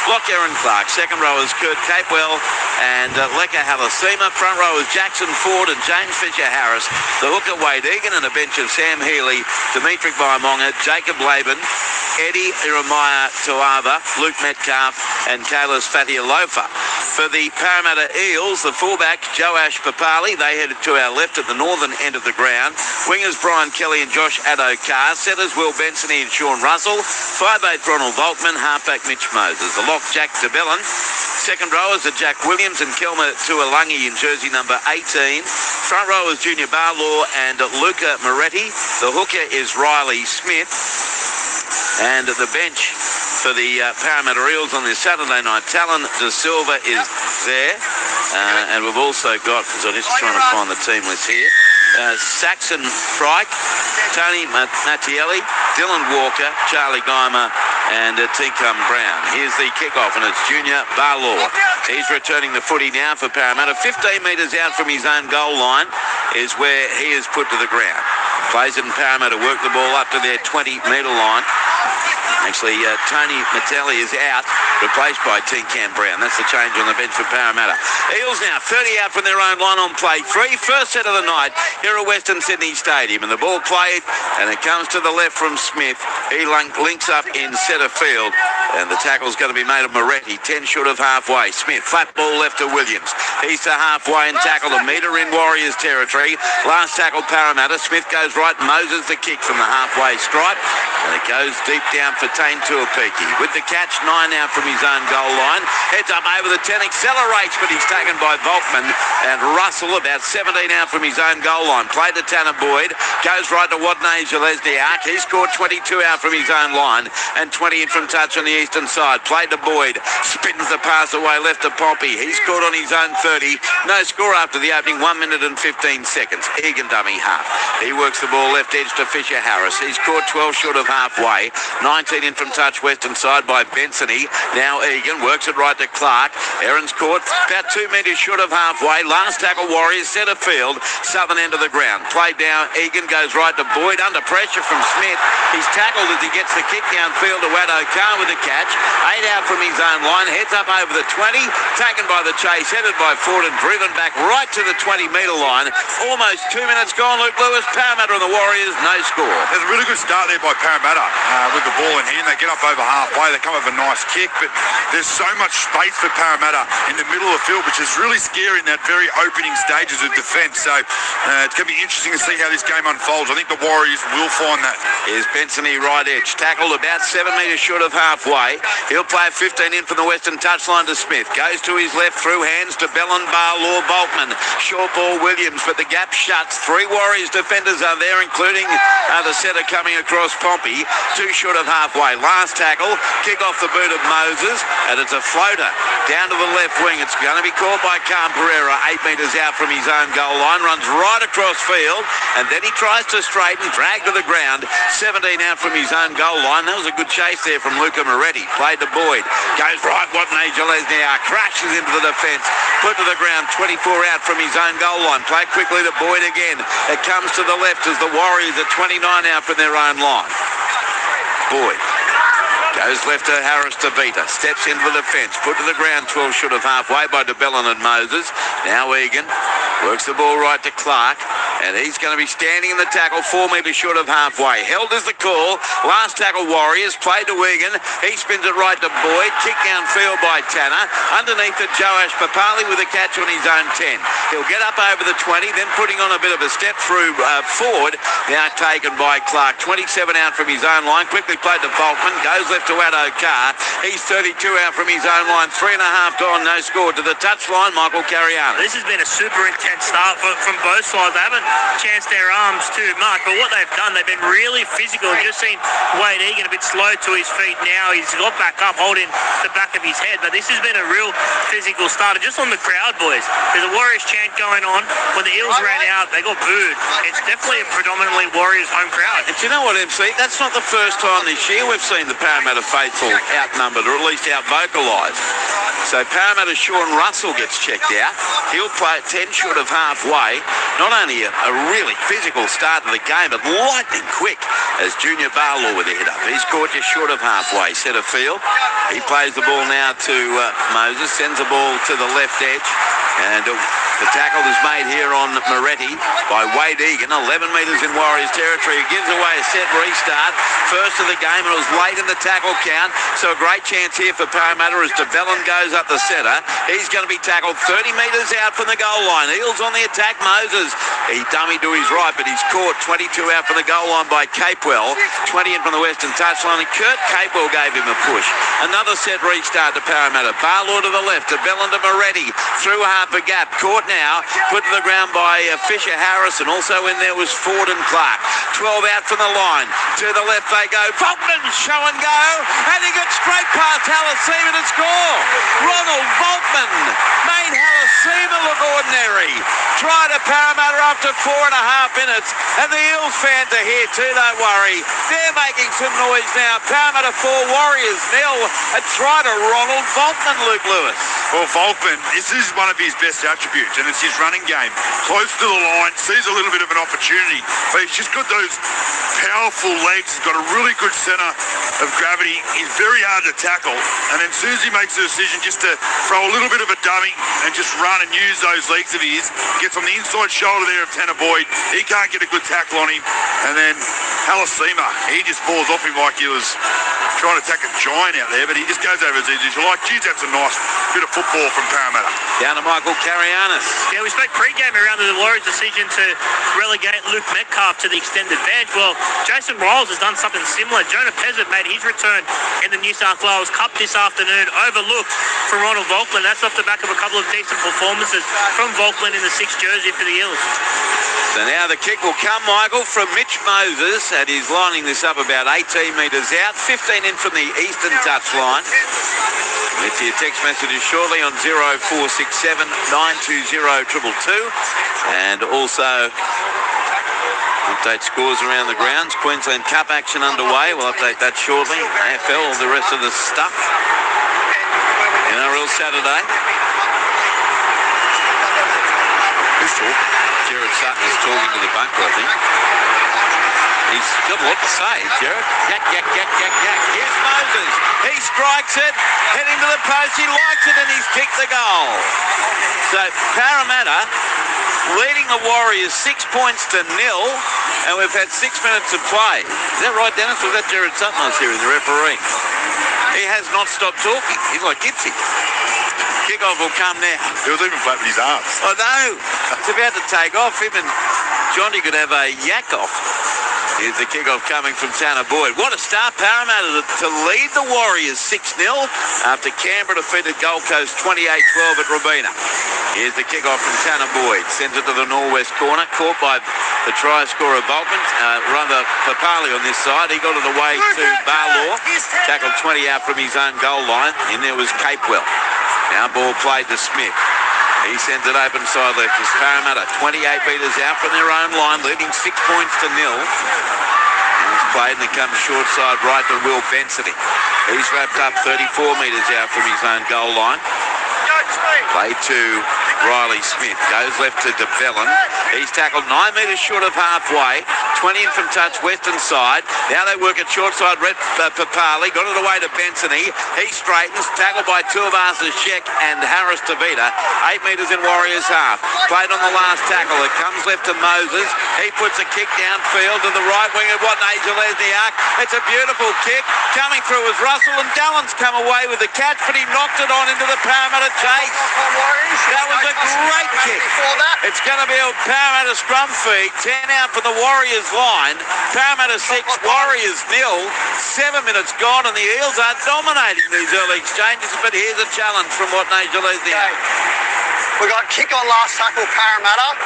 Block Aaron Clark. Second row is Kurt Capewell and Leka Halasima. Front row is Jackson Ford and James Fisher-Harris. The hooker Wade Egan and a bench of Sam Healy, Dimitri Baimonga, Jacob Laban, Eddie Iramiah Tuava, Luke Metcalf and Kalis Fatialofa. For the Parramatta Eels, the fullback Joash Papali, they headed to our left at the northern end of the ground. Wingers Brian Kelly and Josh Addo-Carr. Setters Will Bensony and Sean Russell. 5'8" Ronald Volkman. Halfback Mitch Moses. The lock Jack DeBellin. Second rowers are Jack Williams and Kelma Tuolangi in jersey number 18. Front row is Junior Barlaw and Luca Moretti. The hooker is Riley Smith. And at the bench for the Parramatta Eels on this Saturday night, Talon De Silva is there. And we've also got, because I'm just trying to find the team list here, Saxon Frike, Tony Mattielli, Dylan Walker, Charlie Geimer and Ticum Brown. Here's the kickoff and it's Junior Barlaw. He's returning the footy now for Parramatta. 15 metres out from his own goal line is where he is put to the ground. Plays it in Parramatta, work the ball up to their 20-metre line. Actually, Tony Mattelli is out, replaced by Tin Can Brown. That's the change on the bench for Parramatta. Eels now 30 out from their own line on play 3. First set of the night here at Western Sydney Stadium. And the ball played, and it comes to the left from Smith. He links up in centre field. And the tackle's going to be made of Moretti. 10 short of halfway. Smith, flat ball left to Williams. He's to halfway and tackled a metre in Warriors territory. Last tackle Parramatta. Smith goes right. Moses the kick from the halfway stripe. And it goes deep down for Tane Tuapiki. With the catch, 9 out from his own goal line. Heads up over the 10, accelerates, but he's taken by Volkman. And Russell, about 17 out from his own goal line. Played to Tanner Boyd. Goes right to Wadney Zelezniak. He scored 22 out from his own line. And 20 in from touch on the eastern side. Played to Boyd. Spins the pass away left to Pompey. He scored on his own 30. No score after the opening, 1 minute and 15 seconds. Egan dummy half. He works the ball left edge to Fisher-Harris. He scored 12 short of halfway. 19 in from touch western side by Bensony. Now Egan works it right to Clark. Aaron's caught about 2 metres short of halfway. Last tackle Warriors, centre field, southern end of the ground. Played down. Egan goes right to Boyd under pressure from Smith. He's tackled as he gets the kick downfield to Addo-Carr with the catch. 8 out from his own line. Heads up over the 20. Taken by the chase. Headed by Ford and driven back right to the 20-metre line. Almost 2 minutes gone. Luke Lewis, Parramatta and the Warriors, no score. There's a really good start there by Parramatta with the ball in hand. They get up over halfway. They come up with a nice kick, but there's so much space for Parramatta in the middle of the field, which is really scary in that very opening stages of defence. So it's going to be interesting to see how this game unfolds. I think the Warriors will find that. Here's Bensony right edge. Tackled about 7 metres short of halfway. He'll play 15 in from the western touchline to Smith. Goes to his left through hands to Bellin, Barlaw, Volkman. Short ball Williams, but the gap shuts. 3 Warriors defenders are there, including the setter coming across Pompey. 2 short of halfway. Last tackle. Kick off the boot of Moses. And it's a floater down to the left wing. It's going to be caught by Cam Pereira. 8 metres out from his own goal line. Runs right across field. And then he tries to straighten. Drag to the ground. 17 out from his own goal line. That was a good chase there from Luca Moretti. Played to Boyd. Goes right. Wadney Zelezniak crashes into the defence. Put to the ground. 24 out from his own goal line. Played quickly to Boyd again. It comes to the left as the Warriors are 29 out from their own line. Boyd goes left to Harris to Vita. Steps into the defence. Put to the ground 12 short of halfway by DeBellin and Moses. Now Egan works the ball right to Clark. And he's going to be standing in the tackle 4 metres short of halfway. Held is the call. Last tackle Warriors. Played to Egan. He spins it right to Boyd. Kick downfield by Tanner. Underneath it Joash Papali with a catch on his own 10. He'll get up over the 20. Then putting on a bit of a step through Ford. Now taken by Clark. 27 out from his own line. Quickly played to Volkman. Goes left to Addo-Carr. He's 32 out from his own line. 3.5 gone. No score. To the touchline, Michael Cariano. This has been a super intense start from both sides. They haven't chanced their arms too much, but what they've done, they've been really physical. You've just seen Wade Egan a bit slow to his feet now. He's got back up, holding the back of his head, but this has been a real physical start. Just on the crowd, boys, there's a Warriors chant going on. When the Eels ran out, they got booed. It's definitely a predominantly Warriors home crowd. And you know what, MC? That's not the first time this year we've seen the Parramatta faithful outnumbered, or at least out-vocalised. So Parramatta Sean Russell gets checked out. He'll play at 10 short of halfway. Not only a really physical start to the game, but lightning quick as Junior Barlaw with the head up. He's caught just short of halfway, centre field. He plays the ball now to Moses, sends the ball to the left edge. And the tackle is made here on Moretti by Wade Egan, 11 metres in Warriors territory. He gives away a set restart. First of the game, and it was late in the tackle count. So a great chance here for Parramatta as DeBellin goes up the centre. He's going to be tackled 30 metres out from the goal line. Eels on the attack, Moses. He dummied to his right, but he's caught 22 out from the goal line by Capewell. 20 in from the western touchline, and Kurt Capewell gave him a push. Another set restart to Parramatta. Barlaw to the left, DeBellin to Moretti. Through half a gap, caught now, put to the ground by Fisher Harrison. Also in there was Ford and Clark. 12 out from the line. To the left they go. Volkman, show and go. And he gets straight past Halasima to score. Ronald Volkman made Halasima look ordinary. Try to Parramatta after 4.5 minutes. And the Eels fans are here too, don't worry. They're making some noise now. Parramatta 4, Warriors 0. A try to Ronald Volkman, Luke Lewis. Well, Volkman, this is one of his best attributes, and it's his running game. Close to the line, sees a little bit of an opportunity, but he's just got those powerful legs. He's got a really good centre of gravity. He's very hard to tackle, and then as soon as he makes a decision just to throw a little bit of a dummy and just run and use those legs of his, gets on the inside shoulder there of Tanner Boyd. He can't get a good tackle on him, and then Halasima, he just falls off him like he was trying to attack a giant out there, but he just goes over as easy as you like. Geez, that's a nice bit of football from Parramatta. Down to Michael Carianis. Yeah, we spoke pre-game around the Warriors' decision to relegate Luke Metcalf to the extended bench. Well, Jason Riles has done something similar. Jonah Pezzett made his return in the New South Wales Cup this afternoon, overlooked from Ronald Volkman. That's off the back of a couple of decent performances from Volkman in the 6th jersey for the Eels. So now the kick will come, Michael, from Mitch Moses, and he's lining this up about 18 metres out, 15 in from the eastern touchline. It's your text messages shortly on 0467 920 222, and also update scores around the grounds. Queensland Cup action underway. We'll update that shortly. AFL, all the rest of the stuff. NRL Saturday. Who's talking? Jared Sutton is talking to the bunker, I think. He's got a lot to say, Jared. Yak, yak, yak, yak, yak. Here's Moses. He strikes it, heading to the post. He likes it, and he's kicked the goal. So Parramatta leading the Warriors 6 points to 0, and we've had 6 minutes of play. Is that right, Dennis? Was that Jared Sutton I was hearing, the referee? He has not stopped talking. He's like Gitsy. Kickoff will come now. He was even flapping his arms. I know. It's about to take off. Him and Johnny could have a yak off. Here's the kickoff coming from Tanner Boyd. What a start, Parramatta to lead the Warriors 6-0 after Canberra defeated Gold Coast 28-12 at Robina. Here's the kickoff from Tanner Boyd. Sends it to the northwest corner. Caught by the try scorer Volkman. Rather Papali on this side. He got it away to Barlaw. Tackled 20 out from his own goal line. In there was Capewell. Now ball played to Smith. He sends it open side left. It's Parramatta 28 metres out from their own line, leading 6 points to 0. It's played and it comes short side right to Will Bensity. He's wrapped up 34 metres out from his own goal line. Played to Riley Smith. Goes left to DeBellin. He's tackled 9 metres short of halfway. 20 in from touch, western side. Now they work at short side, Red Papali. Got it away to Bensony. He straightens. Tackled by two of Sheck and Harris Tavita. 8 metres in Warriors half. Played on the last tackle. It comes left to Moses. He puts a kick downfield to the right wing of what Nigel Lesniak. It's a beautiful kick. Coming through was Russell, and Dallon's come away with the catch, but he knocked it on into the Parramatta chase. That was a great kick. It's going to be a Parramatta scrum feed. 10 out for the Warriors line. Parramatta 6, Warriors 0. 7 minutes gone, and the Eels are dominating these early exchanges, but here's a challenge from what Nigel Lesniak. We got kick on last tackle, Parramatta.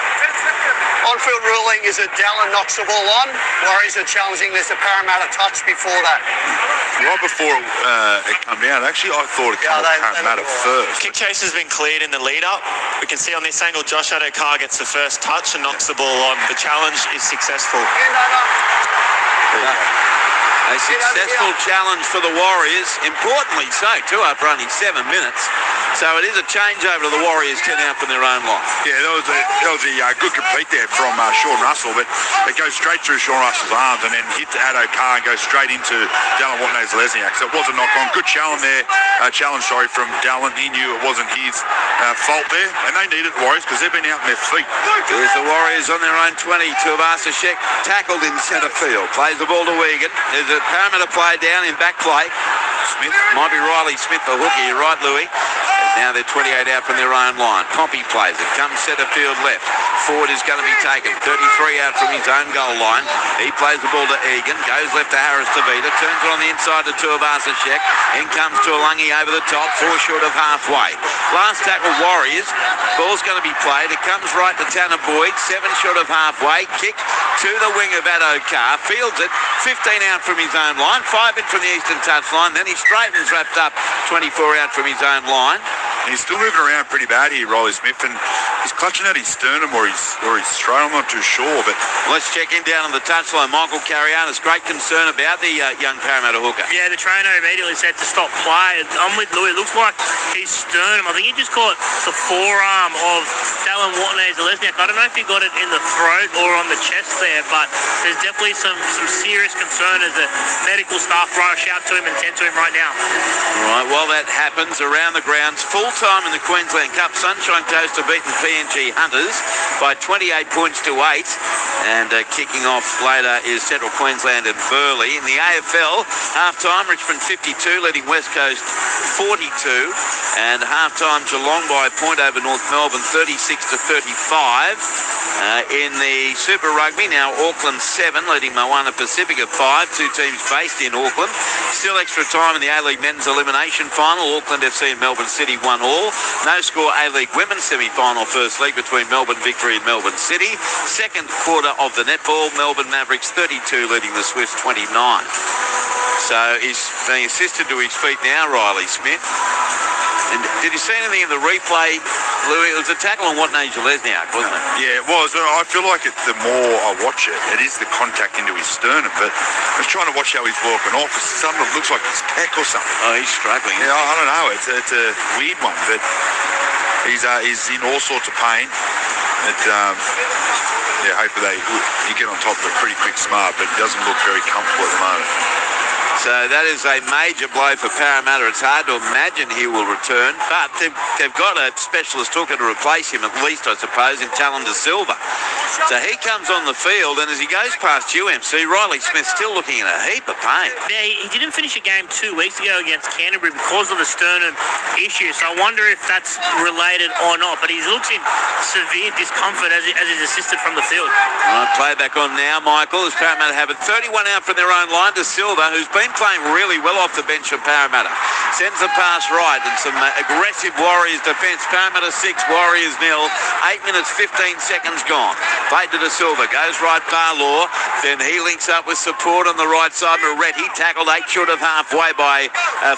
On-field ruling is that Dallin knocks the ball on. Warriors are challenging there's a Parramatta touch before that. Right before it come down, actually I thought it came off Parramatta first. Kick chase has been cleared in the lead-up. We can see on this angle Josh Adokar gets the first touch and knocks the ball on. The challenge is successful. A successful challenge for the Warriors, importantly so too, after only 7 minutes. So it is a changeover to the Warriors 10 out from their own line. Yeah, that was a good compete there from Sean Russell, but it goes straight through Sean Russell's arms and then hits Addo Carr and goes straight into Dallin Watney-Lesniak. So it was a knock-on. Good challenge there. Challenge from Dallin. He knew it wasn't his fault there, and they needed the Warriors because they've been out on their feet. Here's the Warriors on their own 20. Tuivasa-Sheck tackled in centre field. Plays the ball to Wigan. There's a Parramatta play down in back play. Smith, might be Riley Smith, the hooker. You're right, Louis. Now they're 28 out from their own line. Pompey plays it. Comes centre field left. Ford is going to be taken. 33 out from his own goal line. He plays the ball to Egan. Goes left to Harris Tavita. Turns it on the inside to Tuivasa-Sheck. In comes Tuolangi over the top. 4 short of halfway. Last tackle Warriors. Ball's going to be played. It comes right to Tanner Boyd. 7 short of halfway. Kick to the wing of Addo Carr. Fields it. 15 out from his own line. 5 in from the eastern touchline. Then he straightens wrapped up. 24 out from his own line. He's still moving around pretty bad here, Riley Smith, and he's clutching at his sternum or his throat. I'm not too sure, but let's check in down on the touchline. Michael Carianis, great concern about the young Parramatta hooker. Yeah, the trainer immediately said to stop play. I'm with Louis. It looks like his sternum. I think he just caught the forearm of Dallin Watney-Lesniak. I don't know if he got it in the throat or on the chest there, but there's definitely some serious concern as the medical staff rush out to him and tend to him right now. All right, while that happens, around the grounds, full time in the Queensland Cup. Sunshine Coast have beaten PNG Hunters by 28 points to 8. And kicking off later is Central Queensland and Burleigh. In the AFL, half-time, Richmond 52, leading West Coast 42. And half-time, Geelong by a point over North Melbourne, 36 to 35. In the Super Rugby, now Auckland 7, leading Moana Pacific at 5. 2 teams based in Auckland. Still extra time in the A-League Men's Elimination Final. Auckland FC and Melbourne City 1-all. No score A-League Women's semi-final first leg between Melbourne Victory and Melbourne City. Second quarter of the netball, Melbourne Mavericks 32, leading the Swifts 29. So he's being assisted to his feet now, Riley Smith. And did you see anything in the replay, Louis? It was a tackle on Watney-Lesniak, wasn't it? Yeah, it was. I feel like the more I watch it, it is the contact into his sternum. But I was trying to watch how he's walking off. It's something that looks like his pec or something. Oh, he's struggling. Yeah, I don't know. It's a weird one, but he's in all sorts of pain. Hopefully he get on top of it pretty quick, smart, but he doesn't look very comfortable at the moment. So that is a major blow for Parramatta. It's hard to imagine he will return, but they've got a specialist hooker to replace him, at least, I suppose, in Talon De Silva. So he comes on the field, and as he goes past UMC, Riley Smith's still looking in a heap of pain. Yeah, he didn't finish a game 2 weeks ago against Canterbury because of the sternum issue, so I wonder if that's related or not, but he looks in severe discomfort as he's assisted from the field. All right, play back on now, Michael, as Parramatta have it 31 out from their own line. De Silva, who's been playing really well off the bench for Parramatta, sends the pass right, and some aggressive Warriors defence. Parramatta 6, Warriors 0. 8 minutes 15 seconds gone. Played to De Silva, goes right Barlaw, then he links up with support on the right side. Moretti tackled 8 short of halfway by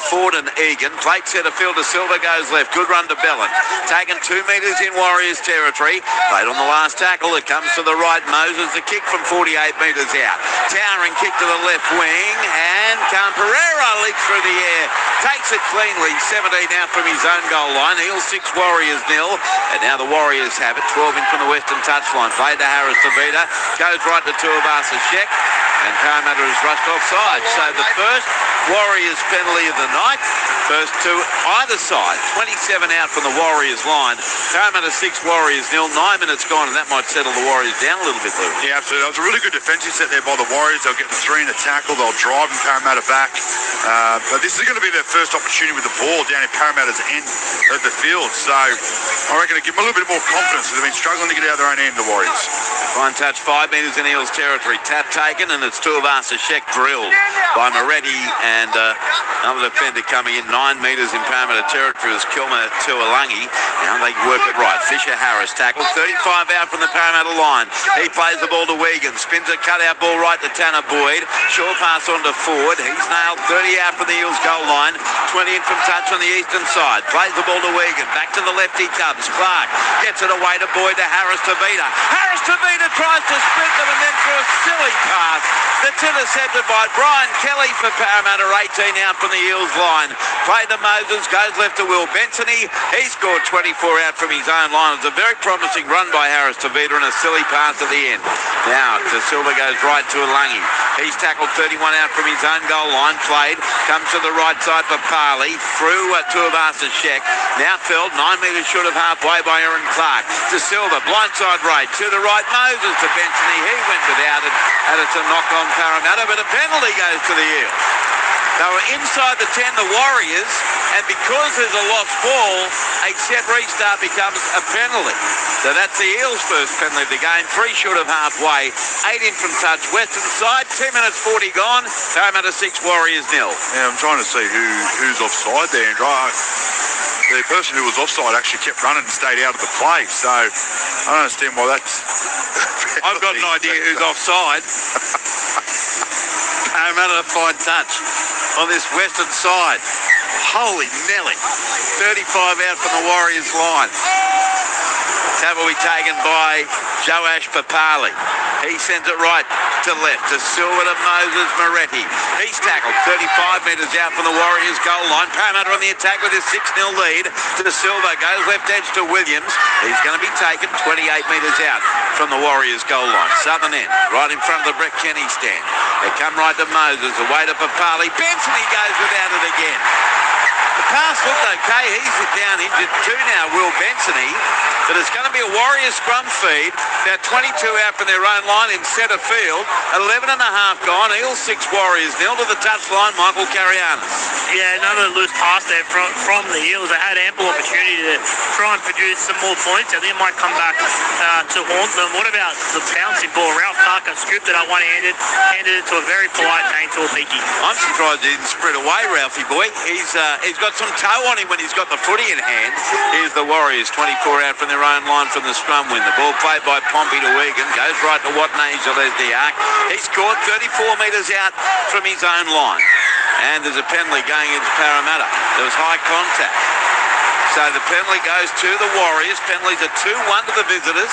Ford and Egan. Played centre field. De Silva goes left, good run to Bellin, taken 2 metres in Warriors territory. Played on the last tackle, it comes to the right. Moses, the kick from 48 metres out, towering kick to the left wing, and Pereira leaks through the air, takes it cleanly. 17 out from his own goal line. Eels 6, Warriors 0, and now the Warriors have it. 12 in from the western touchline. Played to Harris Tavita, goes right to Tuivasa-Sheck, and Parramatta has rushed offside. So the first Warriors penalty of the night, first to either side. 27 out from the Warriors line. Parramatta 6, Warriors 0. 9 minutes gone, and that might settle the Warriors down a little bit, Lou. Yeah, absolutely. That was a really good defensive set there by the Warriors. They'll get the 3 in a tackle. They'll drive Parramatta back. But this is going to be their first opportunity with the ball down in Parramatta's end of the field. So I reckon it'll give them a little bit more confidence. They've been struggling to get out of their own end, the Warriors. Fine touch, 5 metres in Eels territory. Tap taken, and it's Tuivasa-Sheck drilled by Moretti, and another defender coming in 9 metres in Parramatta territory is Kilmer Tuolangi. Now they work it right. Fisher Harris tackled 35 out from the Parramatta line. He plays the ball to Wigan, spins a cutout ball right to Tanner Boyd. Short pass on to Ford. He's nailed 30 out from the Eels goal line. 20 in from touch on the eastern side. Plays the ball to Wigan. Back to the left he comes. Clark gets it away to Boyd to Harris Tavita. Harris Tavita tries to sprint them and then through a silly pass that's intercepted by Brian Kelly for Parramatta, 18 out from the Eels line. Play to Moses, goes left to Will Bensony. He scored 24 out from his own line. It's a very promising run by Harris Tavita and a silly pass at the end. Now De Silva goes right to Alangi. He's tackled 31 out from his own goal line. Played, comes to the right side for Parley. Through to Avasa-Sheck. Now felled 9 metres short of halfway by Aaron Clark. De Silva, blindside raid to the right. Moses to Bensony. He went without it. And it's a knock on Parramatta, but a penalty goes to the Eels. They were inside the 10, the Warriors, and because there's a lost ball, a set restart becomes a penalty. So that's the Eels' first penalty of the game, 3 short of halfway, 8 in from touch, western side, 2 minutes 40 gone, Parramatta 6, Warriors 0. Yeah, I'm trying to see who's offside there, Andrew. The person who was offside actually kept running and stayed out of the play, so I don't understand why that's... I've got an idea who's offside. Parramatta fine touch on this western side. Holy Nelly. 35 out from the Warriors line. That will be taken by Joash Papali. He sends it right to left to Silva to Moses Moretti. He's tackled 35 metres out from the Warriors goal line. Parramatta on the attack with his 6-0 lead. To Silva, goes left edge to Williams. He's going to be taken 28 metres out from the Warriors goal line. Southern end, right in front of the Brett Kenny stand. They come right to Moses, away to Papali. Benson, he goes without it again. The pass looked okay. He's down injured too now, Will Bensony. But it's going to be a Warriors scrum feed. They're 22 out from their own line in centre field. 11 and a half gone. Eels 6, Warriors 0 to the touchline. Michael Carianis. Yeah, another loose pass there from the Eels. They had ample opportunity to try and produce some more points. I think it might come back to haunt them. What about the bouncing ball? Ralph Parker scooped it up one-handed, handed it to a very polite Dane Tuapiki. I'm surprised he didn't spread away, Ralphie boy. He's got some toe on him when he's got the footy in hand. Here's the Warriors, 24 out from their own line from the scrum win. The ball played by Pompey to Wigan. Goes right to Watney Gillespie-Arc. He scored 34 metres out from his own line. And there's a penalty going into Parramatta. There was high contact. So the penalty goes to the Warriors. Penalties are 2-1 to the visitors.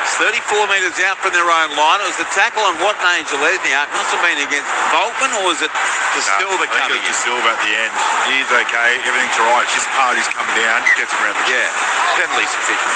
It's 34 metres out from their own line. It was the tackle on Watney Gillespie-Arc. Must have been against Volkman, or was it De Silva coming in? De Silva at the end. He's okay. Everything's all right. It's just Party's coming down. Gets him around the Yeah, penalty sufficient.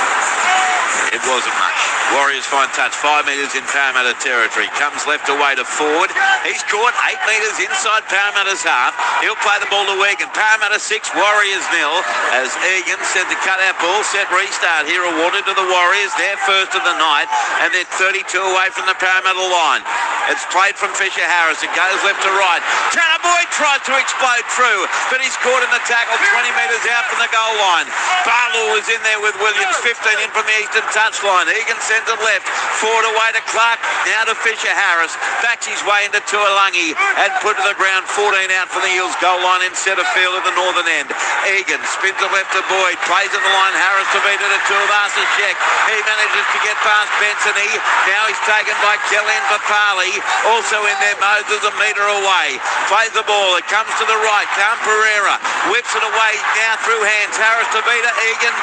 It wasn't much. Warriors fine touch, 5 metres in Parramatta territory. Comes left away to Ford. He's caught 8 metres inside Parramatta's half. He'll play the ball to Egan. Parramatta 6, Warriors 0. As Egan sends a cut-out ball, set restart here awarded to the Warriors. Their first of the night, and they're 32 away from the Parramatta line. It's played from Fisher Harris. It goes left to right. Tanner Boyd tries to explode through, but he's caught in the tackle 20 metres out from the goal line. Barlow is in there with Williams, 15 in from the eastern touchline. Egan sends it left. Forward away to Clark. Now to Fisher Harris. Backs his way into Tuolangi and put to the ground 14 out from the Eels goal line in centre field at the northern end. Egan spins it left to Boyd. Plays at the line. Harris to beat it to Tuivasa-Sheck. He manages to get past Bensony. Now he's taken by Kelly and Papali. Also in there, Moses a metre away. Plays the ball. It comes to the right. Cam Pereira whips it away now through hands. Harris to beat it. Egan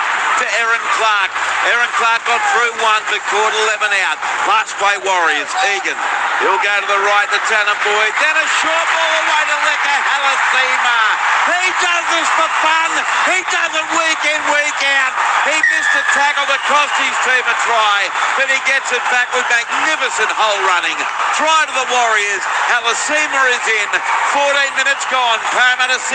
to Aaron Clark. Aaron Clark got through one, but caught 11 out. Last play Warriors. Egan. He'll go to the right to Tanner Boyd. Then a short ball away to Leka Halasima. He does this for fun. He does it week in, week out. He missed a tackle that cost his team a try, but he gets it back with magnificent hole running. Try to the Warriors. Halasima is in. 14 minutes gone. Parramatta 6,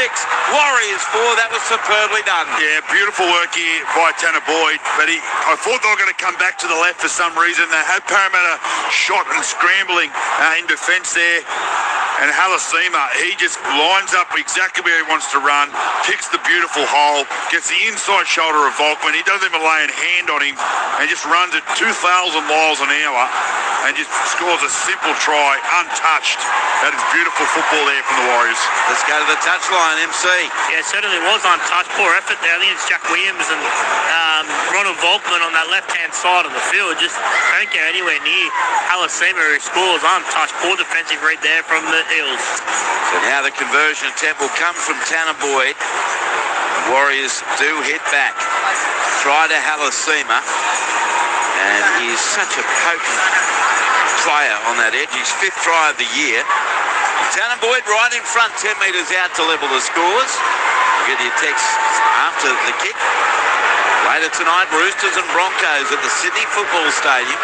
Warriors 4. That was superbly done. Yeah, beautiful work here by Tanner Boyd, but I thought they were going to come back to the left for some reason. They had Parramatta shot and scrambling in defence there. And Halasima, he just lines up exactly where he wants to run, picks the beautiful hole, gets the inside shoulder of Volkman. He doesn't even lay a hand hand on him and just runs at 2,000 miles an hour and just scores a simple try, untouched. That is beautiful football there from the Warriors. Let's go to the touchline, MC. Yeah, certainly was untouched. Poor effort there. I think it's Jack Williams and Ronald Volkman on that left-hand side of the field. Just don't get anywhere near Halasima, who scores untouched. Poor defensive read there from the Eels. So now the conversion attempt will come from Tanner Boyd. The Warriors do hit back. Try to Halasima. And he's such a potent player on that edge. His 5th try of the year. Tanner Boyd right in front, 10 metres out to level the scores. We'll get your text after the kick. Later tonight, Roosters and Broncos at the Sydney Football Stadium.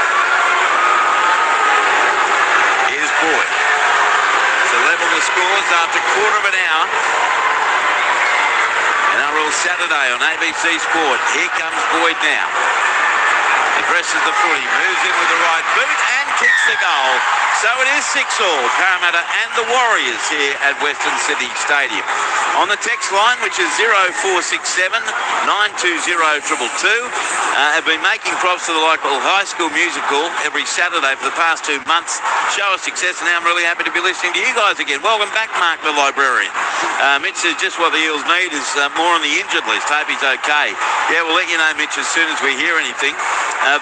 Here's Boyd to level the scores after quarter of an hour. NRL Saturday on ABC Sport. Here comes Boyd now. Addresses the footy, moves in with the right boot and kicks the goal. So it is 6-all, Parramatta and the Warriors here at Western City Stadium. On the text line, which is 0467 920 222, have been making props to the local high school musical every Saturday for the past 2 months. Show us success, and now I'm really happy to be listening to you guys again. Welcome back, Mark the Librarian. Mitch says just what the Eels need is more on the injured list. Hope he's okay. Yeah, we'll let you know, Mitch, as soon as we hear anything.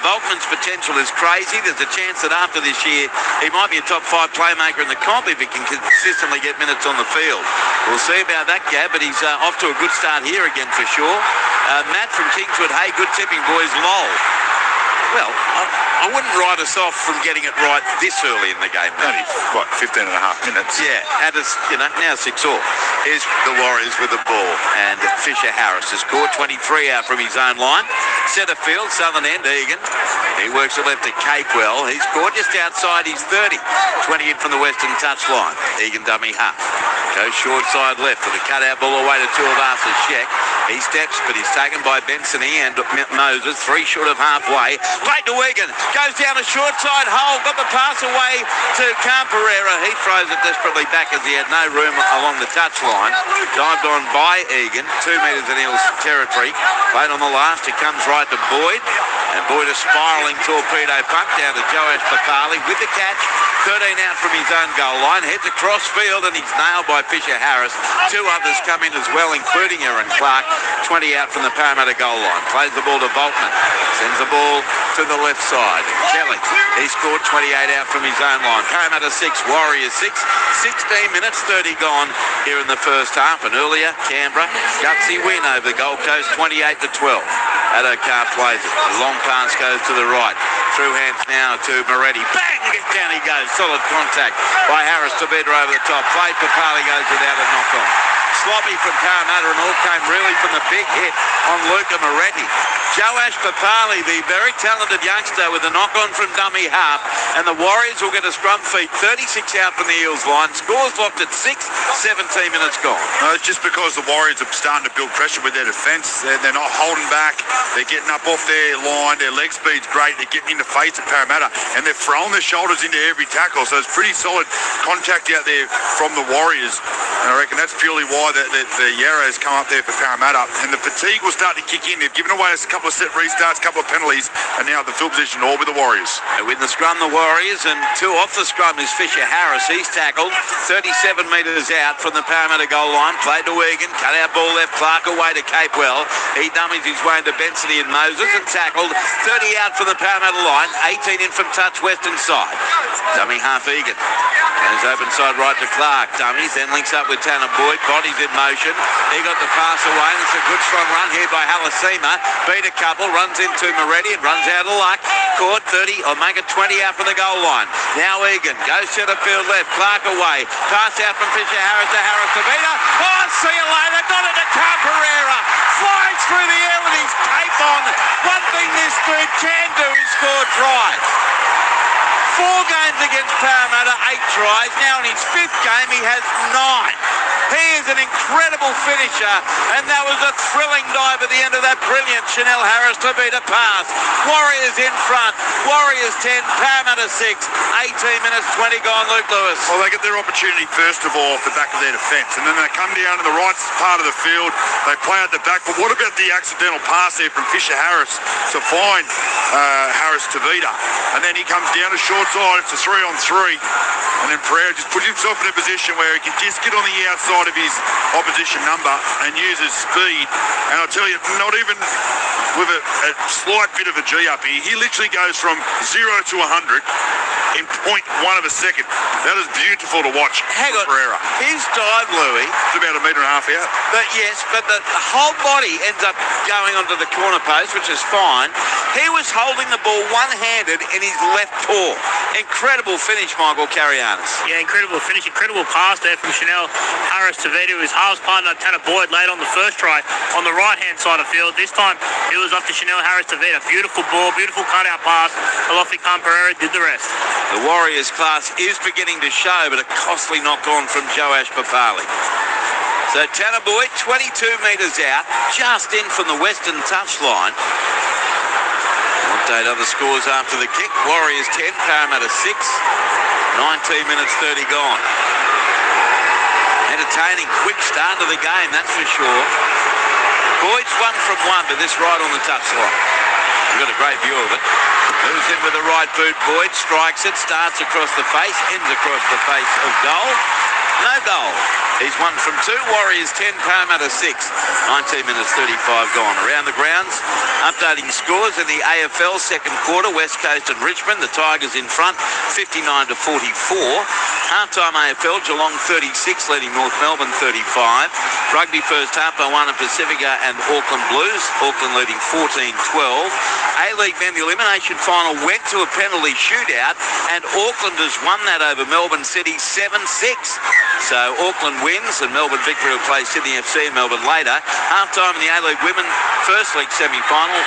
Volkman's potential is crazy. There's a chance that after this year, he might be a top 5 playmaker in the comp if he can consistently get minutes on the field. We'll see about that, Gab, but he's off to a good start here again for sure. Matt from Kingswood, hey, good tipping, boys, lol. Well, I wouldn't write us off from getting it right this early in the game. Only, 15 and a half minutes. Yeah, and it's, now 6-all. Here's the Warriors with the ball, and Fisher Harris has scored 23 out from his own line. Centre field, southern end, Egan. He works it left to Capewell. He's scored just outside his 30. 20 in from the western touchline. Egan dummy half. Goes short side left with a cutout ball away to Tuivasa Sheck. He steps, but he's taken by Benson and Moses. 3 short of halfway. Played to Egan. Goes down a short side hole. Got the pass away to Camperera. He throws it desperately back as he had no room along the touchline. Dived on by Egan. 2 metres in Eels territory. Played on the last. It comes right to Boyd. And Boyd a spiralling torpedo punt down to Joash Papali with the catch. 13 out from his own goal line. Heads across field and he's nailed by Fisher Harris. 2 others come in as well, including Aaron Clark. 20 out from the Parramatta goal line. Plays the ball to Volkman. Sends the ball to the left side. Kelly, he scored 28 out from his own line. Parramatta 6, Warriors 6. 16 minutes, 30 gone here in the first half. And earlier, Canberra, gutsy win over the Gold Coast, 28-12. Adokar plays it. The long pass goes to the right. Through hands now to Moretti. Bang! Down he goes. Solid contact by Harris to Bedra over the top. Played Papali goes without a knock-on. Sloppy from Parramatta, and all came really from the big hit on Luca Moretti. Joash Papali, the very talented youngster, with a knock-on from dummy half, and the Warriors will get a scrum feed. 36 out from the Eels line. Scores locked at 6, 17 minutes gone. No, it's just because the Warriors are starting to build pressure with their defence. They're not holding back. They're getting up off their line. Their leg speed's great. They're getting into face of Parramatta, and they're throwing their shoulders into every tackle. So it's pretty solid contact out there from the Warriors. And I reckon that's purely why the Yarrows come up there for Parramatta. And the fatigue will start to kick in. They've given away a couple of set restarts, a couple of penalties, and now the field position all with the Warriors. And with the scrum, the Warriors, and 2 off the scrum is Fisher Harris. He's tackled 37 metres out from the Parramatta goal line. Played to Egan. Cut out ball left. Clark away to Capewell. He dummies his way into Benson and Moses and tackled 30 out from the Parramatta line. 18 in from touch western side. Dummy half Egan. Goes open side right to Clark. Dummies, then links up with Tanner Boyd. Bodies in motion. He got the pass away, and it's a good strong run here by Halasima. Beat a couple, runs into Moretti and runs out of luck. Caught 30, or make it 20 out from the goal line. Now Egan goes centre field left. Clark away. Pass out from Fisher Harris to Harris to Vita. Oh, see you later. Got it to Camperera. Flying through the air with his cape on. One thing this dude can do is score tries. 4 games against Parramatta, 8 tries. Now in his 5th game, he has 9. He is an incredible finisher, and that was a thrilling dive at the end of that brilliant Chanel Harris-Tavita pass. Warriors in front. Warriors 10, Parramatta 6. 18 minutes 20 gone, Luke Lewis. Well, they get their opportunity first of all off the back of their defence, and then they come down in the right part of the field. They play out the back. But what about the accidental pass there from Fisher Harris to find Harris-Tavita? And then he comes down to short side. It's a 3-on-3. And then Pereira just puts himself in a position where he can just get on the outside of his opposition number and use his speed. And I'll tell you, not even with a slight bit of a G up here, he literally goes from 0 to 100 in 0.1 of a second. That is beautiful to watch. Hang on. Pereira. His dive, Louis. It's about 1.5 meters out. But yes, but the whole body ends up going onto the corner post, which is fine. He was holding the ball one-handed in his left paw. Incredible finish, Michael Carianis. Yeah, incredible finish, incredible pass there from Chanel Harris-Tavita, his halves partner Tanner Boyd late on the first try on the right-hand side of field. This time it was up to Chanel Harris-Tavita. Beautiful ball, beautiful cutout pass. Alofi Khan Pereira did the rest. The Warriors class is beginning to show, but a costly knock-on from Joash Papali. So Tanner Boyd, 22 metres out, just in from the western touchline. Update other scores after the kick. Warriors 10, Parramatta 6. 19 minutes 30 gone. Entertaining, quick start to the game, that's for sure. Boyd's 1 from 1, but this right on the touchline. We've got a great view of it. Moves in with the right boot. Boyd strikes it, starts across the face, ends across the face of goal. No goal. He's 1 from 2. Warriors 10, Parramatta 6. 19 minutes 35 gone. Around the grounds, updating scores in the AFL second quarter. West Coast and Richmond. The Tigers in front, 59 to 44. Halftime AFL, Geelong 36, leading North Melbourne 35. Rugby first half, Moana Pacifica and Auckland Blues. Auckland leading 14-12. A-League men, the elimination final went to a penalty shootout, and Auckland has won that over Melbourne City 7-6. So Auckland wins, and Melbourne victory will play Sydney FC and Melbourne later. Half-time in the A-League women first league semi-final.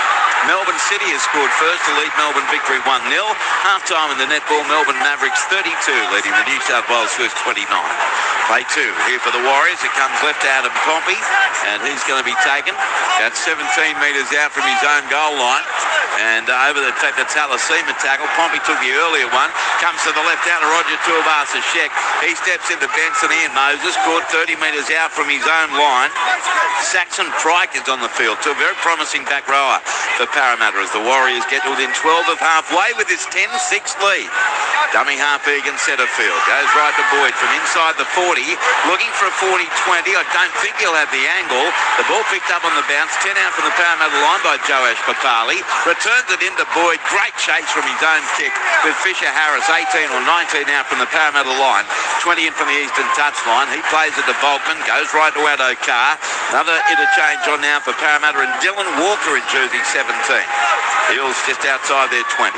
Melbourne City has scored first to lead Melbourne victory 1-0. Half-time in the netball, Melbourne Mavericks 32, leading the New South Wales First 29. Play 2 here for the Warriors. It comes left to Adam Pompey, and he's going to be taken about 17 metres out from his own goal line. And over the Talasima tackle, Pompey took the earlier one. Comes to the left out of Roger Tuivasa-Sheck. He steps into Benson Ian Moses, caught 30 metres out from his own line. Saxon Pryke is on the field, too. A very promising back rower for Parramatta as the Warriors get to within 12 of halfway with this 10-6 lead. Dummy half Egan centre field. Goes right to Boyd from inside the 40. Looking for a 40-20. I don't think he'll have the angle. The ball picked up on the bounce. 10 out from the Parramatta line by Joash Papali. Returns it into Boyd. Great chase from his own kick with Fisher Harris. 18 or 19 out from the Parramatta line. 20 in from the eastern touchline. He plays it to Volkman. Goes right to Addo Carr. Another interchange on now for Parramatta and Dylan Walker in jersey 17. Eels just outside their 20.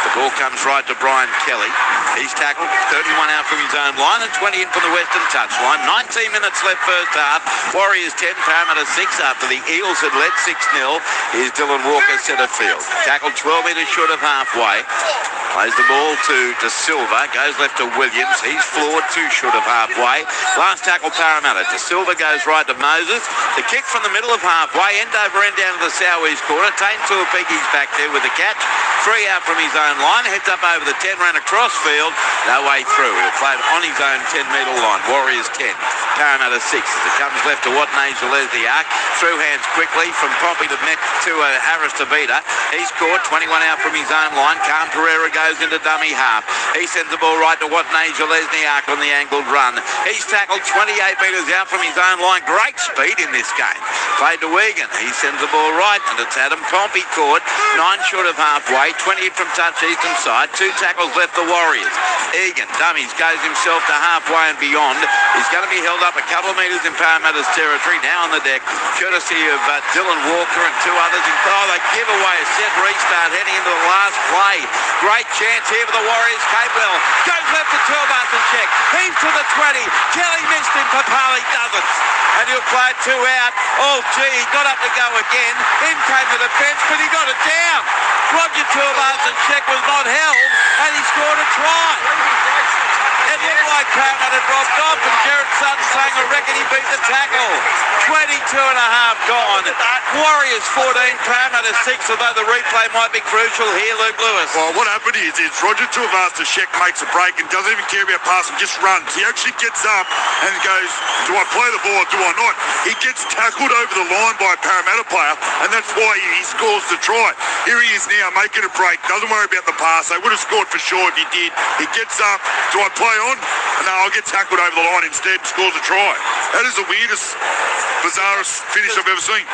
The ball comes right to Brian Kelly. He's tackled, 31 out from his own line and 20 in from the western touchline. 19 minutes left first half. Warriors 10, Parramatta 6 after the Eels had led 6-0. Here's Dylan Walker centre field. Tackled 12 metres short of halfway. Plays the ball to Silva. Goes left to Williams. He's floored 2 short of halfway. Last tackle Parramatta. De Silva goes right to Moses. The kick from the middle of halfway. End over end down to the southeast corner. Tain Tuapiki's back there with the catch. 3 out from his own line. Heads up over the 10. Ran across field. No way through. He'll play it on his own 10-metre line. Warriors 10. Parramatta 6. It comes left to Watney Lesniak. Through hands quickly from Pompey to Harris-Tavita. He's caught 21 out from his own line. Khan Pereira goes into dummy half. He sends the ball right to Watney Lesniak on the angled run. He's tackled 28 metres out from his own line. Great speed in this game. Played to Egan. He sends the ball right, and it's Adam Pompey caught 9 short of halfway. 20 in from touch eastern side. 2 tackles left the Warriors. Egan dummies, goes himself to halfway and beyond. He's going to be held up a couple of metres in Parramatta's territory. Now on the deck, courtesy of Dylan Walker and 2 others. They give away a set restart heading into the last play. Great chance here for the Warriors. Capewell goes left to Tuivasa-Sheck. He's to the 20. Kelly missed him. Papali doesn't. And he'll play 2 out. Oh, gee, he got up to go again. In came the defence, but he got it down. Roger Tuivasa-Sheck was not held, and he scored a try. it looked like Parramatta dropped off, and Jared Sutton saying, I reckon he beat the tackle. 22 and a half gone. Warriors 14, Parramatta 6, although the replay might be crucial here, Luke Lewis. Well, what happened is Roger Tuivasa-Sheck makes a break and doesn't even care about passing, just runs. He actually gets up and goes, do I play the ball or do I not? He gets tackled over the line by a Parramatta player, and that's why he scores the try. Here he is now making a break, doesn't worry about the pass. They would have scored for sure if he did. He gets up, do I play on? No, I'll get tackled over the line instead and scores a try. That is the weirdest, bizarrest finish I've ever seen.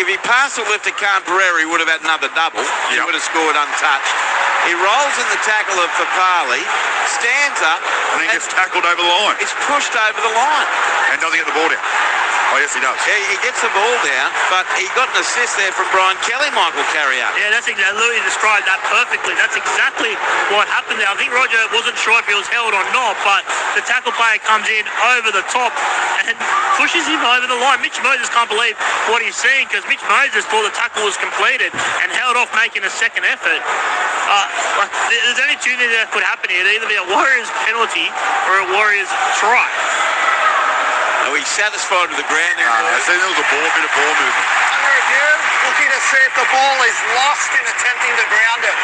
If he passed it left to Camperera, he would have had another double. He would have scored untouched. He rolls in the tackle of Papali, stands up, And he gets tackled over the line. He's pushed over the line. And doesn't get the ball down. Oh, yes, he does. He gets the ball down, but he got an assist there from Brian Kelly, Michael Carrier. Yeah, that's exactly. Louis described that perfectly. That's exactly what happened there. I think Roger wasn't sure if he was held or not, but the tackle player comes in over the top and pushes him over the line. Mitch Moses can't believe what he's seeing, because Mitch Moses thought the tackle was completed and held off making a second effort. There's only two things that could happen here. It'd either be a Warriors penalty or a Warriors try. Are we satisfied with the grounding? I see there was a bit of ball movement. Under review, looking to see if the ball is lost in attempting to ground it.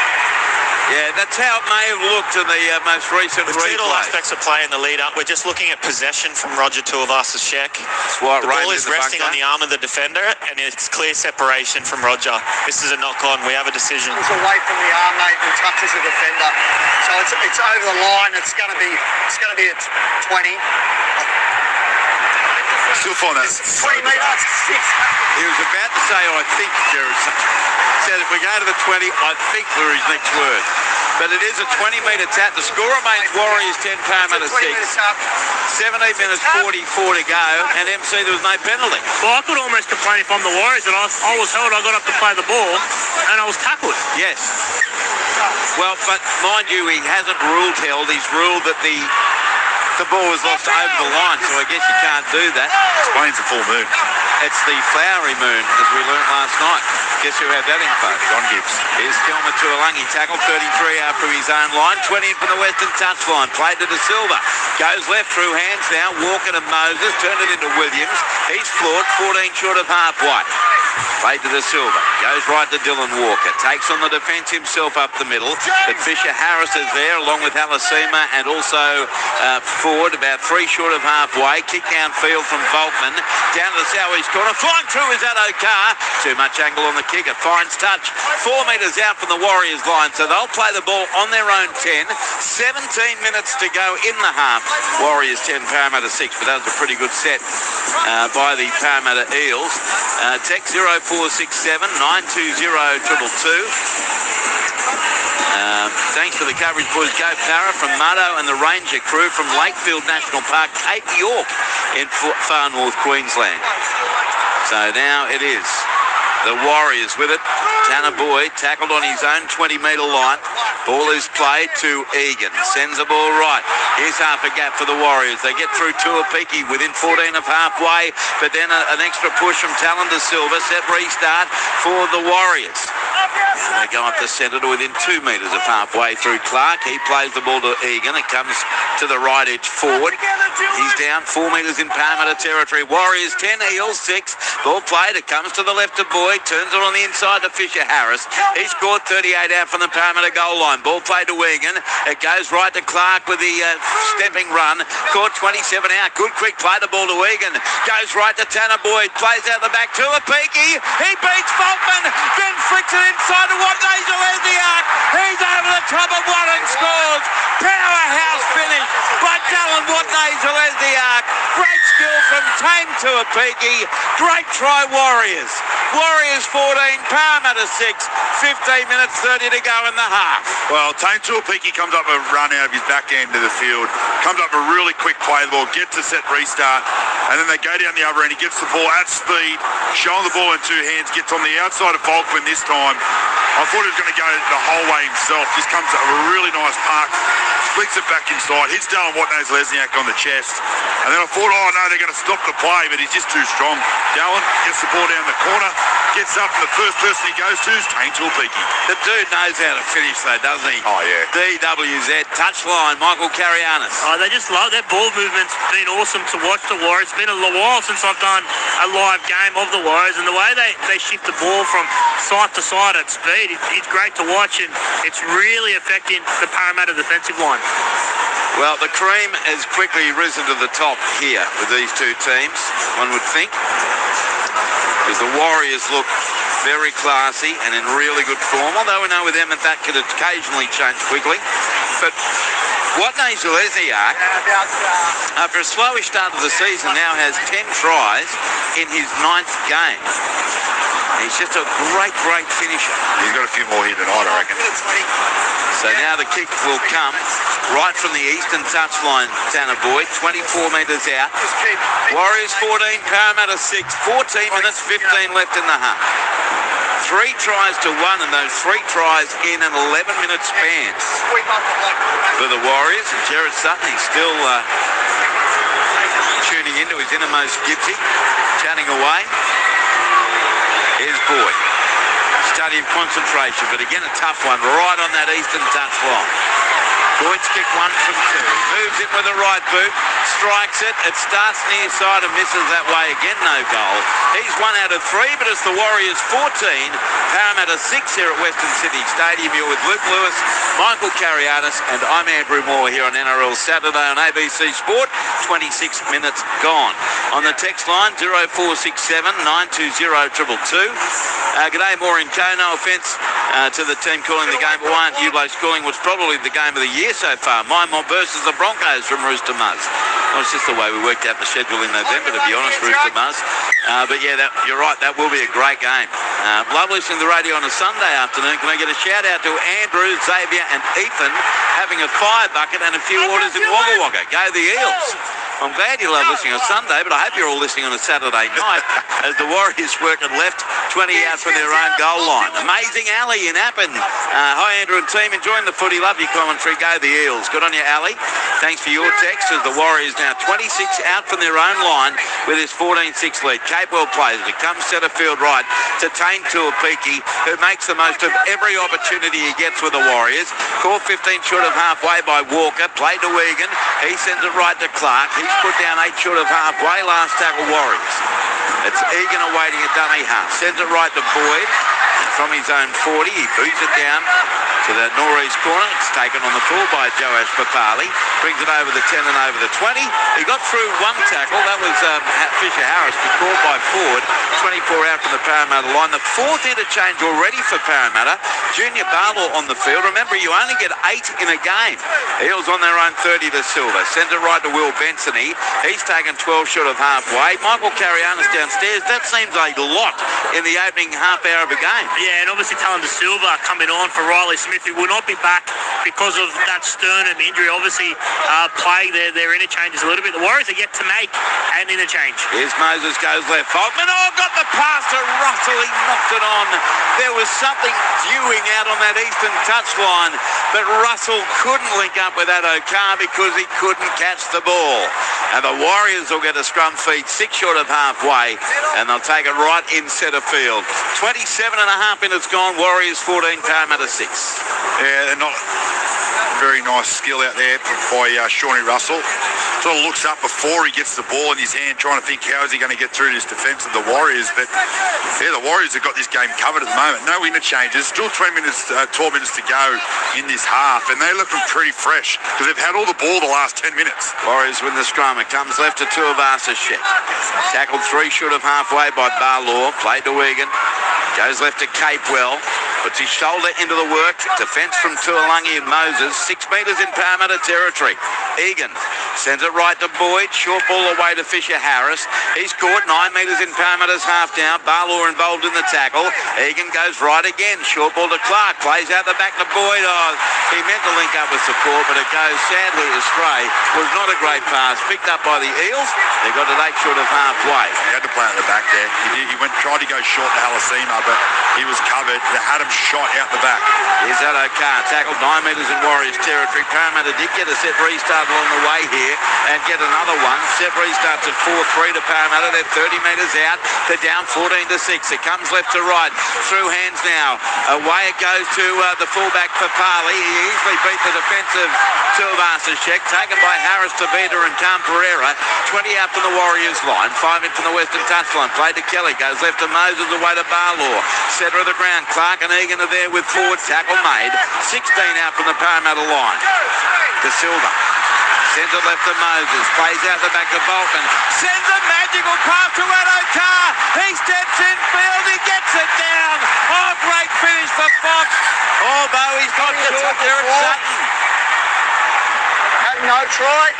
Yeah, that's how it may have looked in the most recent We've seen all replay. aspects of play in the lead up. We're just looking at possession from Roger Tuivasa-Sheck. That's wwhat The ball is resting on the arm of the defender, and it's clear separation from Roger. This is a knock-on. We have a decision. It's away from the arm, mate, and touches the defender. So it's over the line. It's going to be at 20. Still find that so 20 metres, bizarre. 6. He was about to say, I think, Jared said if we go to the 20, I think were his next word. But it is a 20-metre tap. The score remains Warriors 10, Parramatta 6. 17 minutes 44 to go, and MC, there was no penalty. Well, I could almost complain if I'm the Warriors that I was held, I got up to play the ball, and I was tackled. Yes. Well, but mind you, he hasn't ruled held. He's ruled that the ball was lost over the line, so I guess you can't do that. Explains the full moon. It's the flowery moon, as we learnt last night. Guess who had that info? John Gibbs. Here's Kelma Tuolangi, tackled 33 out from his own line, 20 in from the western touchline, played to De Silva, goes left through hands now, Walker to Moses, turned it into Williams, he's floored, 14 short of halfway. Played to De Silva, goes right to Dylan Walker, takes on the defence himself up the middle, but Fisher Harris is there along with Halasima and also Ford, about 3 short of halfway, kick downfield from Volkman, down to the southeast corner, flying through is that O'Carr, too much angle on the kicker, finds touch, 4 metres out from the Warriors line, so they'll play the ball on their own 10, 17 minutes to go in the half, Warriors 10, Parramatta 6, but that was a pretty good set by the Parramatta Eels. Text 0467 920 222. Thanks for the coverage, boys. Go Parra from Muddo and the Ranger crew from Lakefield National Park, Cape York in far north Queensland. So now it is the Warriors with it. Tanner Boyd tackled on his own 20-metre line. Ball is played to Egan. Sends the ball right. Here's half a gap for the Warriors. They get through Tuapiki within 14 of halfway, but then an extra push from Talon De Silva. Set restart for the Warriors. And they go up the centre to within 2 metres of halfway through Clark. He plays the ball to Egan. It comes to the right edge forward. He's down 4 metres in Parramatta territory. Warriors 10, Eels 6. Ball played. It comes to the left of Boyd. Turns it on the inside to Fisher Harris. He scored 38 out from the Parramatta goal line. Ball played to Egan. It goes right to Clark with the stepping run. Caught 27 out. Good quick play. The ball to Egan. Goes right to Tanner Boyd. Plays out the back to Apiki. He beats Volkman. Then flicks it inside to Watney Zalesniak. He's over the top of one and scores. Powerhouse finish by Dylan Watney Zalesniak. Great skill from Tame to Apiki. Great try, Warriors. Warriors 14, Parramatta 6. 15 minutes 30 to go in the half. Well, Tane Tuapiki comes up a run out of his back end of the field, comes up a really quick play the ball, gets a set restart, and then they go down the other end. He gets the ball at speed, showing the ball in 2 hands, gets on the outside of Volkman this time. I thought he was going to go the whole way himself. Just comes up a really nice park, flicks it back inside, hits Dylan Watney-Zalesniak on the chest. And then I thought, oh no, they're going to stop the play, but he's just too strong. Dylan gets the ball down the corner, gets up and the first person he goes to is Tane Tulpiki. The dude knows how to finish though, doesn't he? Oh, yeah. DWZ, touchline, Michael Carianis. Oh, they just love their ball movement's been awesome to watch the Warriors. It's been a while since I've done a live game of the Warriors, and the way they shift the ball from side to side at speed, it's great to watch, and it's really affecting the Parramatta defensive line. Well, the cream has quickly risen to the top here with these two teams, one would think, because the Warriors look very classy and in really good form, although we know with them that could occasionally change quickly. But Watney Zalesniak, after a slowish start of the season, now has 10 tries in his 9th game. He's just a great finisher. He's got a few more here tonight, I reckon. So now the kick will come right from the eastern touchline, Tanner Boyd, 24 metres out. Warriors 14, Parramatta 6, 14 minutes, 15 left in the half. 3 tries to 1, and those 3 tries in an 11-minute span for the Warriors. And Jared Sutton, he's still tuning into his innermost Gibbsy, chatting away. Here's Boyd. Study of concentration, but again a tough one right on that eastern touchline. Boyd's kick 1 from 2. He moves in with the right boot, strikes it. It starts near side and misses that way. Again, no goal. He's 1 out of 3, but it's the Warriors 14, Parramatta 6 here at Western Sydney Stadium. You're with Luke Lewis, Michael Carianis, and I'm Andrew Moore here on NRL Saturday on ABC Sport. 26 minutes gone. On the text line, 0467 920 222. G'day, Maureen Coe. No offence to the team calling the game, but why aren't you blokes calling what's probably the game of the year so far? My Mob versus the Broncos from Rooster Muzz. Well, it's just the way we worked out the schedule in November, to be honest, Rooster Muzz. But yeah, you're right, that will be a great game. Love listening to the radio on a Sunday afternoon. Can I get a shout out to Andrew, Xavier and Ethan having a fire bucket and a few orders in Wagga Wagga. Go the Eels. I'm glad you love listening on Sunday, but I hope you're all listening on a Saturday night as the Warriors work at left, 20 out from their own goal line. Amazing Ali in Appin. Hi, Andrew and team. Enjoying the footy. Love your commentary. Go the Eels. Good on you, Ali. Thanks for your text as the Warriors now 26 out from their own line with his 14-6 lead. Capewell plays it. It comes centre field right to Tane Tuapiki, who makes the most of every opportunity he gets with the Warriors. Caught 15 short of halfway by Walker. Played to Egan. He sends it right to Clark. He's put down 8 short of halfway. Last tackle Warriors. It's Egan awaiting a dummy half. Sends it right to Boyd. And from his own 40, he boots it down to the northeast corner. It's taken on the full by Joash Papali. Brings it over the 10 and over the 20. He got through 1 tackle. That was Fisher Harris, but caught by Ford. 24 out from the Parramatta line. The 4th interchange already for Parramatta. Junior Barlow on the field. Remember, you only get 8 in a game. Eels on their own 30 to Silva. Sends it right to Will Benson. He's taken 12 short of halfway. Michael Carianis downstairs. That seems a lot in the opening half hour of a game. Yeah, and obviously Talon De Silva coming on for Riley Smith, who will not be back because of that sternum injury. Obviously plaguing their interchanges a little bit. The Warriors are yet to make an interchange. Here's Moses, goes left. Faulkman, got the pass to Russell. He knocked it on. There was something viewing out on that eastern touchline, but Russell couldn't link up with that O'Carr because he couldn't catch the ball. And the Warriors will get a scrum feed 6 short of halfway, and they'll take it right in centre field. 27 and a half minutes gone. Warriors 14, Parramatta 6. Yeah, they're not very nice skill out there by Shawnee Russell. Sort of looks up before he gets the ball in his hand, trying to think how is he going to get through this defence of the Warriors. But yeah, the Warriors have got this game covered at the moment. No interchanges, still 12 minutes to go in this half, and they're looking pretty fresh because they've had all the ball the last 10 minutes. Warriors win the scrum. It comes left to Tuivasa-Sheck. Tackled 3 short of halfway by Barlaw. Played to Egan. Goes left to Capewell. Puts his shoulder into the work. Defence from Tuolungi and Moses. 6 metres in Parramatta territory. Egan sends it right to Boyd. Short ball away to Fisher Harris. He's caught 9 metres in Parramatta's half now. Barlaw involved in the tackle. Egan goes right again. Short ball to Clark. Plays out the back to Boyd. He meant to link up with support, but it goes sadly astray. Was not a great pass. Picked up by the Eels. They got it 8 short of halfway. He had to play at the back there. He tried to go short to Halasima, but he was covered. They had him shot out the back. Here's that O'Carr. Tackled 9 metres in Warriors territory. Parramatta did get a set restart along the way here. here and get another one. Set restarts at 4-3 to Parramatta. They're 30 metres out. They're down 14-6. It comes left to right. Through hands now. Away it goes to the fullback for Parley. He easily beat the defensive Tuivasa-Sheck. Taken by Harris, Tavita and Camperera. 20 out from the Warriors line. 5 in from the Western touchline. Played to Kelly. Goes left to Moses. Away to Barlaw. Centre of the ground. Clark and Egan are there with forward tackle made. 16 out from the Parramatta line. De Silva. Sends it left to Moses. Plays out the back to Bolton. Sends a magical pass to Adokar. He steps in field. He gets it down. Oh, great finish for Fox. Although he's got short there at Sutton. No try.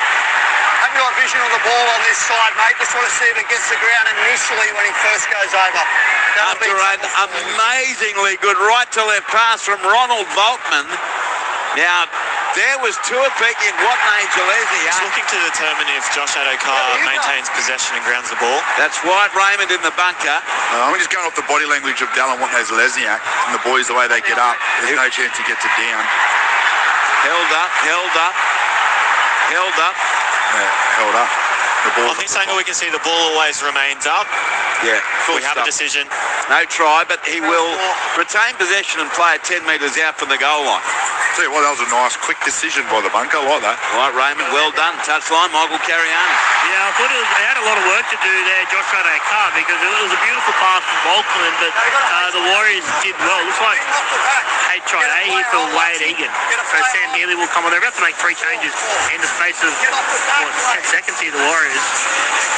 Haven't got vision on the ball on this side, mate. Just want to see if it gets the ground initially when he first goes over. After an amazingly good right to left pass from Ronald Volkman. Now, there was Tuapiki and Watney Gillespie. He's looking to determine if Josh Adokar maintains possession and grounds the ball. That's White Raymond in the bunker. I'm just going off the body language of Dallin Watney-Lesniak and the boys, the way they get up. There's no chance he gets it down. Held up. Yeah, held up. The ball. On this angle, we can see the ball always remains up. Yeah, We have a decision. No try, but he will retain possession and play it 10 metres out from the goal line. Tell you what, that was a nice, quick decision by the bunker. I like that. White Raymond, well done. Touchline, Michael Cariani. Yeah, I thought they had a lot of work to do there, Josh Adokar, because it was a beautiful pass from Volkman, but the Warriors did well. Looks like HIA here for Wade Egan. So Sam Healy will come on. They're about to make 3 changes in the space of 10 seconds here, the Warriors.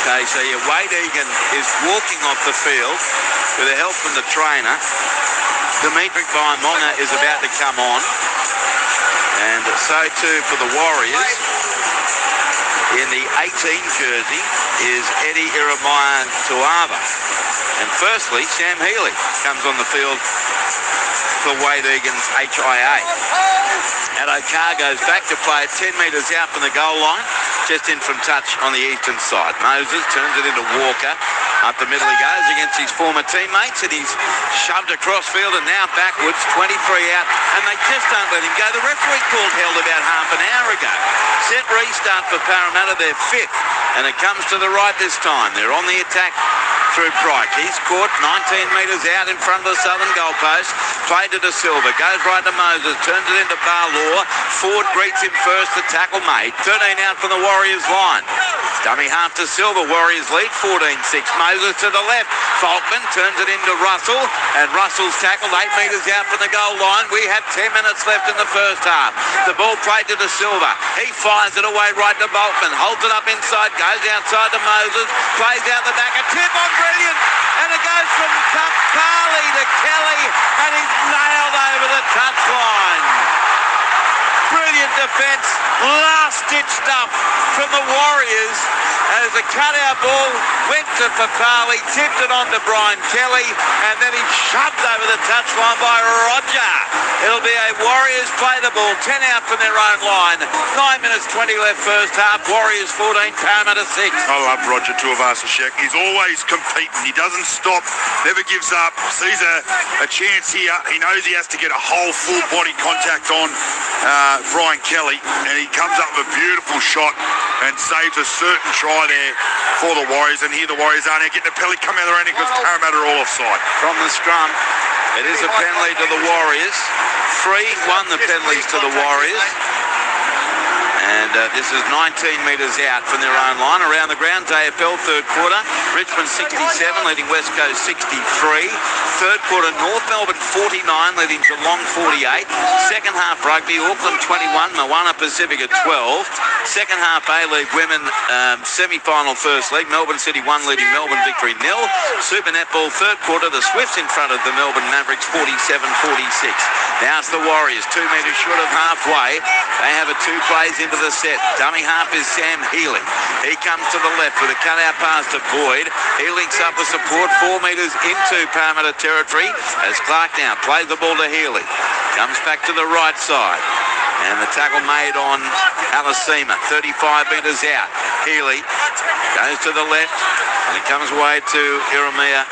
Okay, so yeah, Wade Egan is walking off the field with the help from the trainer. Dimitri Vaimonga is about to come on. And so too for the Warriors. In the 18 jersey is Eddie Iremaya Tuava. And firstly, Sam Healy comes on the field for Wade Egan's HIA. Adokar goes back to play it 10 metres out from the goal line, just in from touch on the eastern side. Moses turns it into Walker. Up the middle he goes against his former teammates, and he's shoved across field and now backwards, 23 out, and they just don't let him go. The referee called held about half an hour ago. Set restart for Parramatta, they're 5th, and it comes to the right this time. They're on the attack through Pryke. He's caught 19 metres out in front of the southern goalpost. Played to De Silva, goes right to Moses, turns it into Barlaw. Ford greets him first, the tackle made. 13 out from the Warriors line. Dummy half to Silva, Warriors lead 14-6. Moses to the left. Falkman turns it into Russell, and Russell's tackled 8 metres out from the goal line. We have 10 minutes left in the first half. The ball played to De Silva. He fires it away right to Boltman. Holds it up inside, goes outside to Moses, plays out the back. A tip on brilliant, and it goes from Parley to Kelly, and he's nailed over the touchline. Brilliant defence, last-ditch stuff from the Warriors as the cutout ball went to Papali, tipped it on to Brian Kelly, and then he shoved over the touchline by Roger. It'll be a Warriors play the ball, 10 out from their own line. 9 minutes 20 left first half. Warriors 14, Parramatta 6. I love Roger Tuivasa-Sheck. He's always competing. He doesn't stop, never gives up. Sees a chance here. He knows he has to get a whole full body contact on Brian Kelly, and he comes up with a beautiful shot and saves a certain try there for the Warriors. And here the Warriors are now getting the penalty coming out of the end because Parramatta are all offside. From the scrum, it is a penalty to the Warriors. 3-1 the penalties to the Warriors. And this is 19 metres out from their own line. Around the ground, AFL third quarter. Richmond 67, leading West Coast 63. Third quarter, North Melbourne 49, leading Geelong 48. Second half rugby, Auckland 21, Moana Pacific at 12. Second half A-League women semi-final first league. Melbourne City 1, leading Melbourne Victory 0. Super Netball third quarter, the Swifts in front of the Melbourne Mavericks 47-46. Now it's the Warriors, 2 metres short of halfway. They have a 2 plays into the set. Dummy half is Sam Healy. He comes to the left with a cutout pass to Boyd. He links up with support 4 metres into Parramatta territory as Clark now plays the ball to Healy. Comes back to the right side. And the tackle made on Alasima, 35 metres out. Healy goes to the left and he comes away to Iremaya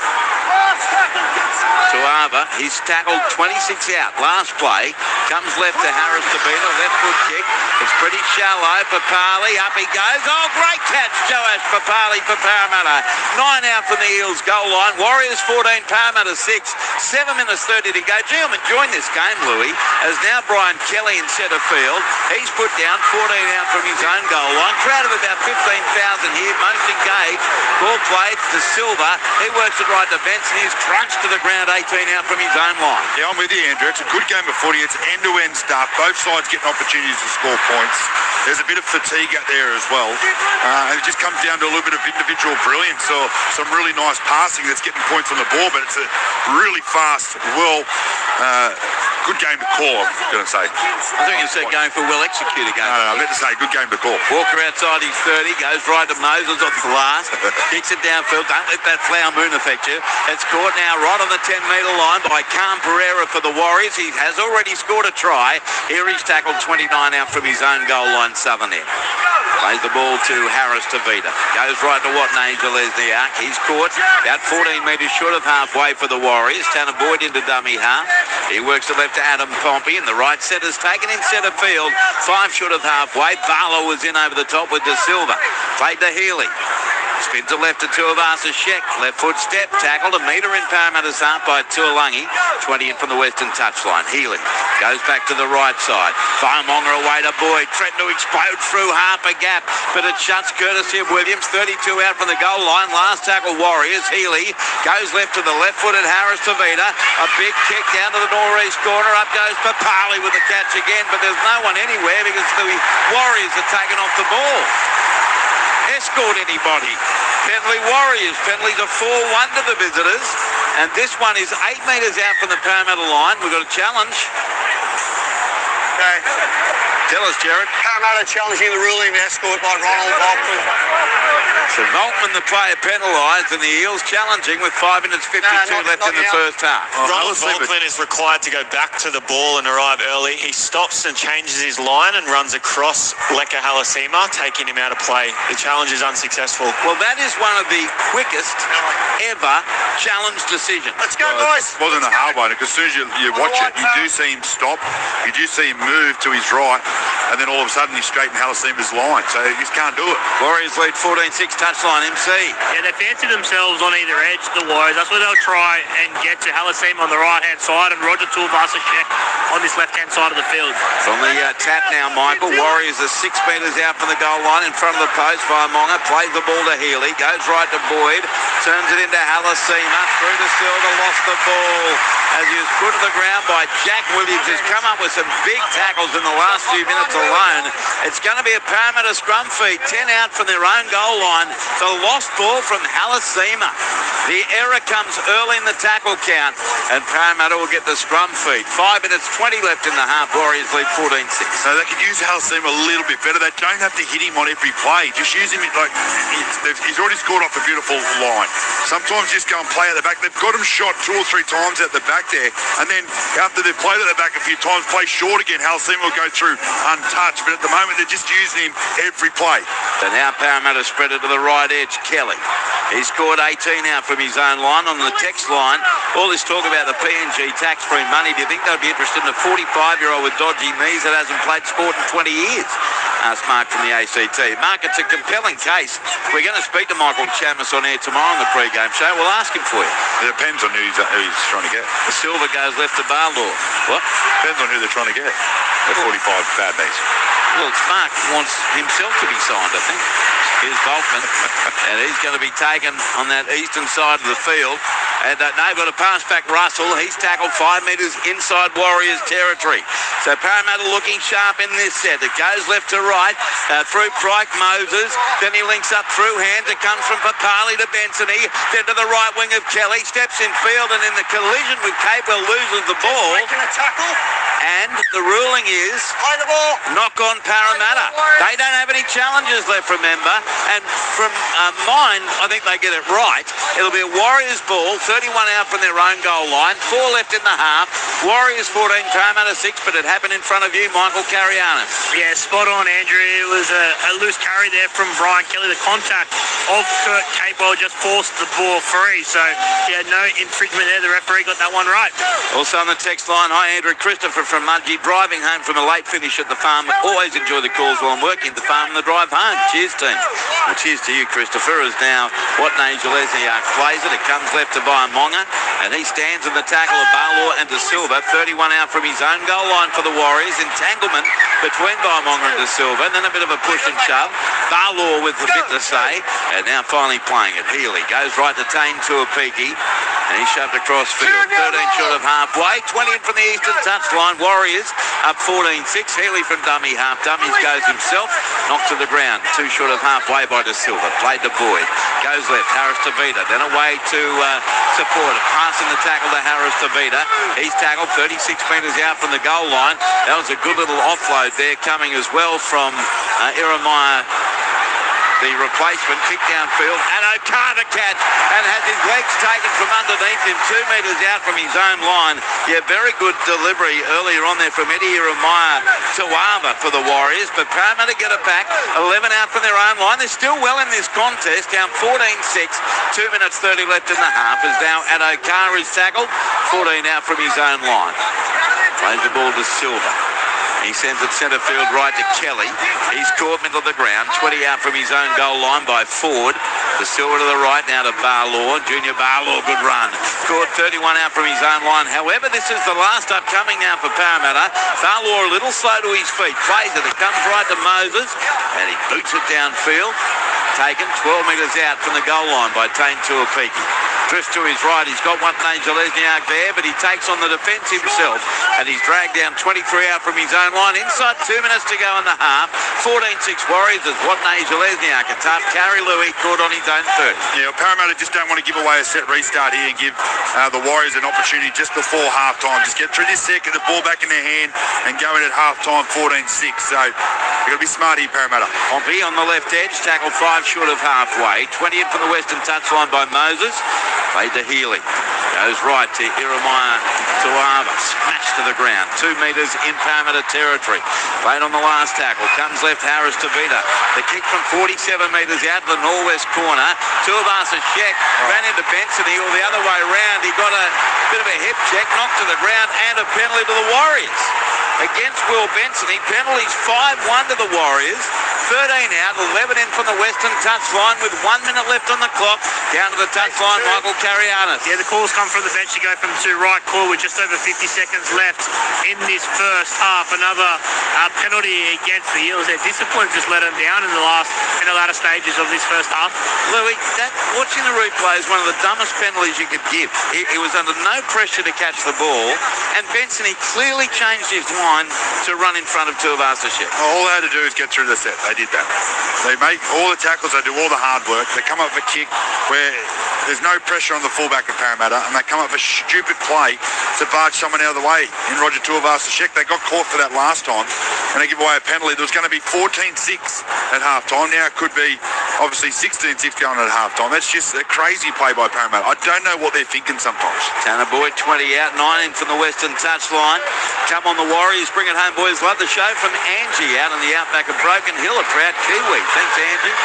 Tuava. He's tackled 26 out. Last play. Comes left to Harris to beat a left foot kick. It's pretty shallow. Papali, up he goes. Oh, great catch, Joash Papali for Parramatta. 9 out from the Eels goal line. Warriors 14, Parramatta 6. 7 minutes 30 to go. Gee, I'm enjoying this game, Louis, as now Brian Kelly in centre field. He's put down 14 out from his own goal line. Crowd of about 15,000 here. Most engaged. Ball played to Silva. He works it right to Benson. He's crunched to the ground, 18 out from his own line. Yeah, I'm with you, Andrew. It's a good game of footy. It's end-to-end stuff. Both sides getting opportunities to score points. There's a bit of fatigue out there as well. And it just comes down to a little bit of individual brilliance. So some really nice passing that's getting points on the ball, but it's a really fast, good game to call, I'm going to say. I think you said going for well-executed game. No, I meant to say good game to call. Walker outside his 30, goes right to Moses off the last, kicks it downfield. Don't let that flower moon affect you. It's caught now right on the 10-metre line by Calm Pereira for the Warriors. He has already scored a try. Here he's tackled 29 out from his own goal line, southern end. Plays the ball to Harris to Vita. Goes right to Watnager Lesniak. He's caught about 14 metres short of halfway for the Warriors. Tanner Boyd into dummy half. He works it left to Adam Pompey, and the right centre's taken in centre field. 5 short of halfway. Barlow was in over the top with De Silva. Played to Healy. Spins it left to Tuivasa Sheck. Left foot step, tackled a metre in Parramatta's half by Tuolangi. 20 in from the western touchline. Healy goes back to the right side. Faramonga away to Boyd. Threatened to explode through half a gap, but it shuts courtesy of Williams. 32 out from the goal line. Last tackle Warriors. Healy goes left to the left-footed Harris Tavita. A big kick down to the northeast corner. Up goes Papali with the catch again, but there's no one anywhere because the Warriors are taken off the ball. Escort anybody. Penley Warriors. Penley's a 4-1 to the visitors. And this one is 8 metres out from the Parramatta line. We've got a challenge. Okay. Tell us, Jared. Parramatta challenging the ruling escort by Ronald Volkman. So Volkman, the player, penalised, and the Eels challenging with 5 minutes 52 left in the first half. Ronald Volkman is required to go back to the ball and arrive early. He stops and changes his line and runs across Leka Halasima, taking him out of play. The challenge is unsuccessful. Well, that is one of the quickest ever challenge decisions. Let's go, boys. It wasn't a hard one, because as soon as you watch it, you do see him stop, you do see him move to his right, and then all of a sudden he's straight in Halasima's line, so you just can't do it. Warriors lead 14-6, touchline MC. Yeah, they fancy themselves on either edge, the Warriors. That's where they'll try and get to Halasima on the right-hand side and Roger Tuivasa Sheck on this left-hand side of the field. From the tap now, Michael. Warriors are 6 metres out from the goal line in front of the post. Vaimonga plays the ball to Healy, goes right to Boyd, turns it into Halasima, through to Silva, lost the ball as he was put to the ground by Jack Williams, who's come up with some big tackles in the last few minutes alone. It's going to be a Parramatta scrum feed, 10 out from their own goal line. So lost ball from Halasima. The error comes early in the tackle count, and Parramatta will get the scrum feed. 5 minutes 20 left in the half. Warriors lead 14-6. So they could use Halasima a little bit better. They don't have to hit him on every play. Just use him like he's already scored off a beautiful line. Sometimes just go and play at the back. They've got him shot 2 or 3 times at the back there, and then after they've played at the back a few times, play short again. Halasima will go through untouched, but at the moment they're just using him every play. So now Parramatta spread it to the right edge. Kelly. He scored 18 out from his own line. On the text line, all this talk about the PNG tax-free money, do you think they'd be interested in a 45-year-old with dodgy knees that hasn't played sport in 20 years? Asked Mark from the ACT. Mark, it's a compelling case. We're going to speak to Michael Chamis on air tomorrow on the pre-game show. We'll ask him for you. It depends on who he's trying to get. The Silver goes left to Barlaw. What? Depends on who they're trying to get. The 45 bad knees. Well, Mark wants himself to be signed, I think. Here's Volkman, and he's going to be taken on that eastern side of the field. And now got a pass back Russell. He's tackled 5 metres inside Warriors territory. So Parramatta looking sharp in this set. It goes left to right, through Pryke Moses. Then he links up through hands. It comes from Papali to Bensony. Then to the right wing of Kelly. Steps in field, and in the collision with Capewell loses the ball. Making a tackle. And the ruling is Play the ball. knock on Parramatta. They don't have any challenges left, remember. And from mine, I think they get it right. It'll be a Warriors ball, 31 out from their own goal line, 4 left in the half. Warriors 14, Parramatta 6, but it happened in front of you, Michael Carianis. Yeah, spot on, Andrew. It was a loose carry there from Brian Kelly. The contact of Kurt Capewell just forced the ball free. So, yeah, no infringement there. The referee got that one right. Also on the text line, hi Andrew, Christopher from Mudgee, driving home from a late finish at the farm. Always enjoy the calls while I'm working at the farm and the drive home. Cheers, team. Well, cheers to you, Christopher, as now Watney Lesniak plays it. It comes left to Baimonga, and he stands in the tackle of Barlaw and De Silva. 31 out from his own goal line for the Warriors. Entanglement between Baimonga and De Silva, and then a bit of a push and shove. Barlaw with a bit to say, and now finally playing it. Healy goes right to Tane Tuapiki, and he's shoved across field. 13 short of halfway, 20 in from the eastern touchline. Warriors up 14-6. Healy from dummy half. Dummies goes himself, knocked to the ground. 2 short of halfway by De Silva. Played to Boyd. Goes left. Harris to Vita. Then away to support it. Passing the tackle to Harris to Vita. He's tackled 36 metres out from the goal line. That was a good little offload there coming as well from Iremaya. The replacement kick downfield, and O'Connor catch and has his legs taken from underneath him 2 metres out from his own line. Yeah, very good delivery earlier on there from Eddie Iremaya to Ava for the Warriors, but Parramatta get it back. 11 out from their own line. They're still well in this contest, down 14-6, 2 minutes 30 left in the half, as now Ad O'Connor is tackled, 14 out from his own line. Plays the ball to Silva. He sends it centre field right to Kelly. He's caught middle of the ground, 20 out from his own goal line by Ford. The Silver to the right now to Barlaw. Junior Barlaw, good run. Caught 31 out from his own line. However, this is the last upcoming now for Parramatta. Barlaw a little slow to his feet. Plays it. It comes right to Moses, and he boots it downfield. Taken 12 metres out from the goal line by Tane Tuapiki. Drifts to his right. He's got Watney Lesniak there, but he takes on the defence himself, and he's dragged down 23 out from his own line. Inside 2 minutes to go in the half. 14-6 Warriors as Watney Lesniak. A tough carry. Louis caught on his own 30. Yeah, well, Parramatta just don't want to give away a set restart here and give the Warriors an opportunity just before half-time. Just get through this second, the ball back in their hand, and go in at half-time 14-6. So you've got to be smart here, Parramatta. Pompey on the left edge, tackle 5 short of halfway. 20 in from the western touchline by Moses. Played to Healy. Goes right to Iremaya to Ava. Smashed to the ground. 2 metres in Parramatta territory. Played on the last tackle. Comes left, Harris to Vita. The kick from 47 metres out to the northwest corner. Tuivasa Sheck ran into Benson or the other way round. He got a bit of a hip check, knocked to the ground, and a penalty to the Warriors. Against Will Benson, he penalties 5-1 to the Warriors. 13 out, 11 in from the western touchline with 1 minute left on the clock. Down to the touchline, Michael Carianis. Yeah, the calls come from the bench to go from to right call with just over 50 seconds left in this first half. Another penalty against the Eels. Their discipline just let them down in the latter stages of this first half. Louis, watching the replay is one of the dumbest penalties you could give. He was under no pressure to catch the ball, and Benson, he clearly changed his mind to run in front of Tuivasa Sheck. All they had to do is get through the set. They did that. They make all the tackles, they do all the hard work. They come up with a kick where there's no pressure on the fullback of Parramatta, and they come up with a stupid play to barge someone out of the way in Roger Tuivasa Sheck. They got caught for that last time, and they give away a penalty. There was going to be 14-6 at half-time. Now it could be obviously 16-6 going at half-time. That's just a crazy play by Parramatta. I don't know what they're thinking sometimes. Tanner Boyd 20 out, 9 in from the western touchline. Come on the Warriors, bring it home boys. Love the show from Angie out on the outback of Broken Hill, a proud Kiwi. Thanks Angie.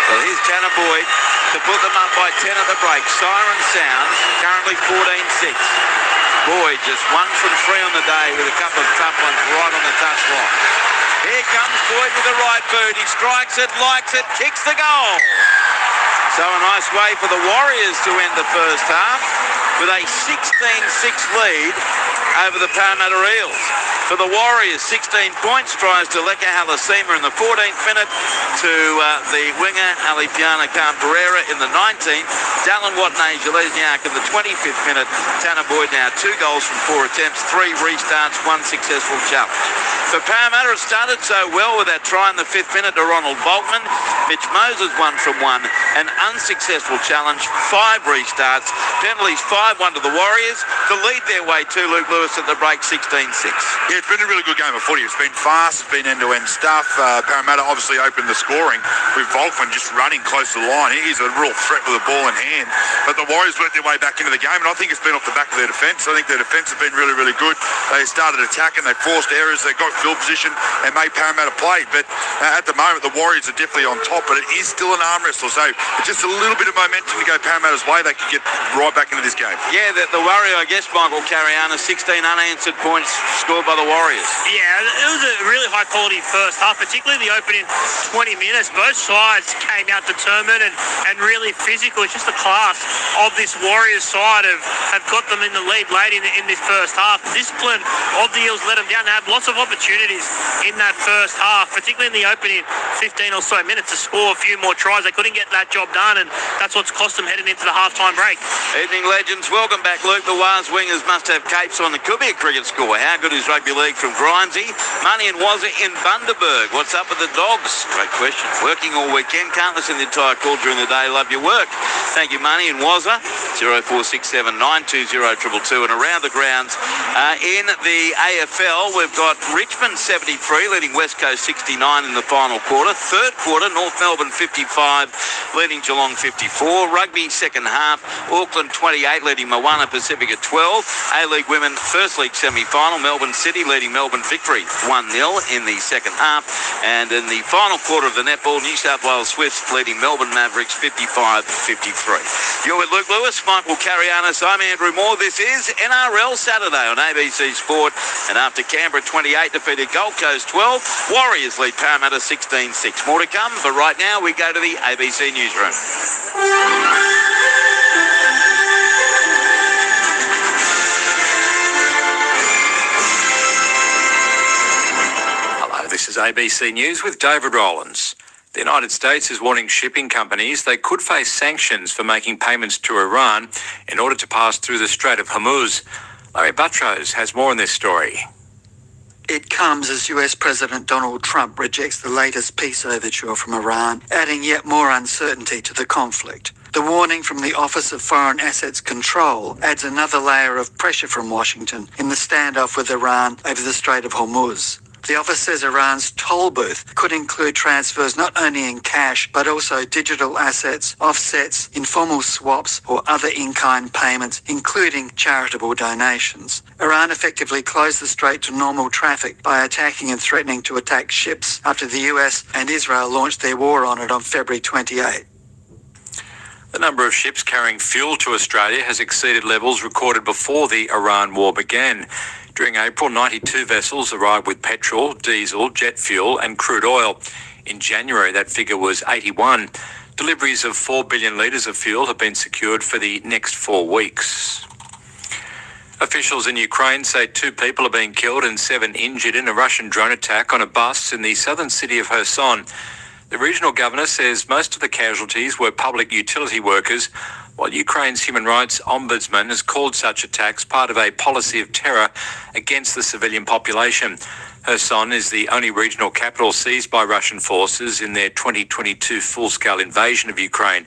Well, here's Tanner Boyd to put them up by 10 at the break. Siren sound, currently 14-6. Boyd just 1 from 3 on the day with a couple of tough ones right on the touchline. Here comes Boyd with the right boot. He strikes it, likes it, kicks the goal. So a nice way for the Warriors to end the first half with a 16-6 lead over the Parramatta Eels. For the Warriors, 16 points, tries to Leka Halasima in the 14th minute, to the winger Alifiana Camperera in the 19th, Dallin Watney Lesniak in the 25th minute, Tanner Boyd now 2 goals from 4 attempts, 3 restarts, 1 successful challenge. For Parramatta, it started so well with that try in the 5th minute to Ronald Boltman. Mitch Moses 1 from 1, an unsuccessful challenge, 5 restarts, penalties 5-1 to the Warriors to lead their way to Luke Lewis at the break 16-6. Yeah, it's been a really good game of footy. It's been fast, it's been end-to-end stuff. Parramatta obviously opened the scoring with Volkman just running close to the line. He's a real threat with the ball in hand. hand. But the Warriors worked their way back into the game, and I think it's been off the back of their defence. I think their defence has been really, really good. They started attacking, they forced errors, they got field position and made Parramatta play. But at the moment, the Warriors are definitely on top, but it is still an arm wrestle. So just a little bit of momentum to go Parramatta's way, they could get right back into this game. Yeah, the worry, I guess, Michael Cariana, 16 unanswered points scored by the Warriors. Yeah, it was a really high-quality first half, particularly the opening 20 minutes. Both sides came out determined and really physical. It's just the class of this Warriors side have got them in the lead late in this first half. The discipline of the Eels let them down. They had lots of opportunities in that first half, particularly in the opening 15 or so minutes to score a few more tries. They couldn't get that job done, and that's what's cost them heading into the halftime break. Evening legends, welcome back, Luke. The Waz wingers must have capes on. There could be a cricket score. How good is rugby league from Grimesy? Money and Wazza in Bundaberg. What's up with the Dogs? Great question. Working all weekend. Can't listen to the entire call during the day. Love your work. Thank you, Money and Wazza. 0467 920 222. And around the grounds in the AFL, we've got Richmond 73 leading West Coast 69 in the final quarter. Third quarter, North Melbourne 55 leading Geelong 54. Rugby second half, Auckland 28 leading Moana Pacifica 12. A-League Women First League semi-final, Melbourne City leading Melbourne Victory 1-0 in the second half. And in the final quarter of the netball, New South Wales Swifts leading Melbourne Mavericks 55-53. You're with Luke Lewis, Michael Carianis. I'm Andrew Moore. This is NRL Saturday on ABC Sport. And after Canberra 28 defeated Gold Coast 12, Warriors lead Parramatta 16-6. More to come, but right now we go to the ABC Newsroom. This is ABC News with David Rowlands. The United States is warning shipping companies they could face sanctions for making payments to Iran in order to pass through the Strait of Hormuz. Larry Buttrose has more on this story. It comes as US President Donald Trump rejects the latest peace overture from Iran, adding yet more uncertainty to the conflict. The warning from the Office of Foreign Assets Control adds another layer of pressure from Washington in the standoff with Iran over the Strait of Hormuz. The office says Iran's toll booth could include transfers not only in cash, but also digital assets, offsets, informal swaps, or other in-kind payments, including charitable donations. Iran effectively closed the strait to normal traffic by attacking and threatening to attack ships after the US and Israel launched their war on it on February 28. The number of ships carrying fuel to Australia has exceeded levels recorded before the Iran war began. During April, 92 vessels arrived with petrol, diesel, jet fuel and crude oil. In January, that figure was 81. Deliveries of 4 billion litres of fuel have been secured for the next 4 weeks. Officials in Ukraine say 2 people are being killed and 7 injured in a Russian drone attack on a bus in the southern city of Kherson. The regional governor says most of the casualties were public utility workers, while Ukraine's human rights ombudsman has called such attacks part of a policy of terror against the civilian population. Kherson is the only regional capital seized by Russian forces in their 2022 full-scale invasion of Ukraine.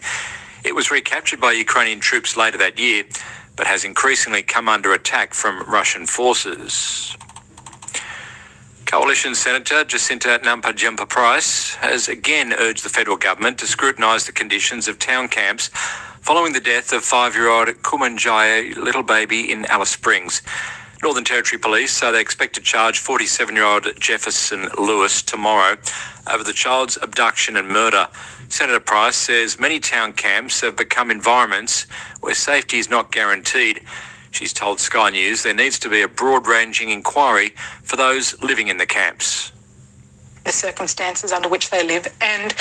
It was recaptured by Ukrainian troops later that year, but has increasingly come under attack from Russian forces. Coalition Senator Jacinta Nampijinpa-Price has again urged the federal government to scrutinise the conditions of town camps following the death of 5-year-old Kumanjaya little baby in Alice Springs. Northern Territory Police say they expect to charge 47-year-old Jefferson Lewis tomorrow over the child's abduction and murder. Senator Price says many town camps have become environments where safety is not guaranteed. She's told Sky News there needs to be a broad-ranging inquiry for those living in the camps. The circumstances under which they live and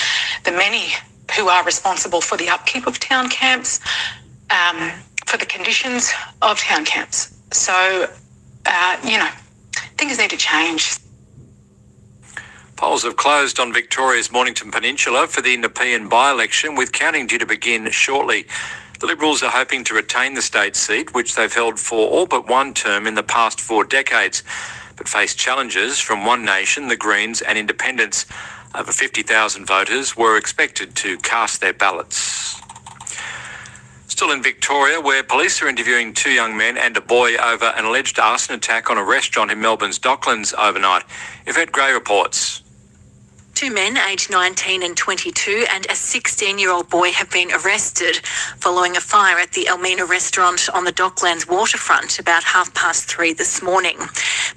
the many who are responsible for the upkeep of town camps, for the conditions of town camps. So, things need to change. Polls have closed on Victoria's Mornington Peninsula for the Nepean by-election, with counting due to begin shortly. The Liberals are hoping to retain the state seat, which they've held for all but one term in the past 4 decades, but face challenges from One Nation, the Greens and Independents. Over 50,000 voters were expected to cast their ballots. Still in Victoria, where police are interviewing 2 young men and a boy over an alleged arson attack on a restaurant in Melbourne's Docklands overnight. Yvette Gray reports. Two men aged 19 and 22 and a 16-year-old boy have been arrested following a fire at the Elmina restaurant on the Docklands waterfront about 3:30 this morning.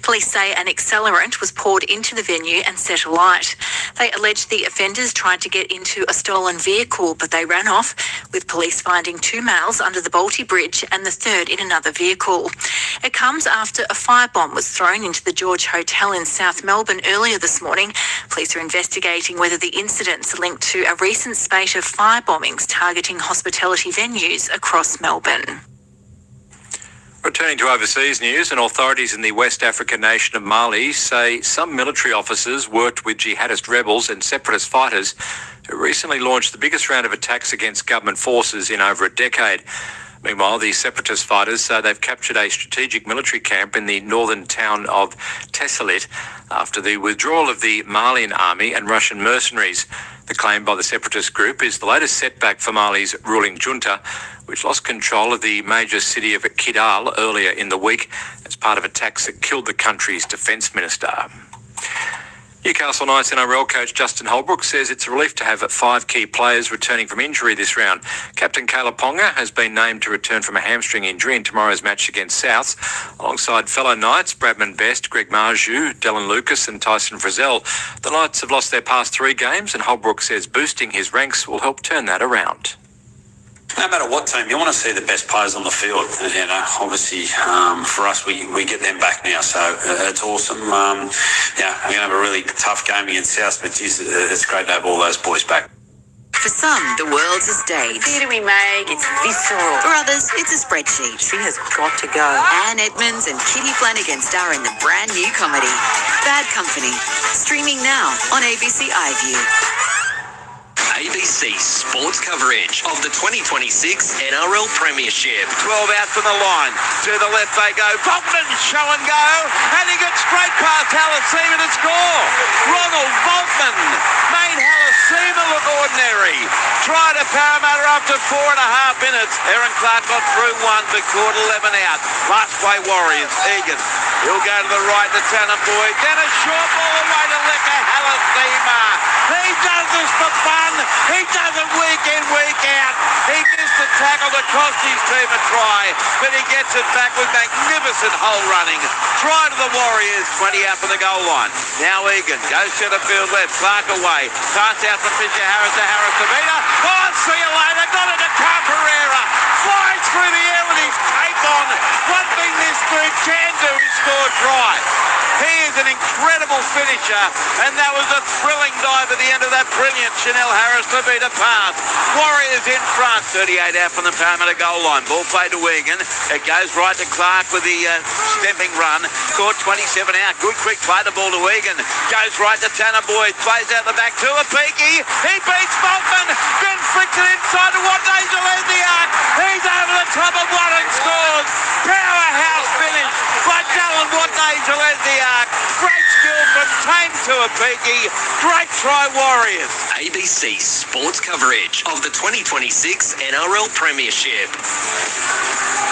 Police say an accelerant was poured into the venue and set alight. They allege the offenders tried to get into a stolen vehicle, but they ran off, with police finding two males under the Balti Bridge and the third in another vehicle. It comes after a firebomb was thrown into the George Hotel in South Melbourne earlier this morning. Police are investigating whether the incidents are linked to a recent spate of firebombings targeting hospitality venues across Melbourne. Returning to overseas news, and authorities in the West African nation of Mali say some military officers worked with jihadist rebels and separatist fighters who recently launched the biggest round of attacks against government forces in over a decade. Meanwhile, the separatist fighters say they've captured a strategic military camp in the northern town of Tessalit after the withdrawal of the Malian army and Russian mercenaries. The claim by the separatist group is the latest setback for Mali's ruling junta, which lost control of the major city of Kidal earlier in the week as part of attacks that killed the country's defence minister. Newcastle Knights NRL coach Justin Holbrook says it's a relief to have 5 key players returning from injury this round. Captain Kayla Ponga has been named to return from a hamstring injury in tomorrow's match against Souths, alongside fellow Knights Bradman Best, Greg Marju, Dylan Lucas and Tyson Frizzell. The Knights have lost their past 3 games, and Holbrook says boosting his ranks will help turn that around. No matter what team, you want to see the best players on the field. You know, obviously, for us, we get them back now, so it's awesome. Yeah, we're going to have a really tough game against South, but geez, it's great to have all those boys back. For some, the world's a stage. Theatre we make, it's visceral. For others, it's a spreadsheet. She has got to go. Anne Edmonds and Kitty Flanagan star in the brand new comedy, Bad Company, streaming now on ABC iView. ABC sports coverage of the 2026 NRL Premiership. 12 out from the line. To the left they go. Volkman show and go. And he gets straight past Halasima to score. Ronald Volkman made Halasima look ordinary. Tried to Parramatta after 4.5 minutes. Aaron Clark got through one, but caught 11 out. Last play Warriors. Egan. He'll go to the right to Tanner Boyd. Then a short ball away to Leka Halasima. He does this for fun. He does it week in, week out. He missed the tackle that cost his team a try, but he gets it back with magnificent hole running. Try to the Warriors, 20 out from the goal line. Now Egan goes centre field left, Clark away. Pass out from Fisher Harris to Harris to Vita. Oh, see you later. Got it to Carl Pereira. Flies through the air with his cape on. One thing this dude can do is score try. He is an incredible finisher, and that was a thrilling dive at the end of that brilliant Chanel Harris to beat a pass. Warriors in front, 38 out from the Parramatta goal line. Ball played to Egan. It goes right to Clark with the stepping run. Caught 27 out. Good quick play, the ball to Egan. Goes right to Tanner Boyd. Plays out the back to Apiki. He beats Boltman. Then flicks it inside to Watney Zalesiak. He's over the top of one and scores. Powerhouse finish by Dylan Watney Zalesiak. Great skill from Tame to Apiki. Great try, Warriors. ABC sports coverage of the 2026 NRL Premiership.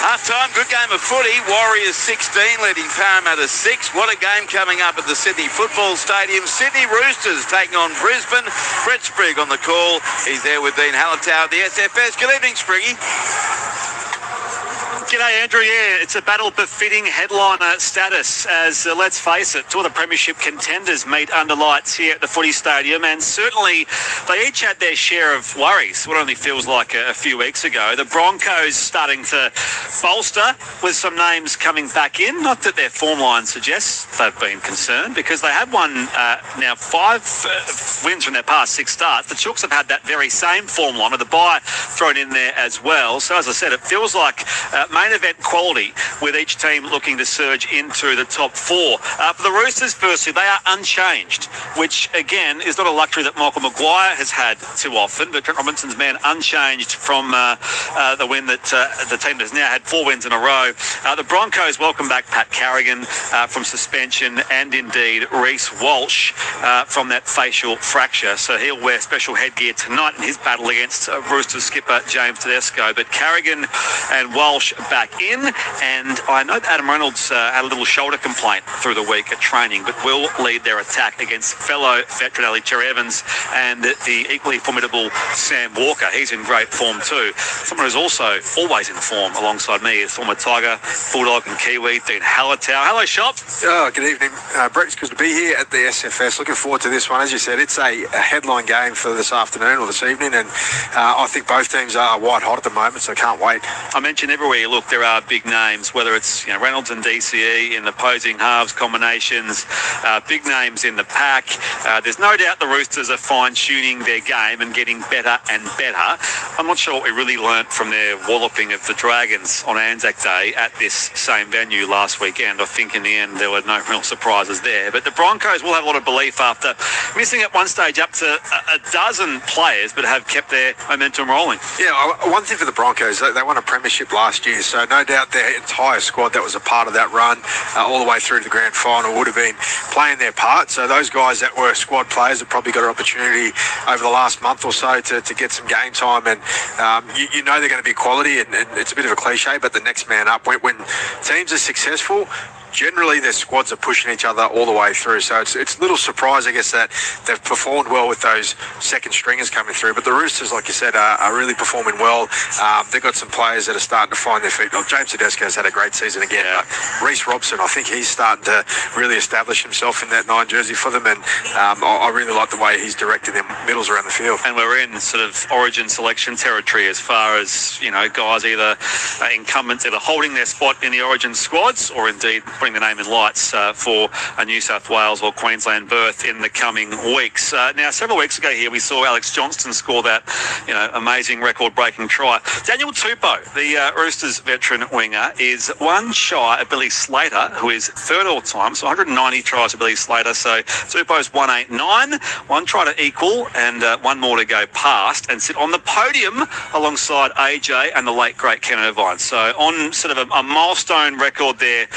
Half-time, good game of footy. Warriors 16 leading Parramatta 6. What a game coming up at the Sydney Football Stadium. Sydney Roosters taking on Brisbane. Brett Sprigg on the call. He's there with Dean Hallertau of the SFS. Good evening, Spriggy. G'day, Andrew. Yeah, it's a battle befitting headliner status as, let's face it, two of the premiership contenders meet under lights here at the footy stadium, and certainly they each had their share of worries, what only feels like a few weeks ago. The Broncos starting to bolster with some names coming back in. Not that their form line suggests they've been concerned, because they have won now 5 wins from their past 6 starts. The Chooks have had that very same form line with the bye thrown in there as well. So as I said, it feels like main event quality with each team looking to surge into the top 4. For the Roosters, firstly, they are unchanged, which again is not a luxury that Michael Maguire has had too often, but Trent Robinson's man unchanged from the win that the team has now had 4 wins in a row. The Broncos welcome back Pat Carrigan from suspension, and indeed Reece Walsh from that facial fracture, so he'll wear special headgear tonight in his battle against Roosters skipper James Tedesco. But Carrigan and Walsh back in, and I know that Adam Reynolds had a little shoulder complaint through the week at training, but will lead their attack against fellow veteran Ali Cherry Evans and the equally formidable Sam Walker. He's in great form too. Someone who's also always in form alongside me is former Tiger, Bulldog and Kiwi, Dean Hallertau. Hello, Shop. Oh, good evening, Brett. It's good to be here at the SFS. Looking forward to this one. As you said, it's a headline game for this afternoon or this evening, and I think both teams are white hot at the moment, so can't wait. I mentioned everywhere you look, there are big names, whether it's Reynolds and DCE in the opposing halves combinations, big names in the pack. There's no doubt the Roosters are fine-tuning their game and getting better and better. I'm not sure what we really learnt from their walloping of the Dragons on Anzac Day at this same venue last weekend. I think in the end there were no real surprises there. But the Broncos will have a lot of belief after missing at one stage up to a dozen players, but have kept their momentum rolling. Yeah, one thing for the Broncos, they won a premiership last year, so no doubt their entire squad that was a part of that run all the way through to the grand final would have been playing their part. So those guys that were squad players have probably got an opportunity over the last month or so to get some game time, and you know they're going to be quality, and it's a bit of a cliche, but the next man up. When teams are successful, generally their squads are pushing each other all the way through. So it's a little surprise, I guess, that they've performed well with those second stringers coming through. But the Roosters, like you said, are really performing well. They've got some players that are starting to find their feet. Well, James Tedesco's had a great season again. Yeah. Reece Robson, I think he's starting to really establish himself in that 9 jersey for them. And I really like the way he's directed them middles around the field. And we're in sort of origin selection territory as far as, guys either incumbents either holding their spot in the origin squads or indeed putting the name in lights for a New South Wales or Queensland berth in the coming weeks. Now, several weeks ago here, we saw Alex Johnston score that, amazing record-breaking try. Daniel Tupou, the Roosters veteran winger, is one shy of Billy Slater, who is third all-time, so 190 tries to Billy Slater. So Tupou's 189, one try to equal, and one more to go past, and sit on the podium alongside AJ and the late, great Ken Irvine. So on sort of a milestone record there,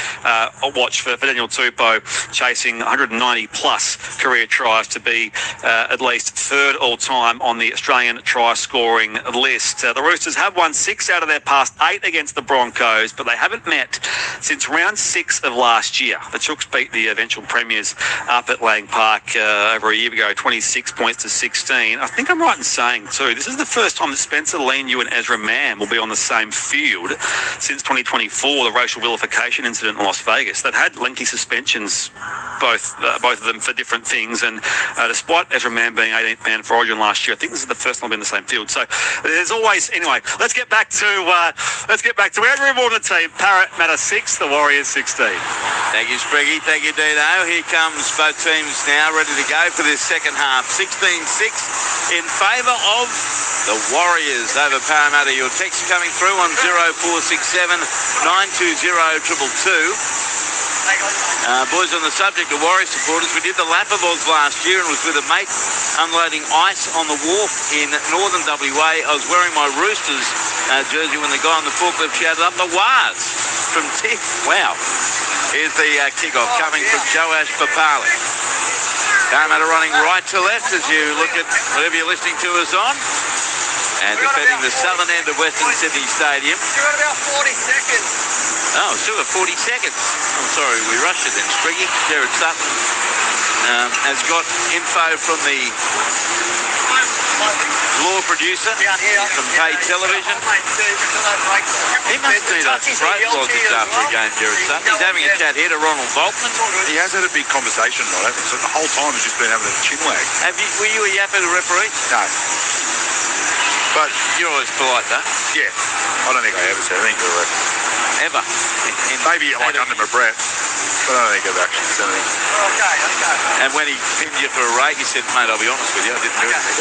a watch for Daniel Tupou, chasing 190 plus career tries to be at least third all time on the Australian try scoring list. The Roosters have won 6 out of their past 8 against the Broncos, but they haven't met since round 6 of last year. The Chooks beat the eventual premiers up at Lang Park over a year ago, 26 points to 16. I think I'm right in saying too, this is the first time that Spencer Leniu and Ezra Mann will be on the same field since 2024, the racial vilification incident in Las Vegas. They've had lengthy suspensions, both of them for different things, and despite Ezra Mann being 18th man for Origin last year, I think this is the first time they've been in the same field. So there's always, anyway, let's get back to every more on the team. Parramatta 6, the Warriors 16. Thank you, Spriggy. Thank you, Dino. Here comes both teams now ready to go for this second half. 16-6 in favour of the Warriors over Parramatta. Your text coming through on 0467 920 222. Boys, on the subject of Warriors supporters, we did the lap of Oz last year and was with a mate unloading ice on the wharf in northern WA. I was wearing my Roosters jersey when the guy on the forklift shouted up the Waz from Tiff. Wow. Here's the kickoff coming from Joash Papali. Parramatta running right to left as you look at whatever you're listening to us on. And defending the southern end of Western Sydney Stadium. Still got about 40 seconds. Oh, still got 40 seconds. I'm sorry, we rushed it then, Spriggy. Jared Sutton has got info from the law producer from paid television. He must need a throat lozenge after a game, Jared Sutton. He's having a chat here to Ronald Boltman. He has had a big conversation, right? So the whole time he's just been having a chin wag. Were you a yapper to referee? No. But you're always polite, though. Yeah. I don't think I ever said anything to the ref. Ever? Maybe like under my breath. But I don't think I've actually said anything. Okay. And when he pinned you for a rate, you said, mate, I'll be honest with you, I didn't do anything.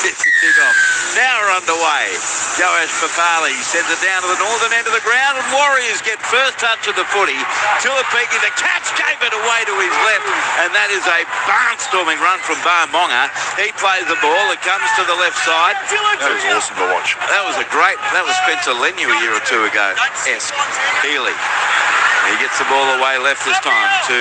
It's the kick-off. Now we're underway. Joash Papali sends it down to the northern end of the ground, and Warriors get first touch of the footy. Tulapiki, the catch, gave it away to his left, and that is a barnstorming run from Barmonga. He plays the ball. It comes to the left side. That was awesome to watch. That was Spencer Leniu a year or two ago. Healy. He gets the ball away left this time to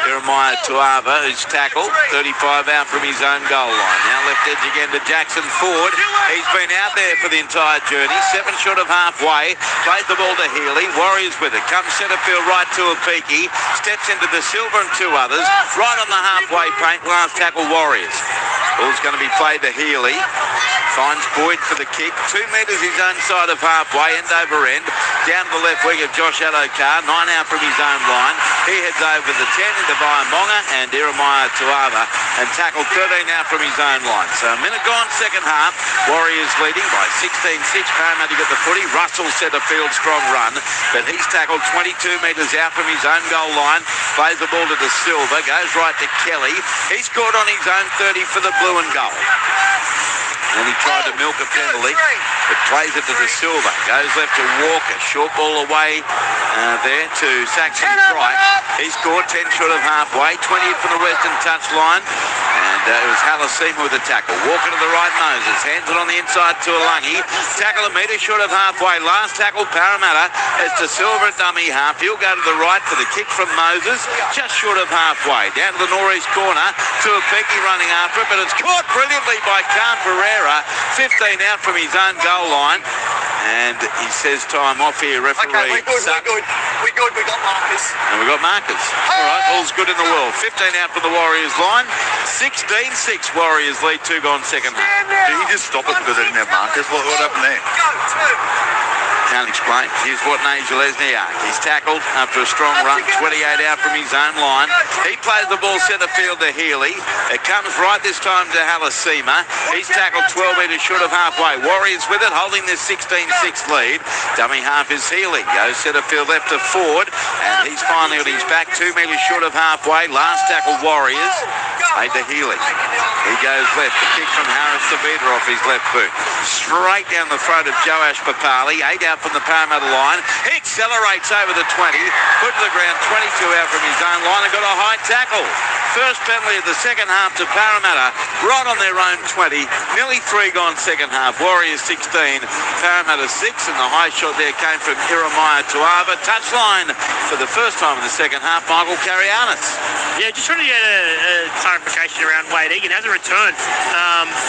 Jeremiah Tuava, who's tackled 35 out from his own goal line. Now left edge again to Jackson Ford. He's been out there for the entire journey. 7 short of halfway. Plays the ball to Healy. Warriors with it. Comes centre field right to Apiki. Steps into the Silver and 2 others. Right on the halfway paint. Last tackle Warriors. Ball's going to be played to Healy. Finds Boyd for the kick. 2 metres his own side of halfway. End over end. Down to the left wing of Josh Adokar. 9 out from his own line. He heads over the 10 into Vaiamonga and Jeremiah Tuava. And tackled 13 out from his own line. So a minute gone, second half. Warriors leading by 16-6. Parramatta got the footy. Russell set a field strong run. But he's tackled 22 metres out from his own goal line. Plays the ball to De Silva. Goes right to Kelly. He scored on his own 30 for the blue and gold. And he tried to milk a penalty, but plays it to De Silva. Goes left to Walker. Short ball away there to Saxon Strike. He scored 10 short of halfway. 20th from the western touchline. And it was Halasima with the tackle. Walker to the right, Moses. Hands it on the inside to Alangi. Tackle a metre short of halfway. Last tackle Parramatta. It's De Silva at dummy half. He'll go to the right for the kick from Moses. Just short of halfway. Down to the northeast corner. To Apiki running after it. But it's caught brilliantly by Khan Pereira. 15 out from his own goal line. And he says time off here. Referee. Okay, we're good. We got markers. And we got markers. All right, all's good in the world. 15 out for the Warriors line. 16-6 Warriors lead. 2 gone second half. Did he just stop it because they didn't have markers? What happened there? Can't explain. Here's what Nigel Lesniak. He's tackled after a strong run, 28 out from his own line. He plays the ball centre field to Healy. It comes right this time to Halasima. He's tackled 12 metres short of halfway. Warriors with it, holding this 16-6 lead. Dummy half is Healy. Goes centre field left to Ford. And he's finally on his back, 2 metres short of halfway. Last tackle Warriors. Made to Healy. He goes left. The kick from Harris Savita off his left boot. Straight down the throat of Joash Papali. 8 out from the Parramatta line. He accelerates over the 20. Put to the ground, 22 out from his own line and got a high tackle. First penalty of the second half to Parramatta. Right on their own 20. Nearly 3 gone second half. Warriors 16. Parramatta 6. And the high shot there came from Jeremiah Tuava. Touchline for the first time in the second half. Michael Carianis. Yeah, just trying to get a clarification around Wade Egan. Hasn't returned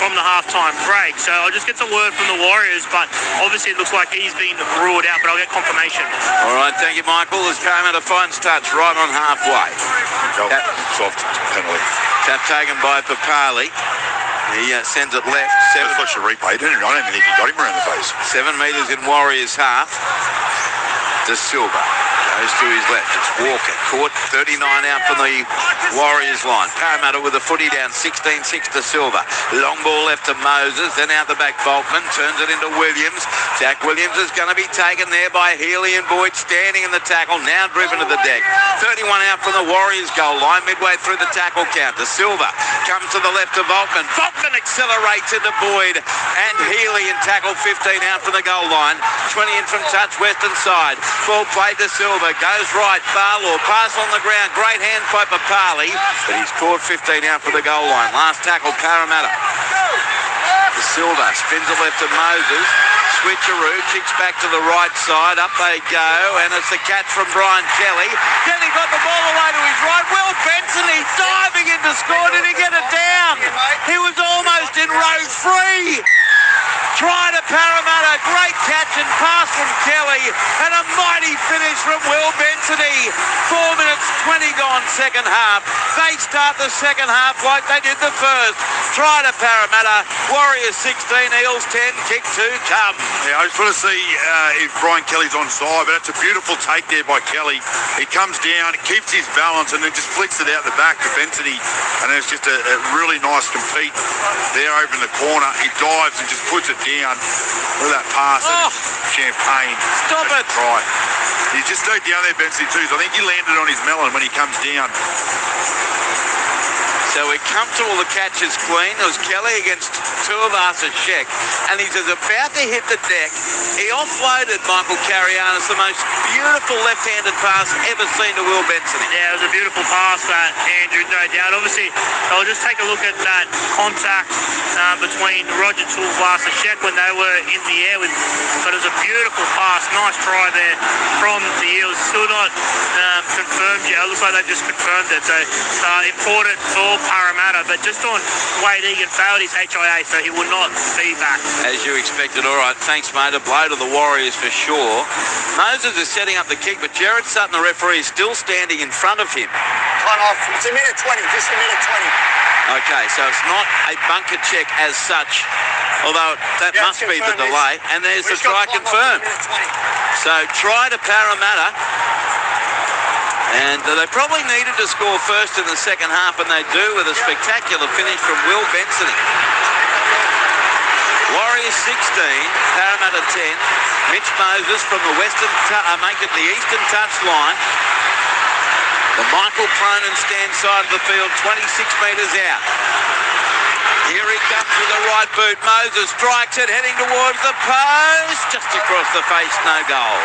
from the halftime break, so I'll just get some word from the Warriors, but obviously it looks like he's been ruled out, but I'll get confirmation. All right, thank you, Michael. As Parramatta finds touch right on halfway. Soft penalty. Tap taken by Papali. He sends it left. That's like Sharif. I don't even think he got him around the face. 7 metres in Warriors half. De Silva goes to his left. It's Walker. Caught 39 out from the Warriors line. Parramatta with the footy down 16-6 to Silva. Long ball left to Moses. Then out the back Volkman. Turns it into Williams. Jack Williams is going to be taken there by Healy and Boyd standing in the tackle. Now driven to the deck. 31 out from the Warriors goal line. Midway through the tackle count. De Silva comes to the left to Volkman. Volkman accelerates into Boyd and Healy and tackle 15 out from the goal line. 20 in from touch western side. Ball played to Silva. Goes right. Barlaw. Pass on the ground. Great hand by Papali. But he's caught 15 out for the goal line. Last tackle Parramatta. De Silva spins it left to Moses. Switcheroo. Kicks back to the right side. Up they go. And it's the catch from Brian Kelly. Then he got the ball away to his right. Will Benson. He's diving in to score. Did he get it down? He was almost in row 3. Try to Parramatta, great catch and pass from Kelly, and a mighty finish from Will Bensity. 4 minutes 20 gone second half. They start the second half like they did the first. Try to Parramatta, Warriors 16, Eels 10, kick 2, come. Yeah, I just want to see if Brian Kelly's on side, but it's a beautiful take there by Kelly. He comes down, keeps his balance, and then just flicks it out the back to Bensity, and it's just a really nice compete there over in the corner. He dives and just puts it down. Look at that pass. Oh, champagne. Stop it. Right. He's just stayed down there, Bensity, too. So I think he landed on his melon when he comes down. So we're comfortable the catch is clean. It was Kelly against Tuivasa-Sheck, and he's about to hit the deck. He offloaded Michael Carianis, the most beautiful left-handed pass ever seen to Will Benson. Yeah, it was a beautiful pass, that Andrew, no doubt. Obviously, I'll just take a look at that contact between Roger Tuivasa-Sheck when they were in the air. But it was a beautiful pass. Nice try there from the Eels. Still not confirmed yet. It looks like they've just confirmed it. So important for Parramatta. But just on Wade Egan failed his HIA, so he will not be back. As you expected. All right, thanks, mate. A blow to the Warriors for sure. Moses is setting up the kick, but Jared Sutton, the referee, is still standing in front of him. Time off. It's a minute 20. Just a minute 20. Okay, so it's not a bunker check as such, although that must be the delay. And there's the try confirmed. So try to Parramatta. And they probably needed to score first in the second half, and they do with a spectacular finish from Will Benson. Warriors 16, Parramatta 10. Mitch Moses from the make it the eastern touch line. The Michael Cronin stand side of the field, 26 metres out. Here he comes with the right boot. Moses strikes it, heading towards the post. Just across the face, no goal.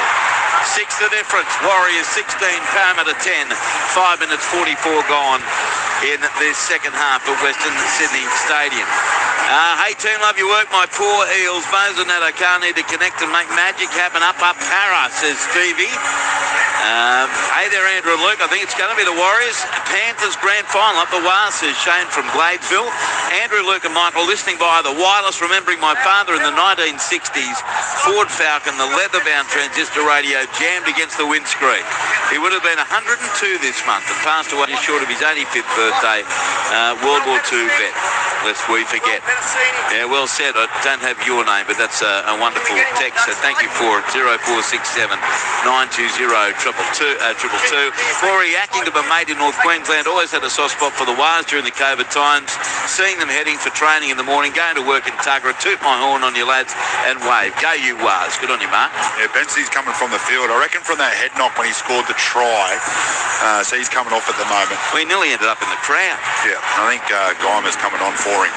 6 the difference. Warriors 16, Parramatta 10. 5 minutes 44 gone in this second half at Western Sydney Stadium. Hey team, love your work, my poor Eels. Moses and Nato need to connect and make magic happen. Up, Para, says Stevie. Hey there, Andrew and Luke. I think it's going to be the Warriors Panthers grand final. Up the wire, says Shane from Gladesville. Andrew, Luke and Michael listening via the wireless, remembering my father in the 1960s Ford Falcon, the leather-bound transistor radio jammed against the windscreen. He would have been 102 this month and passed away short of his 85th birthday. World War II vet, lest we forget. Yeah, well said. I don't have your name, but that's a wonderful text. So thank you for it. 0467 920 222. Corey Ackingham, a mate in North Queensland, always had a soft spot for the Wars during the COVID times. Seeing them heading for training in the morning, going to work in Tuggerah, toot my horn on you lads and wave. Go you Wars. Good on you, Mark. Yeah, Benson's coming from the field. I reckon from that head knock when he scored the try. So he's coming off at the moment. We nearly ended up in the crowd. Yeah, I think Guymer's coming on for him.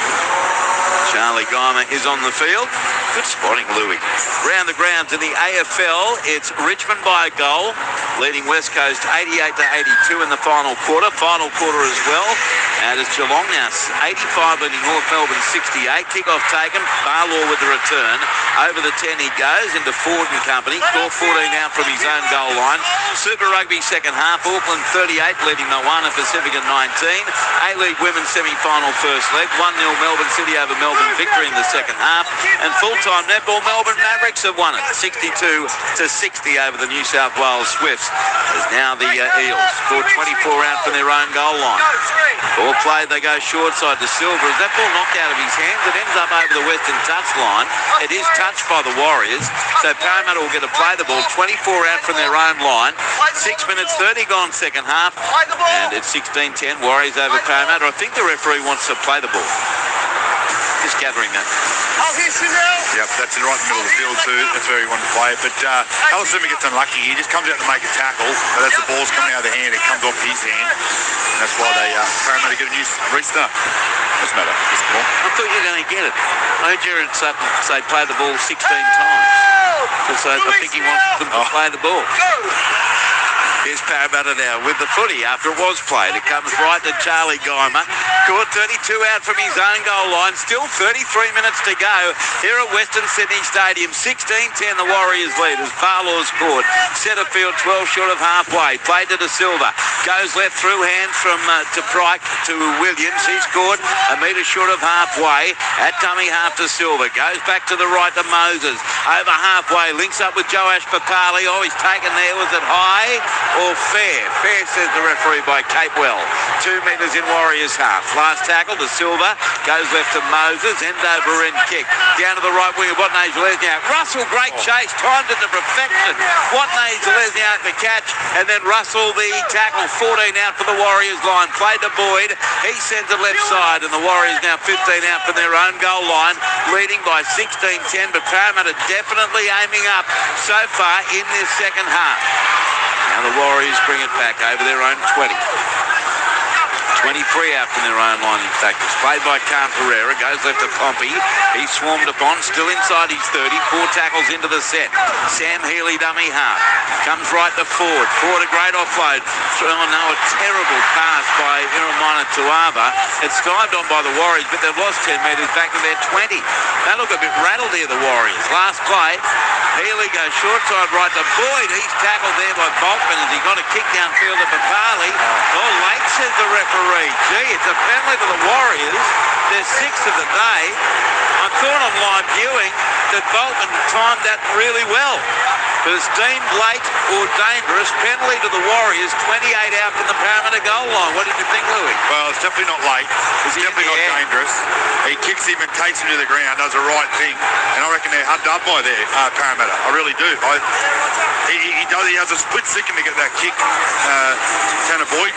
Charlie Guymer is on the field. Good spotting, Louis. Round the grounds in the AFL, it's Richmond by a goal, leading West Coast 88-82 in the final quarter. Final quarter as well. And it's Geelong now 85 leading North Melbourne 68. Kickoff taken. Barlaw with the return. Over the 10 he goes into Ford and company. Score 14 out from his own goal line. Super Rugby second half. Auckland 38 leading Moana Pacifica 19. A-League Women's semi-final first leg. 1-0 Melbourne City over Melbourne victory in the second half. And full-time netball, Melbourne Mavericks have won it 62-60 over the New South Wales Swifts. As now the Eels scored 24 out from their own goal line. Ball played, they go short side to Silver. As that ball knocked out of his hands, it ends up over the western touch line. It is touched by the Warriors, so Parramatta will get to play the ball. 24 out from their own line. 6 minutes 30 gone second half, and it's 16-10 Warriors over Parramatta. I think the referee wants to play the ball. Just gathering that. Yep, that's right in the middle of the field too. That's where he wanted to play it. But Alisson gets unlucky. He just comes out to make a tackle. But as the ball's coming out of the hand, it comes off his hand. And that's why they Parramatta get a new restart. Doesn't matter. Just come on. I thought you were going to get it. I heard Jared Sutton say play the ball 16 times. So I think he wants them to play the ball. Here's Parramatta now with the footy after it was played. It comes right to Charlie Guymer. Caught 32 out from his own goal line. Still 33 minutes to go here at Western Sydney Stadium. 16-10 the Warriors lead as Barlaw scored. Centre field 12 short of halfway. Played to De Silva. Goes left through hands from to Pryke to Williams. He scored a metre short of halfway. At dummy half to Silva. Goes back to the right to Moses. Over halfway. Links up with Joash Papali. Oh, he's taken there. Was it high or fair? Fair, says the referee by Capewell. 2 metres in Warriors half. Last tackle to Silva. Goes left to Moses. End over end kick. Down to the right wing of Watney Lesniak. Russell, great chase. Timed it to perfection. Watney Lesniak the catch. And then Russell the tackle. 14 out for the Warriors line. Played to Boyd. He sends it left side. And the Warriors now 15 out from their own goal line. Leading by 16-10. But Parramatta definitely aiming up so far in this second half. Now the Warriors bring it back over their own 20. 23 out from their own line, in fact. It's played by Carrera, goes left to Pompey. He's swarmed upon, still inside his 30. 4 tackles into the set. Sam Healy, dummy half. Comes right to Ford. Ford, a great offload. Oh no, a terrible pass by Iramina Tuava. It's dived on by the Warriors, but they've lost 10 metres back to their 20. They look a bit rattled here, the Warriors. Last play, Healy goes short side right to Boyd. He's tackled there by Boltman as he got a kick downfield to Papali. Oh, late, says the referee. Gee, it's a penalty to the Warriors. They're 6th of the day. I thought on live viewing that Boltman timed that really well. But it's deemed late or dangerous. Penalty to the Warriors, 28 out from the Parramatta goal line. What did you think, Louis? Well, it's definitely not late. It's definitely not dangerous. He kicks him and takes him to the ground, does the right thing. And I reckon they're hugged up by there, Parramatta. I really do. He has a split second to get that kick, Tanner Boyd.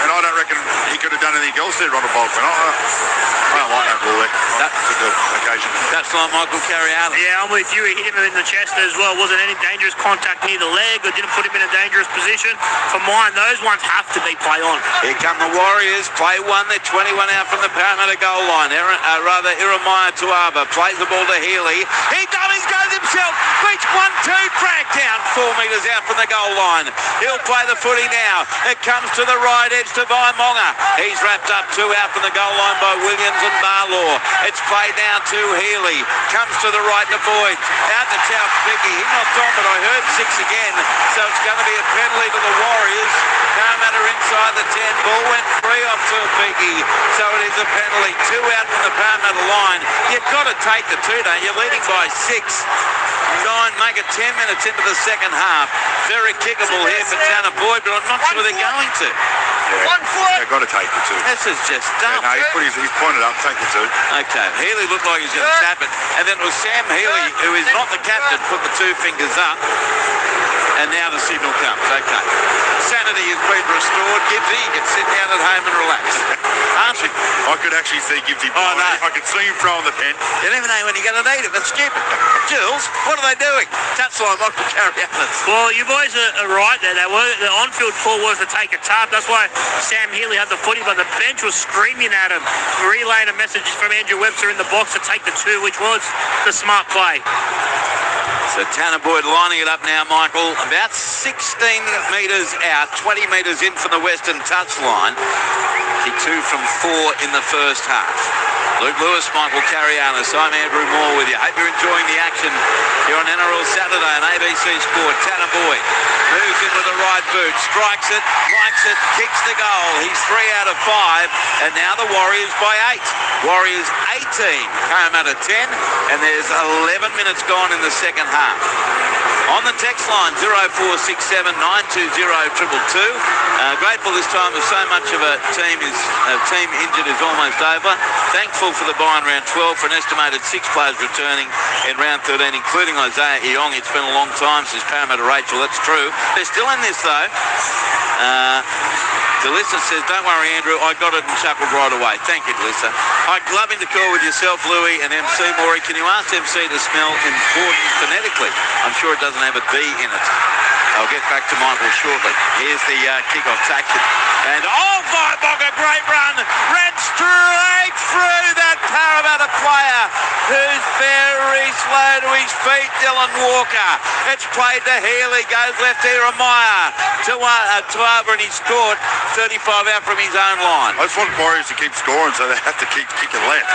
And I don't reckon he could have done anything else there, Ronald Boltman. I don't like that ball there. That's a good occasion. That's like Michael Carriana. Yeah, I'm with you. He hit him in the chest as well. Wasn't any dangerous contact near the leg or didn't put him in a dangerous position. For mine, those ones have to be play on. Here come the Warriors. Play one. They're 21 out from the Parramatta goal line. Iramia Tuava plays the ball to Healy. He dummies, goes himself. Beats 1-2. Drag down 4 metres out from the goal line. He'll play the footy now. It comes to the right edge to Vaimonga. He's wrapped up 2 out from the goal line by Williams and Barlaw. It's played now to Healy. Comes to the right to Boyd. Out to South Vicky. He knocked on, but I heard 6 again. So it's going to be a penalty to the Warriors. Parramatta inside the 10. Ball went free off to Vicky. So it is a penalty. 2 out from the Parramatta line. You've got to take the 2, don't you? You're leading by 6. 9, make it 10 minutes into the second half. Very kickable here for Tanner Boyd, but I'm not sure they're going to. Yeah, they've got to take the 2. This is just dumb. Yeah, no, he's pointed up, take the 2. Okay, Healy looked like he was going to tap it. And then it was Sam Healy, who is not the captain, put the 2 fingers up. And now the signal comes. Okay. Sanity has been restored. Gibbsy, you can sit down at home and relax. Aren't you? I could actually see Gibbsy. Oh, no. I could see him throwing the pen. You never know when you're going to need it. That's stupid. Jules, what are they doing? Touchline, not to carry out. Well, you boys are right there. The on-field call was to take a tap. That's why Sam Healy had the footy, but the bench was screaming at him, relaying a message from Andrew Webster in the box to take the 2, which was the smart play. So Tanner Boyd lining it up now, Michael. About 16 metres out, 20 metres in from the western touchline. Kick 2 from 4 in the first half. Luke Lewis, Michael Carrianis. I'm Andrew Moore with you. Hope you're enjoying the action here on NRL Saturday on ABC Sport. Tanner Boyd moves in with the right boot, strikes it, likes it, kicks the goal. He's 3 out of 5, and now the Warriors by 8. Warriors 18, Parramatta 10, and there's 11 minutes gone in the second half. On the text line, 0467 920 222. Grateful this time as so much of a team injured is almost over. Thankful for the buy in round 12 for an estimated 6 players returning in round 13, including Isaiah Eong. It's been a long time since Parramatta Rachel, that's true. They're still in this though. Delissa says, don't worry, Andrew, I got it and chuckled right away. Thank you, Delissa. I'd love him to call with yourself, Louis, and MC Maury. Can you ask MC to smell important phonetically? I'm sure it doesn't have a D in it. I'll get back to Michael shortly. Here's the kickoff action. And Vaimonga, great run. Ran straight through that Parramatta player who's very slow to his feet, Dylan Walker. It's played to Healy, goes left to Iramia. Tuava, and he scored 35 out from his own line. I just want Warriors to keep scoring, so they have to keep kicking left.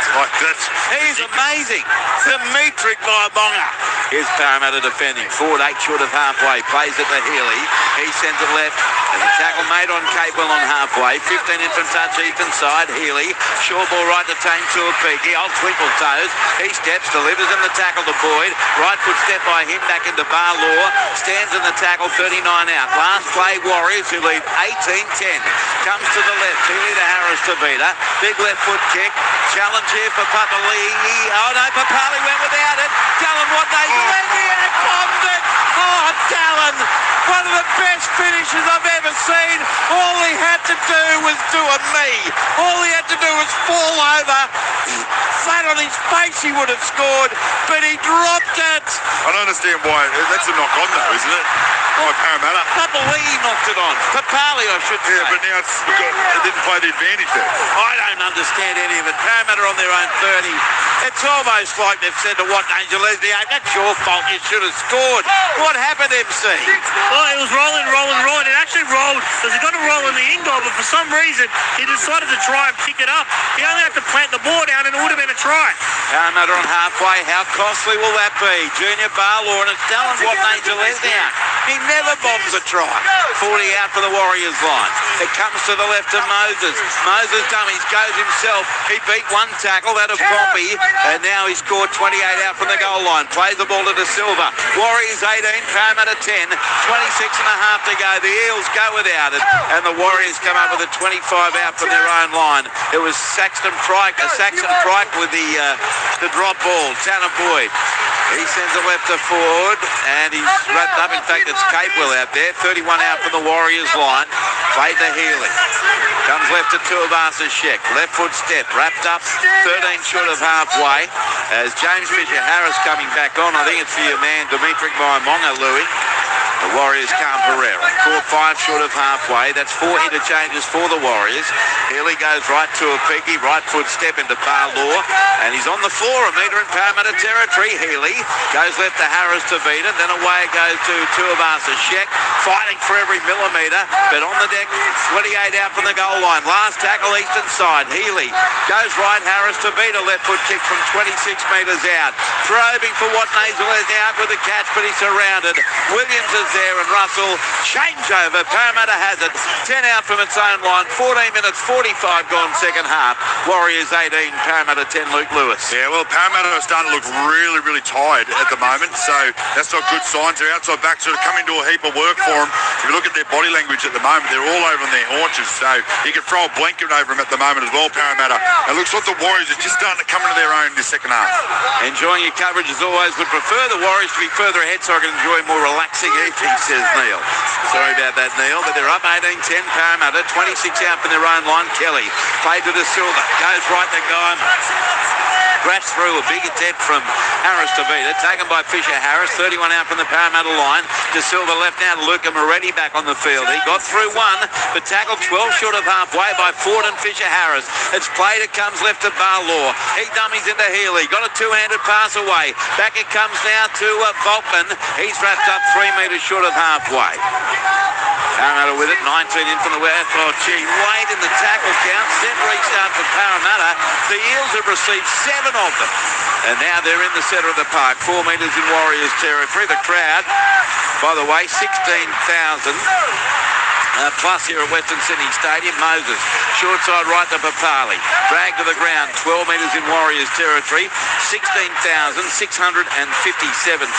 He's amazing. Dimitri Vaimonga. Here's Parramatta defending. Ford 8 short of halfway. Plays it to Healy. He sends it left. And the tackle made on Capewell on halfway. 15 in from touch eastern side. Healy. Short ball right to Tane Tuapiki. Old twinkle toes. He steps, delivers in the tackle to Boyd. Right foot step by him back into Barlaw. Stands in the tackle, 39 out. Last play, Warriors who lead 18-10. Comes to the left. Healy to Harris to Vida. Big left foot kick. Challenge here for Papali. Oh no, Papali went without it. Dallin, what they bombed it. Oh, Dallin, one of the best finishes I've ever seen. All he had to do was do a me. All he had to do was fall over. Flat on his face, he would have scored, but he dropped it. I don't understand why. That's a knock on though, isn't it? By Parramatta. Papali'i knocked it on. Papali, I should say. Yeah, but now it didn't play the advantage there. I don't understand any of it. Parramatta on their own 30. It's almost like they've said to Wat Angel Leslie, that's your fault. You should have scored. What happened, MC? Well, it was rolling. It actually rolled. It was going to roll in the in goal, but for some reason, he decided to try and pick it up. He only had to plant the ball down and it would have been a try. Parramatta on halfway. How costly will that be? Junior Barlaw, and it's Dallin Wat Angel Leslie out. He never bombs a try. 40 out for the Warriors line. It comes to the left of Moses. Moses dummies, goes himself. He beat one tackle, that of Poppy, and now he scored 28 out from the goal line. Plays the ball to De Silva. Warriors 18, Parramatta 10. 26 and a half to go. The Eels go without it, and the Warriors come up with a 25 out from their own line. It was Saxon Pryke with the drop ball. Tanner Boyd. He sends it left to forward, and he's wrapped up. In fact, it's Capewell out there. 31 out from the Warriors line. Played to Healy. Comes left to Tuivasa-Sheck. Left foot step. Wrapped up. 13 short of halfway. As James Fisher-Harris coming back on. I think it's for your man, Dimitri Maimonga, Louis. The Warriors can't Pereira. Caught 5 short of halfway. That's 4 interchanges for the Warriors. Healy goes right to a Piggy. Right foot step into Barlaw. And he's on the floor, a metre in Parramatta territory. Healy goes left to Harris to beat it. Then away it goes to Tuivasa-Sheck. Fighting for every millimetre. But on the deck, 28 out from the goal line. Last tackle eastern side. Healy goes right. Harris to beat a left foot kick from 26 metres out. Probing for what Nasal is out with the catch, but he's surrounded. Williams is there, and Russell changeover. Parramatta has it. 10 out from its own line. 14 minutes 45 gone second half. Warriors 18, Parramatta 10. Luke Lewis. Yeah, well, Parramatta are starting to look really, really tired at the moment, so that's not good signs. Their outside backs are coming to a heap of work for them. If you look at their body language at the moment, they're all over on their haunches, so you can throw a blanket over them at the moment as well, Parramatta. It looks like the Warriors are just starting to come into their own in the second half. Enjoying your coverage as always. Would prefer the Warriors to be further ahead so I can enjoy more relaxing evening, says Neil. Sorry about that, Neil, but they're up 18-10 Parramatta. 26 out from their own line. Kelly played to De Silva. Goes right to Guy. Grabs through a big attempt from Harris to beat it. Taken by Fisher-Harris. 31 out from the Parramatta line. De Silva left now to Luca Moretti back on the field. He got through one, but tackled 12 short of halfway by Ford and Fisher-Harris. It's played. It comes left to Barlaw. He dummies into Healy. Got a two-handed pass away. Back it comes now to Volkman. He's wrapped up 3 metres short of halfway. Parramatta with it, 19 in from the west. Oh, gee, late in the tackle count. Set restart for Parramatta. The Eels have received 7 of them. And now they're in the centre of the park. 4 metres in Warriors territory. The crowd, by the way, 16,000. Plus here at Western Sydney Stadium. Moses, short side right to Papali. Dragged to the ground, 12 metres in Warriors territory. 16,657.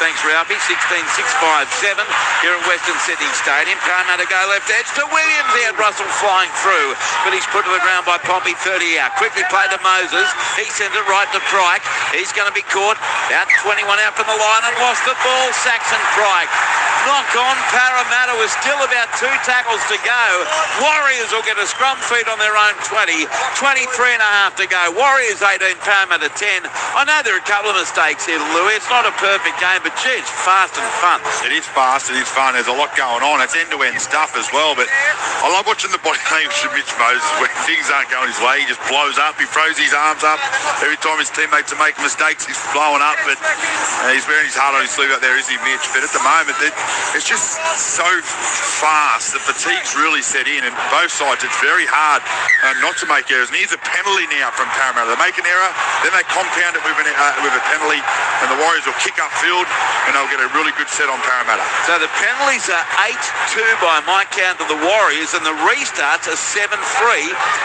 Thanks, Ralphie. 16,657 here at Western Sydney Stadium. Parramatta go left edge to Williams. He had Russell flying through, but he's put to the ground by Pompey. 30 out. Quickly played to Moses. He sends it right to Pryke. He's going to be caught. Out 21 out from the line and lost the ball. Saxon Pryke. Knock on. Parramatta with still about 2 tackles to go. Warriors will get a scrum feed on their own 20. 23 and a half to go. Warriors 18, Parramatta 10. I know there are a couple of mistakes here, Louis. It's not a perfect game, but gee, it's fast and fun. It is fast, it is fun. There's a lot going on. It's end-to-end stuff as well, but I love watching the body language of Mitch Moses when things aren't going his way. He just blows up. He throws his arms up. Every time his teammates are making mistakes, he's blowing up, but he's wearing his heart on his sleeve out there, isn't he, Mitch? But at the moment, it's just so fast. The fatigue's really set in, and both sides, it's very hard not to make errors. And here's a penalty now from Parramatta. They make an error, then they compound it with a penalty, and the Warriors will kick upfield, and they'll get a really good set on Parramatta. So the penalties are 8-2 by my count of the Warriors, and the restarts are 7-3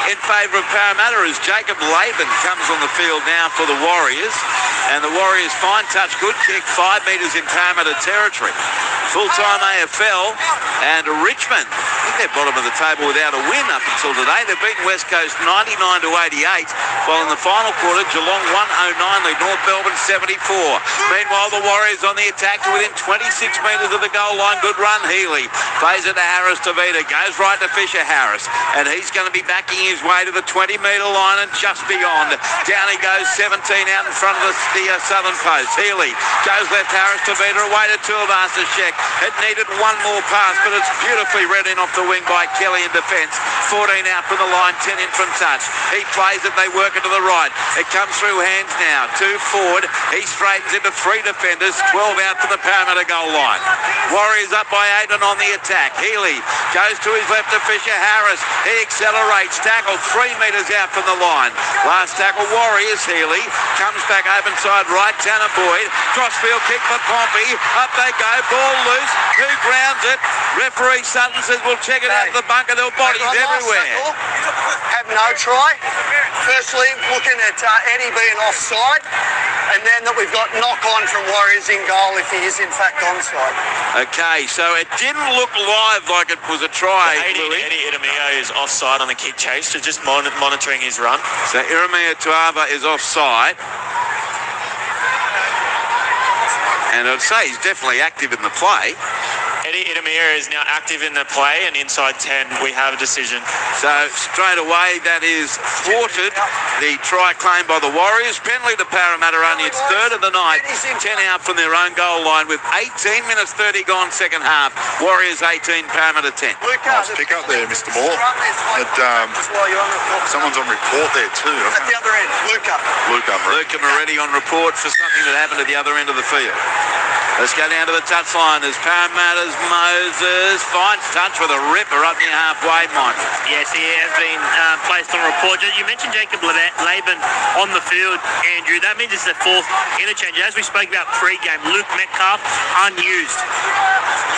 in favour of Parramatta as Jacob Laban comes on the field now for the Warriors. And the Warriors fine touch, good kick, 5 metres in Parramatta territory. Full-time AFL, and Richmond, I think they're bottom of the table without a win up until today. They've beaten West Coast 99-88. Well, in the final quarter, Geelong 109 lead, North Melbourne 74. Meanwhile, the Warriors on the attack to within 26 metres of the goal line. Good run, Healy. Plays it to Harris to Vita. Goes right to Fisher Harris. And he's going to be backing his way to the 20-metre line and just beyond. Down he goes, 17 out in front of the southern post. Healy goes left, Harris to Vita. Away to Tuivasa-Sheck. It needed one more pass, but it's beautifully read in off the wing by Kelly in defence. 14 out from the line, 10 in from touch. He plays it, they work it to the right. It comes through hands now. 2 forward. He straightens into 3 defenders. 12 out from the Parramatta goal line. Warriors up by 8 and on the attack. Healy goes to his left to Fisher Harris. He accelerates. Tackle 3 metres out from the line. Last tackle, Warriors. Healy comes back open side right. Tanner Boyd. Crossfield kick for Pompey. Up they go. Ball loose. Who grounds it? Referee Sutton says we'll check it out of the bunker. There were bodies everywhere. Have no try. Firstly, looking at Eddie being offside, and then that we've got knock-on from Warriors in goal if he is in fact onside. Okay, so it didn't look live like it was a try. Eddie Itamio is offside on the kick chase, so just monitoring his run. So Iramia Tuava is offside. And I'd say he's definitely active in the play. Eddie Itamir is now active in the play, and inside 10 we have a decision. So straight away that is thwarted. The try claimed by the Warriors. Penalty to Parramatta, only its third of the night. 10 out from their own goal line with 18 minutes 30 gone second half. Warriors 18, Parramatta 10. Nice pick up there, Mr. Moore. Someone's on report there too. At the other end, Luca Moretti on report for something that happened at the other end of the field. Let's go down to the touchline as Parramatta's Moses finds touch with a ripper up near halfway, Mike. Yes, he has been placed on report. You mentioned Jacob Laban on the field, Andrew. That means it's the 4th interchange. As we spoke about pre-game, Luke Metcalf unused.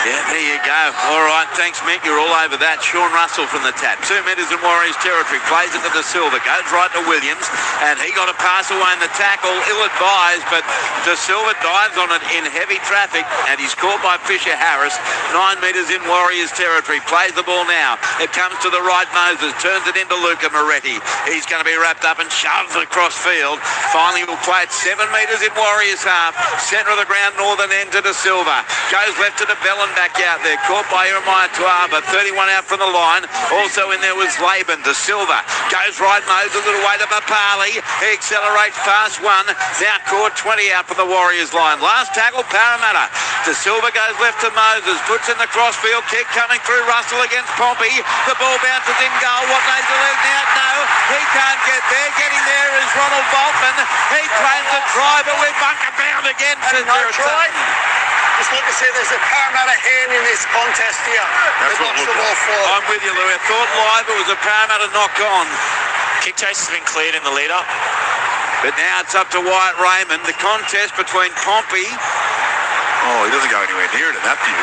Yeah, there you go. All right, thanks, Mick. You're all over that. Sean Russell from the tap. 2 metres in Warriors territory. Plays it to De Silva. Goes right to Williams. And he got a pass away in the tackle. Ill-advised, but De Silva dives on it in heavy traffic. And he's caught by Fisher Harris. 9 metres in Warriors territory. Plays the ball now. It comes to the right. Moses turns it into Luca Moretti. He's going to be wrapped up and shoved across field. Finally, we'll play it 7 metres in Warriors half. Centre of the ground, northern end to De Silva. Goes left to De Bellin back out there. Caught by Jeremiah Tuava. 31 out from the line. Also in there was Laban. De Silva goes right. Moses a little way to Mapali. He accelerates past 1. Now caught 20 out from the Warriors line. Last tackle, Parramatta. De Silva goes left to Moses. Puts in the crossfield kick coming through. Russell against Pompey. The ball bounces in goal. What lays the leg out? No, he can't get there. Getting there is Ronald Boltman. He claims a try, but we're bunker bound again. No try. Just look to see there's a Parramatta hand in this contest here. That's what knocks the ball forward. I'm with you, Louis. I thought live it was a Parramatta knock on. Kick chase has been cleared in the lead-up. But now it's up to Wyatt Raymond. The contest between Pompey. Oh, he doesn't go anywhere near it in that view.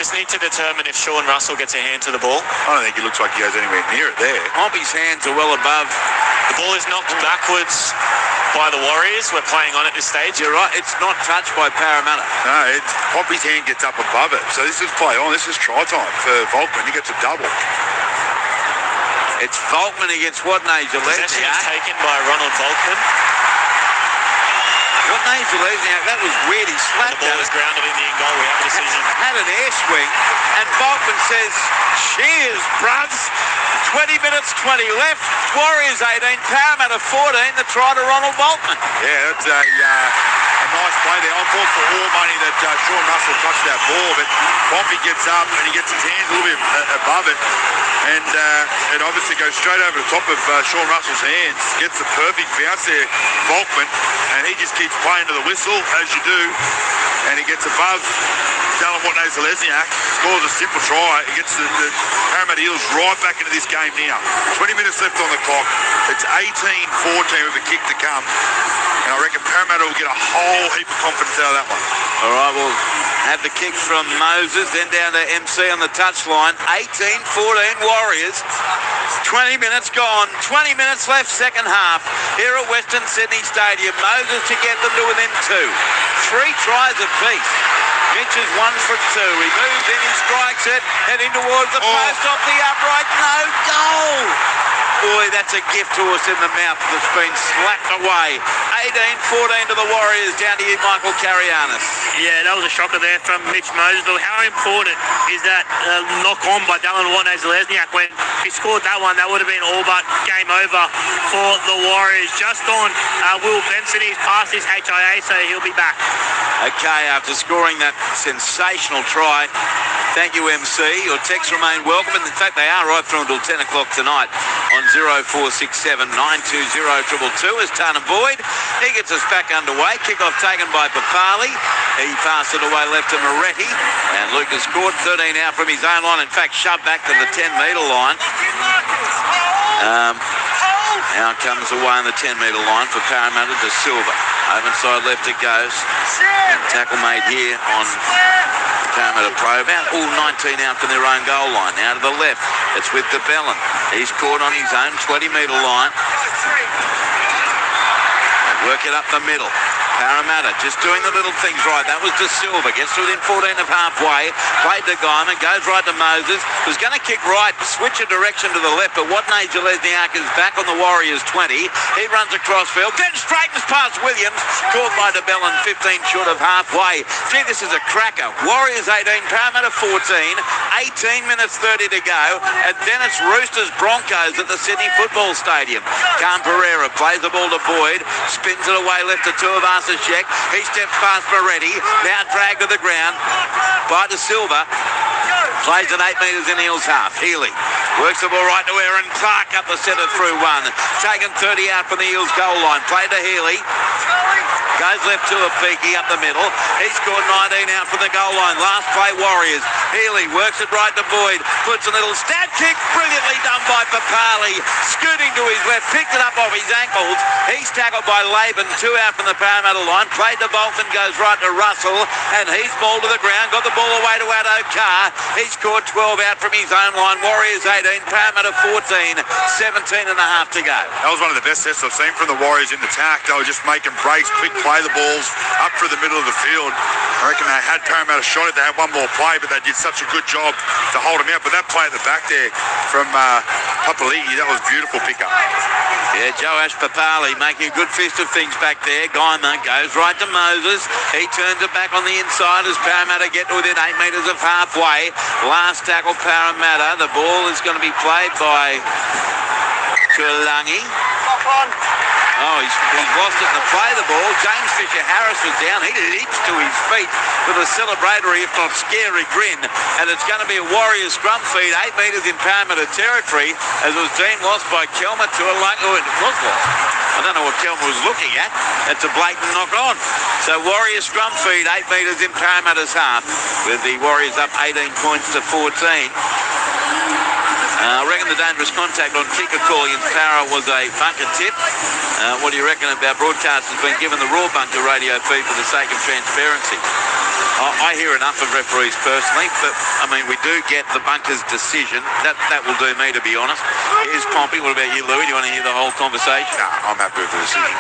Just need to determine if Sean Russell gets a hand to the ball. I don't think he looks like he goes anywhere near it there. Pompey's hands are well above. The ball is knocked backwards by the Warriors. We're playing on at this stage. You're right. It's not touched by Parramatta. No, Pompey's hand gets up above it. So this is play on. This is try time for Volkman. He gets a double. It's Volkman against Watney-Gillespie. Possession is taken by Ronald Volkman. Watney-Gillespie, that was weird. He slapped the ball is grounded in the in goal. We have a decision. Had an air swing, and Volkman says, cheers, bruds. 20 minutes, 20 left. Warriors 18, Parramatta 14. The try to Ronald Volkman. Yeah, that's a nice play there. I thought for all money that Sean Russell touched that ball, but Pompey gets up and he gets his hands a little bit above it. And it obviously goes straight over the top of Sean Russell's hands. Gets the perfect bounce there, Volkman. And he just keeps playing to the whistle, as you do. And he gets above Dallin Watney-Zelezniak. Scores a simple try. He gets the Parramatta Eels right back into this game now. 20 minutes left on the clock. It's 18-14 with a kick to come. And I reckon Parramatta will get a whole heap of confidence out of that one. All right, we'll have the kick from Moses, then down to MC on the touchline. 18-14 Warriors. 20 minutes gone. 20 minutes left, second half. Here at Western Sydney Stadium. Moses to get them to within 2. 3 tries apiece. Mitch is 1 for 2. He moves in, he strikes it, heading towards the post off the upright. No goal. boy, that's a gift to us in the mouth that's been slapped away. 18-14 to the Warriors, down to you, Michael Carianis. Yeah, that was a shocker there from Mitch Moses. How important is that knock on by Dallin Watney-Zelezniak? When if he scored that one, that would have been all but game over for the Warriors. Just on Will Benson, he's passed his HIA, so he'll be back. Okay, after scoring that sensational try, thank you, MC. Your texts remain welcome, and in fact, they are right through until 10 o'clock tonight on 0467 920 222 as Tana Boyd. He gets us back underway. Kickoff taken by Papali. He passed it away left to Moretti, and Lucas scored 13 out from his own line. In fact, shoved back to the 10-metre line. Now comes away on the 10-metre line for Parramatta to Silva. Open side left it goes. And tackle made here on Parramatta Pro. About all 19 out from their own goal line. Now to the left. It's with DeBellin. He's caught on his own 20-metre line. Work it up the middle. Parramatta just doing the little things right. That was De Silva. Gets to within 14 of halfway. Played to Guyman. Goes right to Moses. Was going to kick right. Switch a direction to the left. But Watney-Zelezniak is back on the Warriors 20. He runs across field. Then straightens past Williams. Caught by DeBellin 15 short of halfway. Gee, this is a cracker. Warriors 18. Parramatta 14. 18 minutes 30 to go. And then it's Roosters Broncos at the Sydney Football Stadium. Khan Pereira plays the ball to Boyd. Spins it away left to Tuivasa. Check. He steps past Moretti. Now dragged to the ground by De Silva. Plays at 8 metres in Eels half. Healy works the ball right to Aaron Clark up the centre through one. Taken 30 out from the Eels goal line. Played to Healy. Goes left to a Peaky up the middle. He scored 19 out from the goal line. Last play Warriors. Healy works it right to Boyd. Puts a little stab kick. Brilliantly done by Papali. Scooting to his left. Picked it up off his ankles. He's tackled by Laban. 2 out from the Parramatta line. Played to Bolton. Goes right to Russell. And he's balled to the ground. Got the ball away to Addo Carr. He scored 12 out from his own line. Warriors 18. Parramatta 14. 17 and a half to go. That was one of the best sets I've seen from the Warriors in the tack. They were just making breaks, quick play the balls up through the middle of the field. I reckon they had Parramatta shot it. They had one more play, but they did such a good job to hold him out. But that play at the back there from Papali'i, that was beautiful pickup. Yeah, Joash Papali making a good fist of things back there. Guyman goes right to Moses. He turns it back on the inside as Parramatta get to within 8 metres of halfway. Last tackle Parramatta. The ball is going to be played by Kulangi. Oh, he's lost it in the play of the ball. James Fisher-Harris was down. He leaps to his feet with a celebratory, if not scary, grin. And it's going to be a Warriors scrum feed, 8 metres in Parramatta territory, as it was deemed lost by Kelma to a lane. Oh, it was lost. I don't know what Kelma was looking at. It's a blatant knock on. So Warriors scrum feed, 8 metres in Parramatta's half, with the Warriors up 18 points to 14. I reckon the dangerous contact on kicker call against Parra was a bunker tip. What do you reckon about broadcasters being given the raw bunker radio feed for the sake of transparency? I hear enough of referees personally, but I mean, we do get the bunker's decision. That will do me, to be honest. Here's Pompey. What about you, Louis? Do you want to hear the whole conversation? No, I'm happy with the decision.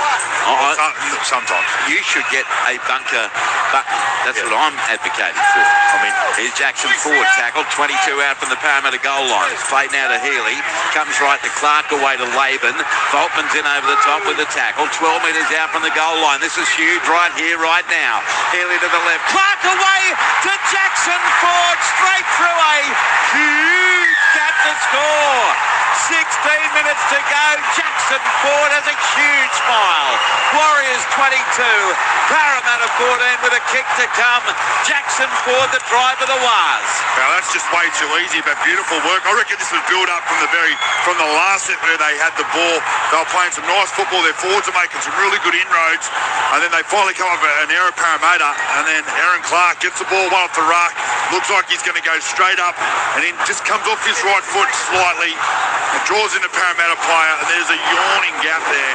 Sometimes. You should get a bunker button. That's what I'm advocating for. I mean, here's Jackson Ford tackled, 22 out from the Parramatta goal line. It's played now to Healy. Comes right to Clark, away to Laban. Volkman's in over the top with the tackle. 12 metres out from the goal line. This is huge right here, right now. Healy to the left. Clark away to Jackson Ford. Straight through a huge gap to score. 16 minutes to go. Jackson Ford has a huge smile. Warriors 22. Parramatta 14 with a kick to come. Jackson Ford, the drive of the Wars. Now that's just way too easy, but beautiful work. I reckon this was built up from the last set where they had the ball. They were playing some nice football. Their forwards are making some really good inroads, and then they finally come up with an error Parramatta, and then Aaron Clark gets the ball one off the ruck. Looks like he's going to go straight up, and then just comes off his right foot slightly. It draws in a Parramatta player, and there's a yawning gap there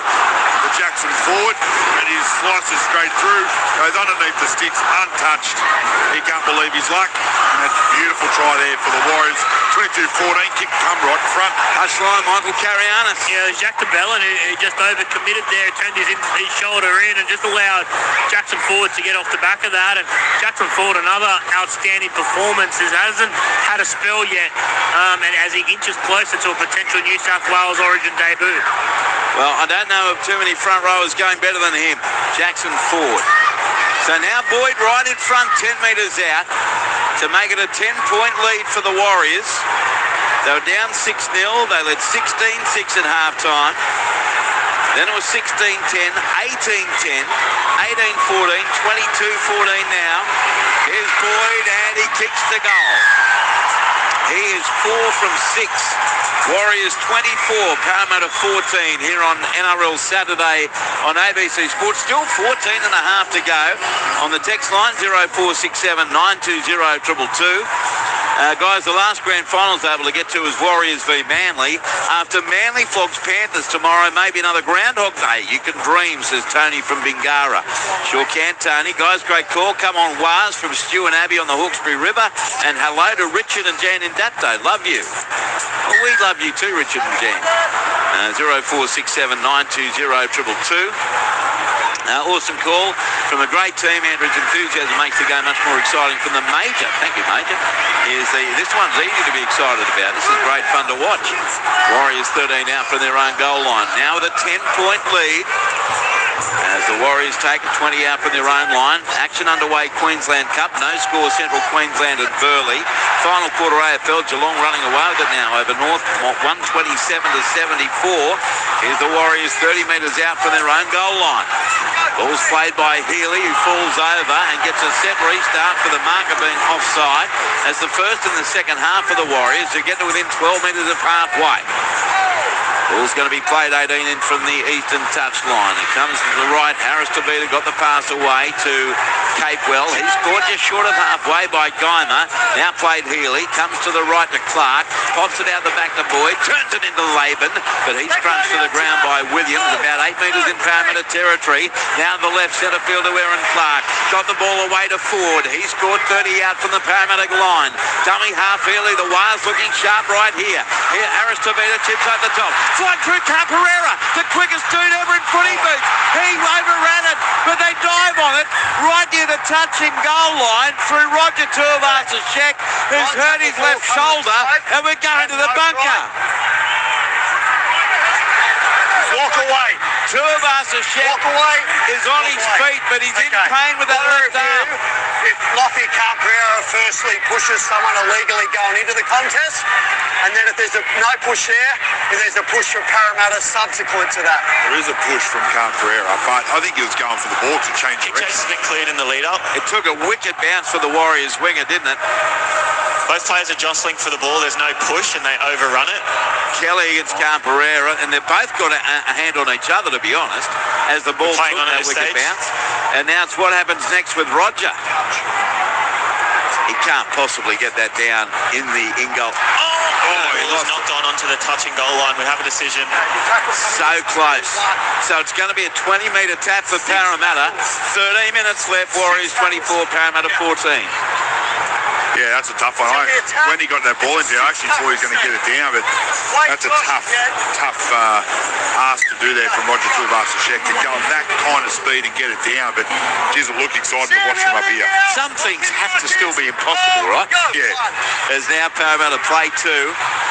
for Jackson Ford, and he slices straight through, goes underneath the sticks, untouched. He can't believe his luck. And that's a beautiful try there for the Warriors. 22-14, kick come right in front. Touchline, Michael Carianis. Yeah, it was Jack DeBellin who just overcommitted there, turned his shoulder in and just allowed Jackson Ford to get off the back of that. And Jackson Ford, another outstanding performance, hasn't had a spell yet, and as he inches closer to a potential New South Wales Origin debut. Well, I don't know of too many front rowers going better than him, Jackson Ford. So now Boyd right in front, 10 metres out, to make it a 10-point lead for the Warriors. They were down 6-0. They led 16-6 at half-time. Then it was 16-10, 18-10, 18-14, 22-14 now. Here's Boyd, and he kicks the goal. He is 4 from 6. Warriors 24, Parramatta 14 here on NRL Saturday on ABC Sports. Still 14 and a half to go on the text line 0467 920 222. Guys, the last grand finals able to get to is Warriors v Manly. After Manly flogs Panthers tomorrow, maybe another Groundhog Day. You can dream, says Tony from Bingara. Sure can, Tony. Guys, great call. Come on, Waz from Stu and Abby on the Hawkesbury River. And hello to Richard and Jan in Dapto. Love you. Well, we love you too, Richard and Jan. 0467 920 222. Awesome call from a great team. Andrew's enthusiasm makes the game much more exciting. From the Major, thank you, Major. This one's easy to be excited about. This is great fun to watch. Warriors 13 out from their own goal line. Now with a 10-point lead. As the Warriors take 20 out from their own line. Action underway, Queensland Cup. No score, Central Queensland at Burleigh. Final quarter AFL, Geelong running away with it now over North, 127-74. Here's the Warriors 30 metres out from their own goal line. Ball's played by Healy, who falls over and gets a set restart for the marker being offside. As the first and the second half for the Warriors, who get to within 12 metres of halfway. Ball's going to be played 18 in from the eastern touchline. It comes to the right. Harris Tavita got the pass away to Capewell. He's caught just short of halfway by Geimer. Now played Healy. Comes to the right to Clark. Pops it out the back to Boyd. Turns it into Laban. But he's crunched to the ground by Williams. About 8 metres in Parramatta territory. Now the left centre fielder, Aaron Clark. Got the ball away to Ford. He's scored 30 out from the Parramatta line. Dummy half Healy. The Wires looking sharp right here. Here Harris Tavita chips over the top. Flight through Camperera, the quickest dude ever in footy boots. He overran it, but they dive on it right near the touching goal line through Roger Tuivasa-Sheck, who's hurt his left shoulder, and we're going to the bunker. Walk away. Tuivasa-Sheck is on his feet, but he's in pain with that left arm. If Lofty Camperera firstly pushes someone illegally going into the contest, and then if there's no push there, if there's a push from Parramatta subsequent to that. There is a push from Camperera, but I think he was going for the ball to change direction. Kick has been cleared in the lead-up. It took a wicked bounce for the Warriors winger, didn't it? Both players are jostling for the ball. There's no push, and they overrun it. Kelly against Camperera, and they've both got a hand on each other, to be honest, as the ball took that wicked bounce. And now it's what happens next with Roger. He can't possibly get that down in the in-goal. He was knocked on onto the touching goal line. We have a decision. So close. So it's going to be a 20-metre tap for Parramatta. 13 minutes left. Warriors 24, Parramatta 14. Yeah, that's a tough one. When he got that ball in there, I actually thought he was going to get it down, but that's a tough ask to do there from Roger Tuivasa-Sheck to go at that kind of speed and get it down. But geez, it looked exciting to watch from up here. Some things have to still be impossible, right? Yeah. As now Parramatta play 2.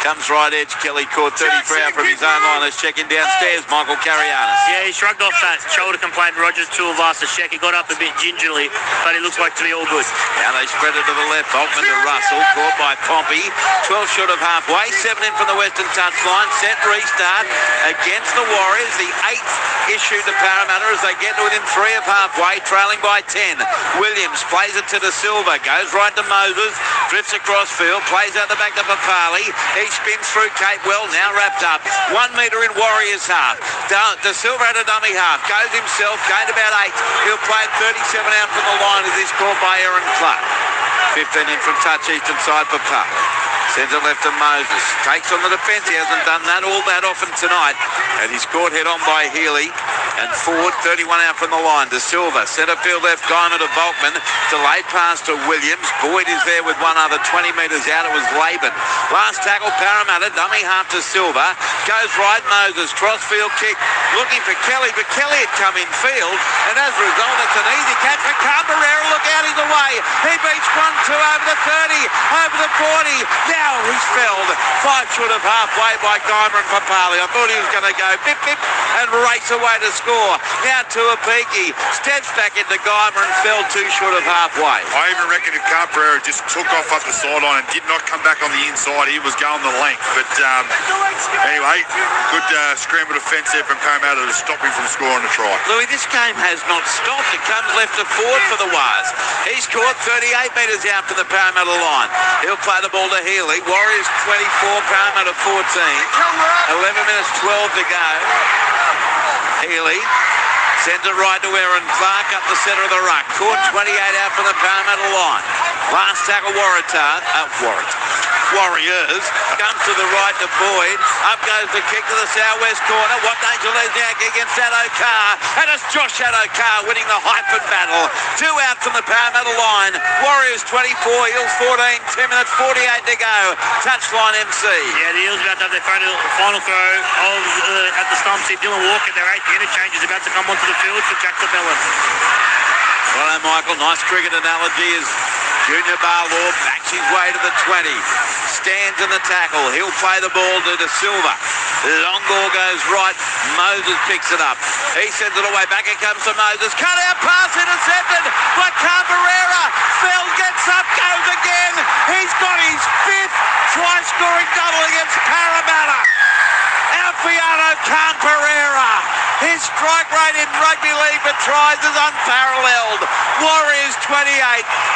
Comes right edge. Kelly caught 33 out from his own line. Let's check in downstairs. Michael Carianis. Yeah, he shrugged off that shoulder complaint. Roger Tuivasa-Sheck. He got up a bit gingerly, but it looks like to be all good. Now they spread it to the left. Altman to Russell. Caught by Pompey. 12 short of halfway. 7 in from the western touchline. Set restart against the Warriors. The 8th issue to Parramatta as they get to within 3 of halfway. Trailing by 10. Williams plays it to De Silva. Goes right to Moses. Drifts across field. Plays out the back to Papali. He spins through Capewell. Now wrapped up. 1 metre in Warriors half. De Silva had a dummy half. Goes himself. Gained about 8. He'll play 37 out from the line as he's caught by Aaron Clark. 15 in from touch eastern side for Park. Sends it left to Moses. Takes on the defence. He hasn't done that all that often tonight. And he's caught head on by Healy. And forward, 31 out from the line to Silva. Centre field left, Diamond to Volkman. Delayed pass to Williams. Boyd is there with one other 20 metres out. It was Laban. Last tackle, Parramatta. Dummy half to Silva. Goes right, Moses. Crossfield kick. Looking for Kelly, but Kelly had come in field. And as a result, it's an easy catch for Canberra. Look out, he's away. He beats 1-2 over the 30, over the 40. Now he's felled 5 short of halfway by Guymer and Papali. I thought he was going to go bip bip and race away to score. Now Tuapiki steps back into Guymer and fell 2 short of halfway. I even reckon if Canberra just took off up the sideline and did not come back on the inside, he was going the length. But anyway, good scramble defence there from Parramatta to stop him from scoring a try. Louis, this game has not stopped. It comes left to forward for the Wires. He's caught 38 metres out from the Parramatta line. He'll play the ball to Healy. Warriors 24, Parramatta 14. 11 minutes 12 to go. Healy sends it right to Aaron Clark up the centre of the ruck. Caught 28 out from the Parramatta line. Last tackle, Warriors comes to the right to Boyd. Up goes the kick to the southwest corner. What danger Lesniak against Addo-Carr. And it's Josh Addo-Carr winning the hyphen battle. 2 out from the Parramatta line. Warriors 24, Eels 14, 10 minutes 48 to go. Touchline MC. Yeah, the Eels about to have their final throw at the stumps here. Dylan Walker, their 8th interchange, is about to come onto the field for Jack LaBella. Well, Michael, nice cricket analogy as Junior Barlaw backs his way to the 20. Stands in the tackle. He'll play the ball to De Silva. Longor goes right. Moses picks it up. He sends it away. Back it comes to Moses. Cut out pass intercepted by Canberra. Fell gets up, goes again. He's got his 5th try-scoring double against Parramatta. Alfiano Canberra. His strike rate in rugby league for tries is unparalleled. Warriors 28,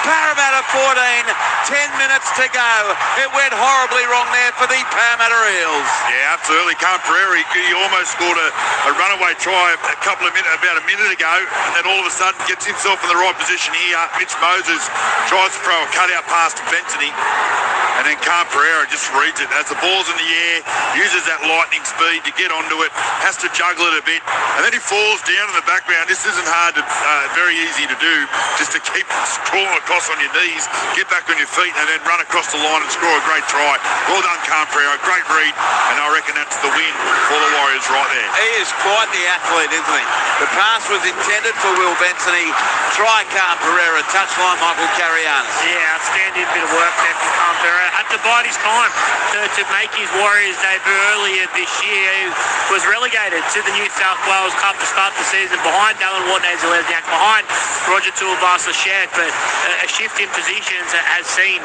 Parramatta 14, 10 minutes to go. It went horribly wrong there for the Parramatta Eels. Yeah, absolutely. Canberra, he almost scored a runaway try about a minute ago, and then all of a sudden gets himself in the right position here. Mitch Moses tries to throw a cutout pass to Bentony, and then Canberra just reads it. As the ball's in the air, uses that lightning speed to get onto it, has to juggle it a bit, and then he falls down in the background. This isn't hard to, very easy to do, just to keep crawling across on your knees, get back on your feet, and then run across the line and score a great try. Well done, Canberra. Great read, and I reckon that's the win for the Warriors right there. He is quite the athlete, isn't he? The pass was intended for Will Bensony. Try Canberra. Touchline Michael Carianis. Yeah, outstanding bit of work there from Canberra. Had to bide his time to make his Warriors debut earlier this year. He was relegated to the New South Wales Cup to start the season behind Dallin Watney-Zelezniak, behind Roger Tuivasa-Sheck, but a shift in positions has seen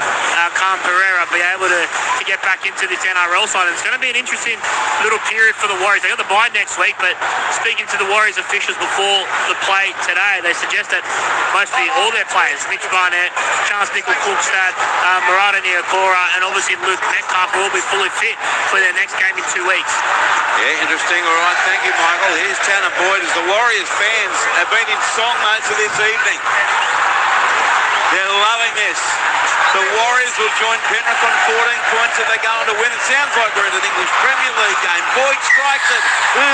Canberra be able to get back into this NRL side. And it's going to be an interesting little period for the Warriors. They got the bye next week, but speaking to the Warriors officials before the play today, they suggest that mostly all their players, Mitch Barnett, Charles Nickel-Cookstad, Murata Niokora, and obviously Luke Metcalf will be fully fit for their next game in 2 weeks. Yeah, interesting. All right, thank you, Michael. Here's Tanner Boyd as the Warriors fans have been in song most of this evening. They're loving this. The Warriors will join Penrith on 14 points if they go on to win. It sounds like we're in an English Premier League game. Boyd strikes it,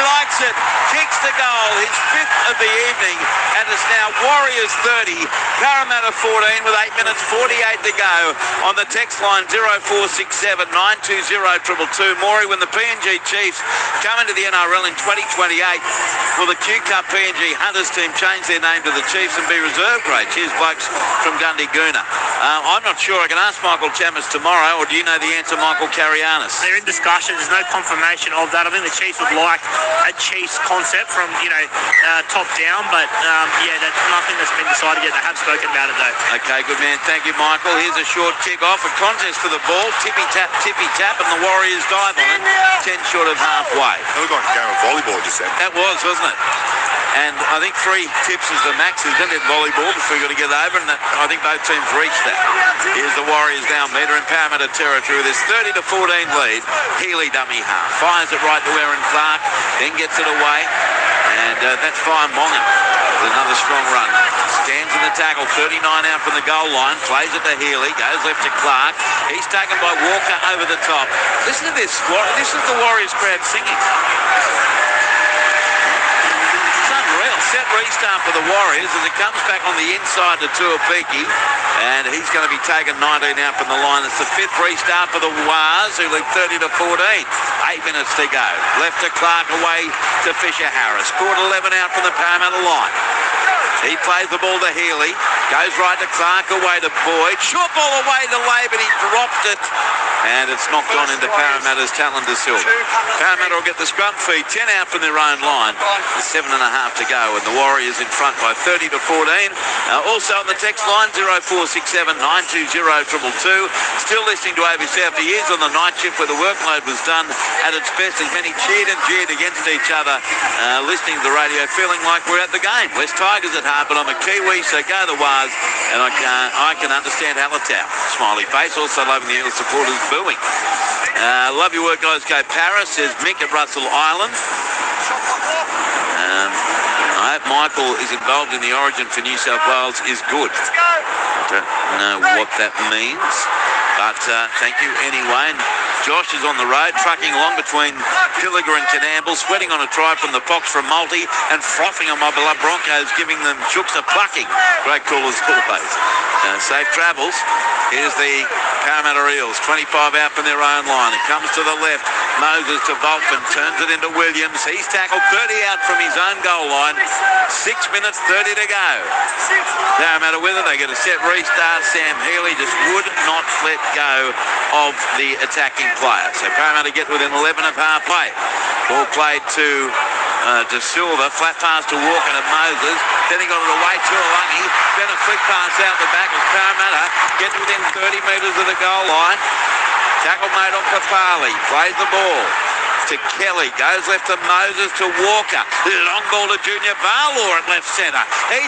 likes it, kicks the goal, his 5th of the evening, and it's now Warriors 30, Parramatta 14 with 8 minutes 48 to go on the text line 0467 920 222. Maury, when the PNG Chiefs come into the NRL in 2028, will the Q Cup PNG Hunters team change their name to the Chiefs and be reserve grade? Cheers, blokes from Gundy Goona. I'm not sure. I can ask Michael Chambers tomorrow, or do you know the answer, Michael Carianis? They're in discussion. There's no confirmation of that. I think the Chiefs would like a Chiefs concept from, top down, but yeah, that's nothing that's been decided yet. They have spoken about it, though. Okay, good man. Thank you, Michael. Here's a short kick-off, a contest for the ball. Tippy-tap, and the Warriors dive on it. 10 short of halfway. That looked like a game of volleyball just then. That was, wasn't it? And I think 3 tips is the max, isn't it, volleyball, before we've got to get over, and I think both teams reached that. Here's the Warriors now, metre in Parramatta territory with this 30-14 lead. Healy dummy half. Fires it right to Aaron Clark, then gets it away, and that's fine. Mongan with another strong run. Stands in the tackle, 39 out from the goal line, plays it to Healy, goes left to Clark. He's taken by Walker over the top. Listen to this. This is the Warriors crowd singing. It's unreal. Set restart for the Warriors as it comes back on the inside to Tuapiki, and he's going to be taken 19 out from the line. It's the 5th restart for the Wars, who lead 30-14. 8 minutes to go. Left to Clark, away to Fisher Harris. Scored 11 out from the Parramatta line. He plays the ball to Healy, goes right to Clark, away to Boyd. Short ball away to Lay, but he dropped it, and it's knocked on into Parramatta's Talon De Silva. Parramatta will get the scrum feed, 10 out from their own line. There's 7.5 to go, and the Warriors in front by 30-14. Also on the text line, 0467 920 222. Still listening to ABC after years on the night shift where the workload was done at its best, as many cheered and jeered against each other, listening to the radio, feeling like we're at the game. West Tigers at heart, but I'm a Kiwi, so go the Wars, and I can understand Hallertau. Smiley face, also loving the Eels supporters booing. Love your work, guys. Go Paris, says Mick at Russell Island. I hope Michael is involved in the origin for New South Wales is good. I don't know what that means, but thank you anyway. And Josh is on the road, trucking along between Pilliga and Canamble, sweating on a try from the Fox from Multi and frothing on my beloved Broncos, giving them chooks a plucking. Great call as always. Safe travels. Here's the Parramatta Eels, 25 out from their own line. It comes to the left. Moses to Volkman, turns it into Williams. He's tackled 30 out from his own goal line. 6 minutes 30 to go. Parramatta with it. They get a set restart. Sam Healy just would not let go of the attacking player. So Parramatta get within 11 of half play. Ball played to De Silva, flat pass to Walker to Moses. Then he got it away to Alungi. Then a flick pass out the back as Parramatta get within 30 metres of the goal line. Tackle made on Papali. Plays the ball to Kelly, goes left to Moses to Walker. Long ball to Junior Barlaw at left centre. He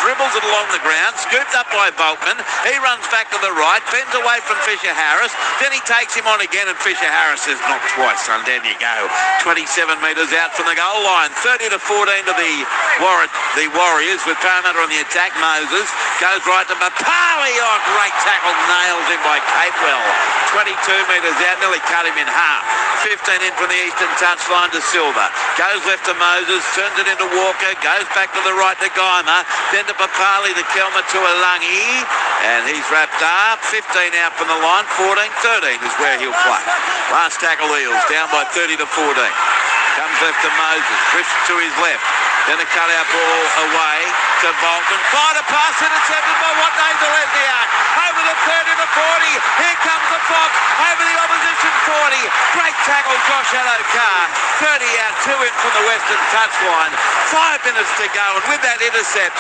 dribbles it along the ground, scooped up by Volkman. He runs back to the right, bends away from Fisher Harris. Then he takes him on again, and Fisher Harris says, not twice, son, down you go. 27 metres out from the goal line. 30-14 to the Warriors with Parramatta on the attack. Moses goes right to Papali. Oh, great tackle, nails in by Capewell. 22 metres out, nearly cut him in half. 15 in from the eastern touchline to Silva. Goes left to Moses, turns it into Walker, goes back to the right to Geimer, then to Papali, the Kelma to Alungi, and he's wrapped up. 15 out from the line, 14-13 is where he'll play. Last tackle Eels, down by 30-14. Comes left to Moses, drifts to his left. Then a cutout ball away to Bolton. Fired a pass intercepted by what name's the Lesniak. Over the 30-40. Here comes the Fox. Over the opposition 40. Great tackle, Josh Adokar. 30 out, 2 in from the western touchline. 5 minutes to go, and with that intercept,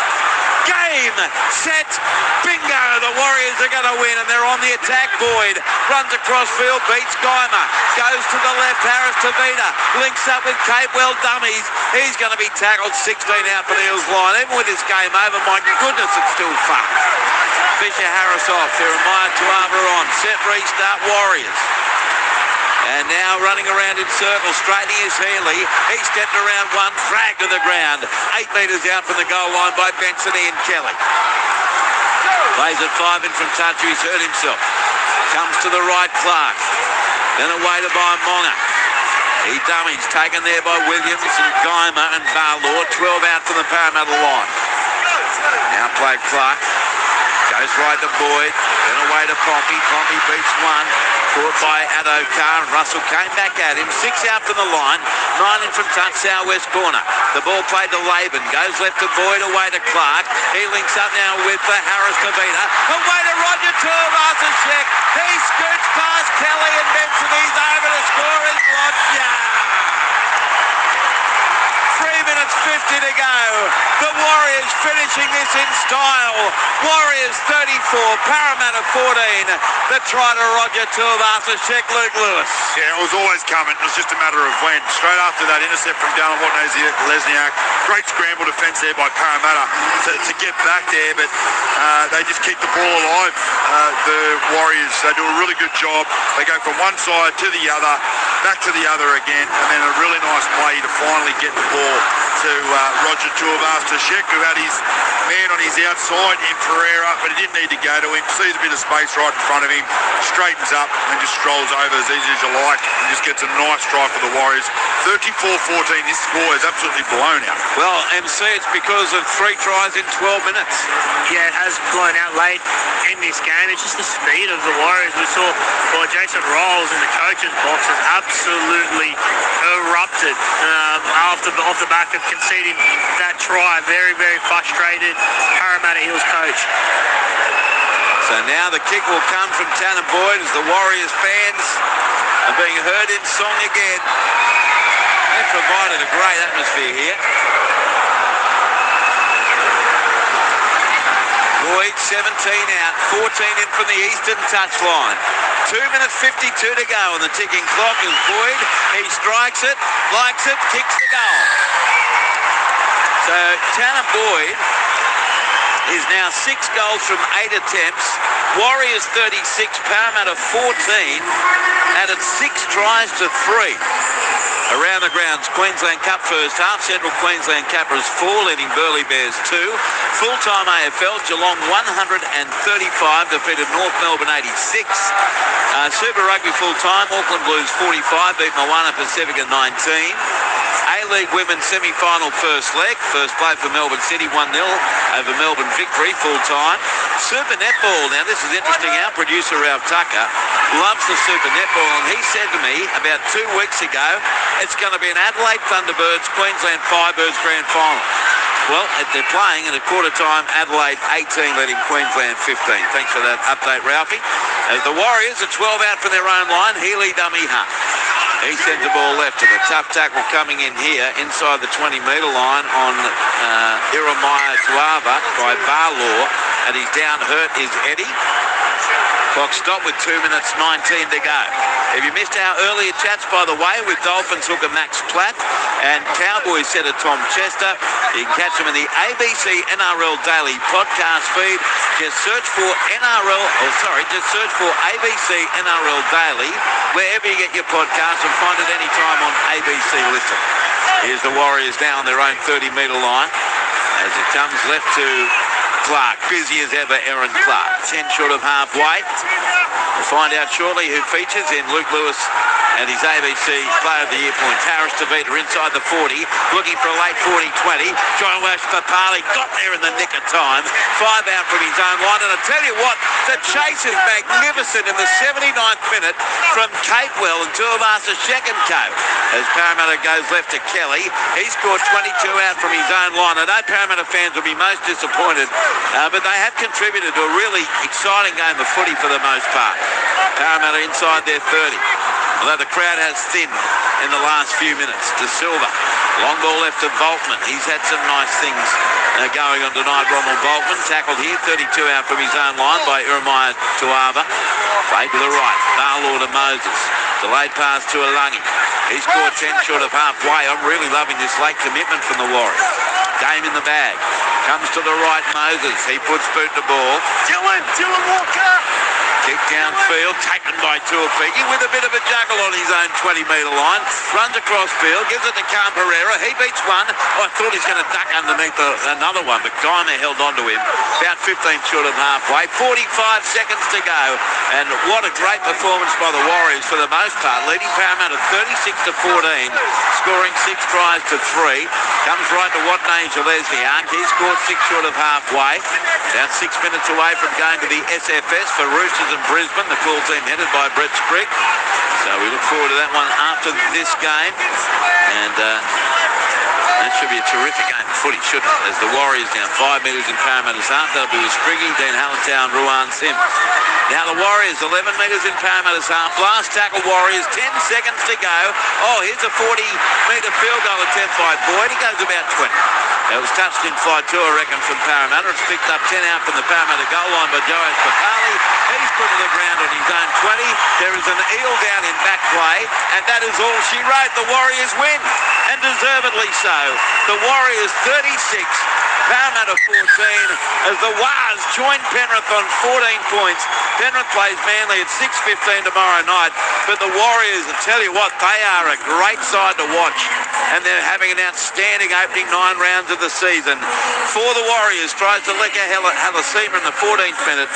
game, set, bingo. The Warriors are going to win, and they're on the attack. Boyd runs across field, beats Geimer, goes to the left, Harris to Vita, links up with Capewell, dummies. He's going to be tackled, 16 out for the Eels line. Even with this game over, my goodness, it's still fun. Fisher Harris off, Jeremiah Tuava on, set restart Warriors. And now running around in circles, straightening his Healy. He stepped around one, dragged to the ground. 8 metres out from the goal line by Benson and Kelly. Plays at 5 in from touch, he's hurt himself. Comes to the right, Clark. Then away to by Monga. He dummies, taken there by Williams and Geimer and Barlaw. 12 out from the Parramatta line. Now play Clark. Goes right to Boyd, then away to Pompey. Pompey beats one, caught by Adokar, and Russell came back at him. 6 out from the line, 9 in from touch, southwest corner. The ball played to Laban, goes left to Boyd, away to Clark. He links up now with Harris Kavita. Away to Roger Tuivasa-Sheck. He scoots past Kelly and Benson. He's over to score is Roger. 3 minutes 50 to go. The Warriors finishing this in style. Warriors 34, Parramatta 14. The try to Roger Tuivasa-Sheck, Luke Lewis. Yeah, it was always coming. It was just a matter of when. Straight after that intercept from Dallin Lesniak. Great scramble defence there by Parramatta to get back there, but they just keep the ball alive. The Warriors, they do a really good job. They go from one side to the other, back to the other again, and then a really nice play to finally get the ball to to Roger Tuivasa-Sheck, who had his man on his outside in Pereira, but he didn't need to go to him. Sees a bit of space right in front of him, straightens up and just strolls over as easy as you like, and just gets a nice try for the Warriors. 34-14, this score is absolutely blown out. Well, MC, it's because of 3 tries in 12 minutes. Yeah, it has blown out late in this game. It's just the speed of the Warriors. We saw Jason Rolls in the coach's box has absolutely erupted off the back of conceding that try. Very, very frustrated Parramatta Eels coach. So now the kick will come from Tanner Boyd as the Warriors fans are being heard in song again. They've provided a great atmosphere here. Boyd 17 out, 14 in from the eastern touchline. 2 minutes 52 to go on the ticking clock as Boyd, he strikes it, likes it, kicks the goal. So Tanner Boyd is now 6 goals from 8 attempts. Warriors 36, Parramatta 14, added 6 tries to 3. Around the grounds, Queensland Cup first half, Central Queensland Capras 4, leading Burleigh Bears 2. Full-time AFL, Geelong 135, defeated North Melbourne 86. Super Rugby full-time, Auckland Blues 45, beat Moana Pacifica 19. A-League Women's semi-final first leg. First play for Melbourne City, 1-0 over Melbourne Victory full-time. Super Netball. Now, this is interesting. Our producer, Ralph Tucker, loves the Super Netball, and he said to me about 2 weeks ago, it's going to be an Adelaide Thunderbirds, Queensland Firebirds grand final. Well, they're playing at a quarter time, Adelaide 18 leading Queensland 15. Thanks for that update, Ralphie. As the Warriors are 12 out from their own line, Healy dummy half. He sends the ball left to the tough tackle coming in here inside the 20-metre line on Jeremiah Tuava by Barlaw, and he's down hurt is Eddie. Clock stopped with 2 minutes 19 to go. If you missed our earlier chats, by the way, with Dolphins hooker Max Platt and Cowboys setter Tom Chester, you can catch them in the ABC NRL Daily podcast feed. Just search for ABC NRL Daily wherever you get your podcast, and find it anytime on ABC Listen. Here's the Warriors now on their own 30-metre line as it comes left to Clark, busy as ever, Aaron Clark. 10 short of halfway. We'll find out shortly who features in Luke Lewis and his ABC Player of the Year points. Harris Tavita inside the 40, looking for a late 40-20. John Wash Papali got there in the nick of time. 5 out from his own line. And I tell you what, the chase is magnificent in the 79th minute from Capewell and Tuivasa-Sheck and Co. As Parramatta goes left to Kelly. He scored 22 out from his own line. I know Parramatta fans will be most disappointed, but they have contributed to a really exciting game of footy for the most part. Parramatta inside their 30. Although the crowd has thinned in the last few minutes. De Silva. Long ball left to Volkman. He's had some nice things going on tonight. Ronald Volkman tackled here. 32 out from his own line by Jeremiah Tuava. Played to the right. Barlaw to Moses. Delayed pass to Alangi. He scored 10 short of halfway. I'm really loving this late commitment from the Warriors. Game in the bag. Comes to the right, Moses. He puts boot to ball. Dylan Walker. Kick downfield, taken by Tuapigi with a bit of a juggle on his own 20-metre line. Runs across field, gives it to Cam Pereira. He beats one. I thought he's going to duck underneath another one, but Guymer held on to him. About 15 short of halfway. 45 seconds to go. And what a great performance by the Warriors for the most part, leading Parramatta 36-14, scoring 6 tries to 3. Comes right to Watney Gillespie-Ark. He scored 6 short of halfway. About 6 minutes away from going to the SFS for Roosters in Brisbane, the full team headed by Brett Sprigg. So we look forward to that one after this game. And that should be a terrific game of footy, shouldn't it? As the Warriors now 5 metres in Parramatta's half. That'll be with Spriggy, Dean Hallertown, Ruan Sims. Now the Warriors 11 metres in Parramatta's half. Last tackle Warriors, 10 seconds to go. Oh, here's a 40-metre field goal attempt by Boyd. He goes about 20. It was touched in flight too, I reckon, from Parramatta. It's picked up 10 out from the Parramatta goal line by Joas Papali. He's put to the ground on his own 20. There is an eel down in back play, and that is all she wrote. The Warriors win, and deservedly so. The Warriors 36, Parramatta 14 as the Wars join Penrith on 14 points. Penrith plays Manly at 6:15 tomorrow night, but the Warriors, I tell you what, they are a great side to watch, and they're having an outstanding opening 9 rounds of the season. For the Warriors, tries to lick Halasima in the 14th minute,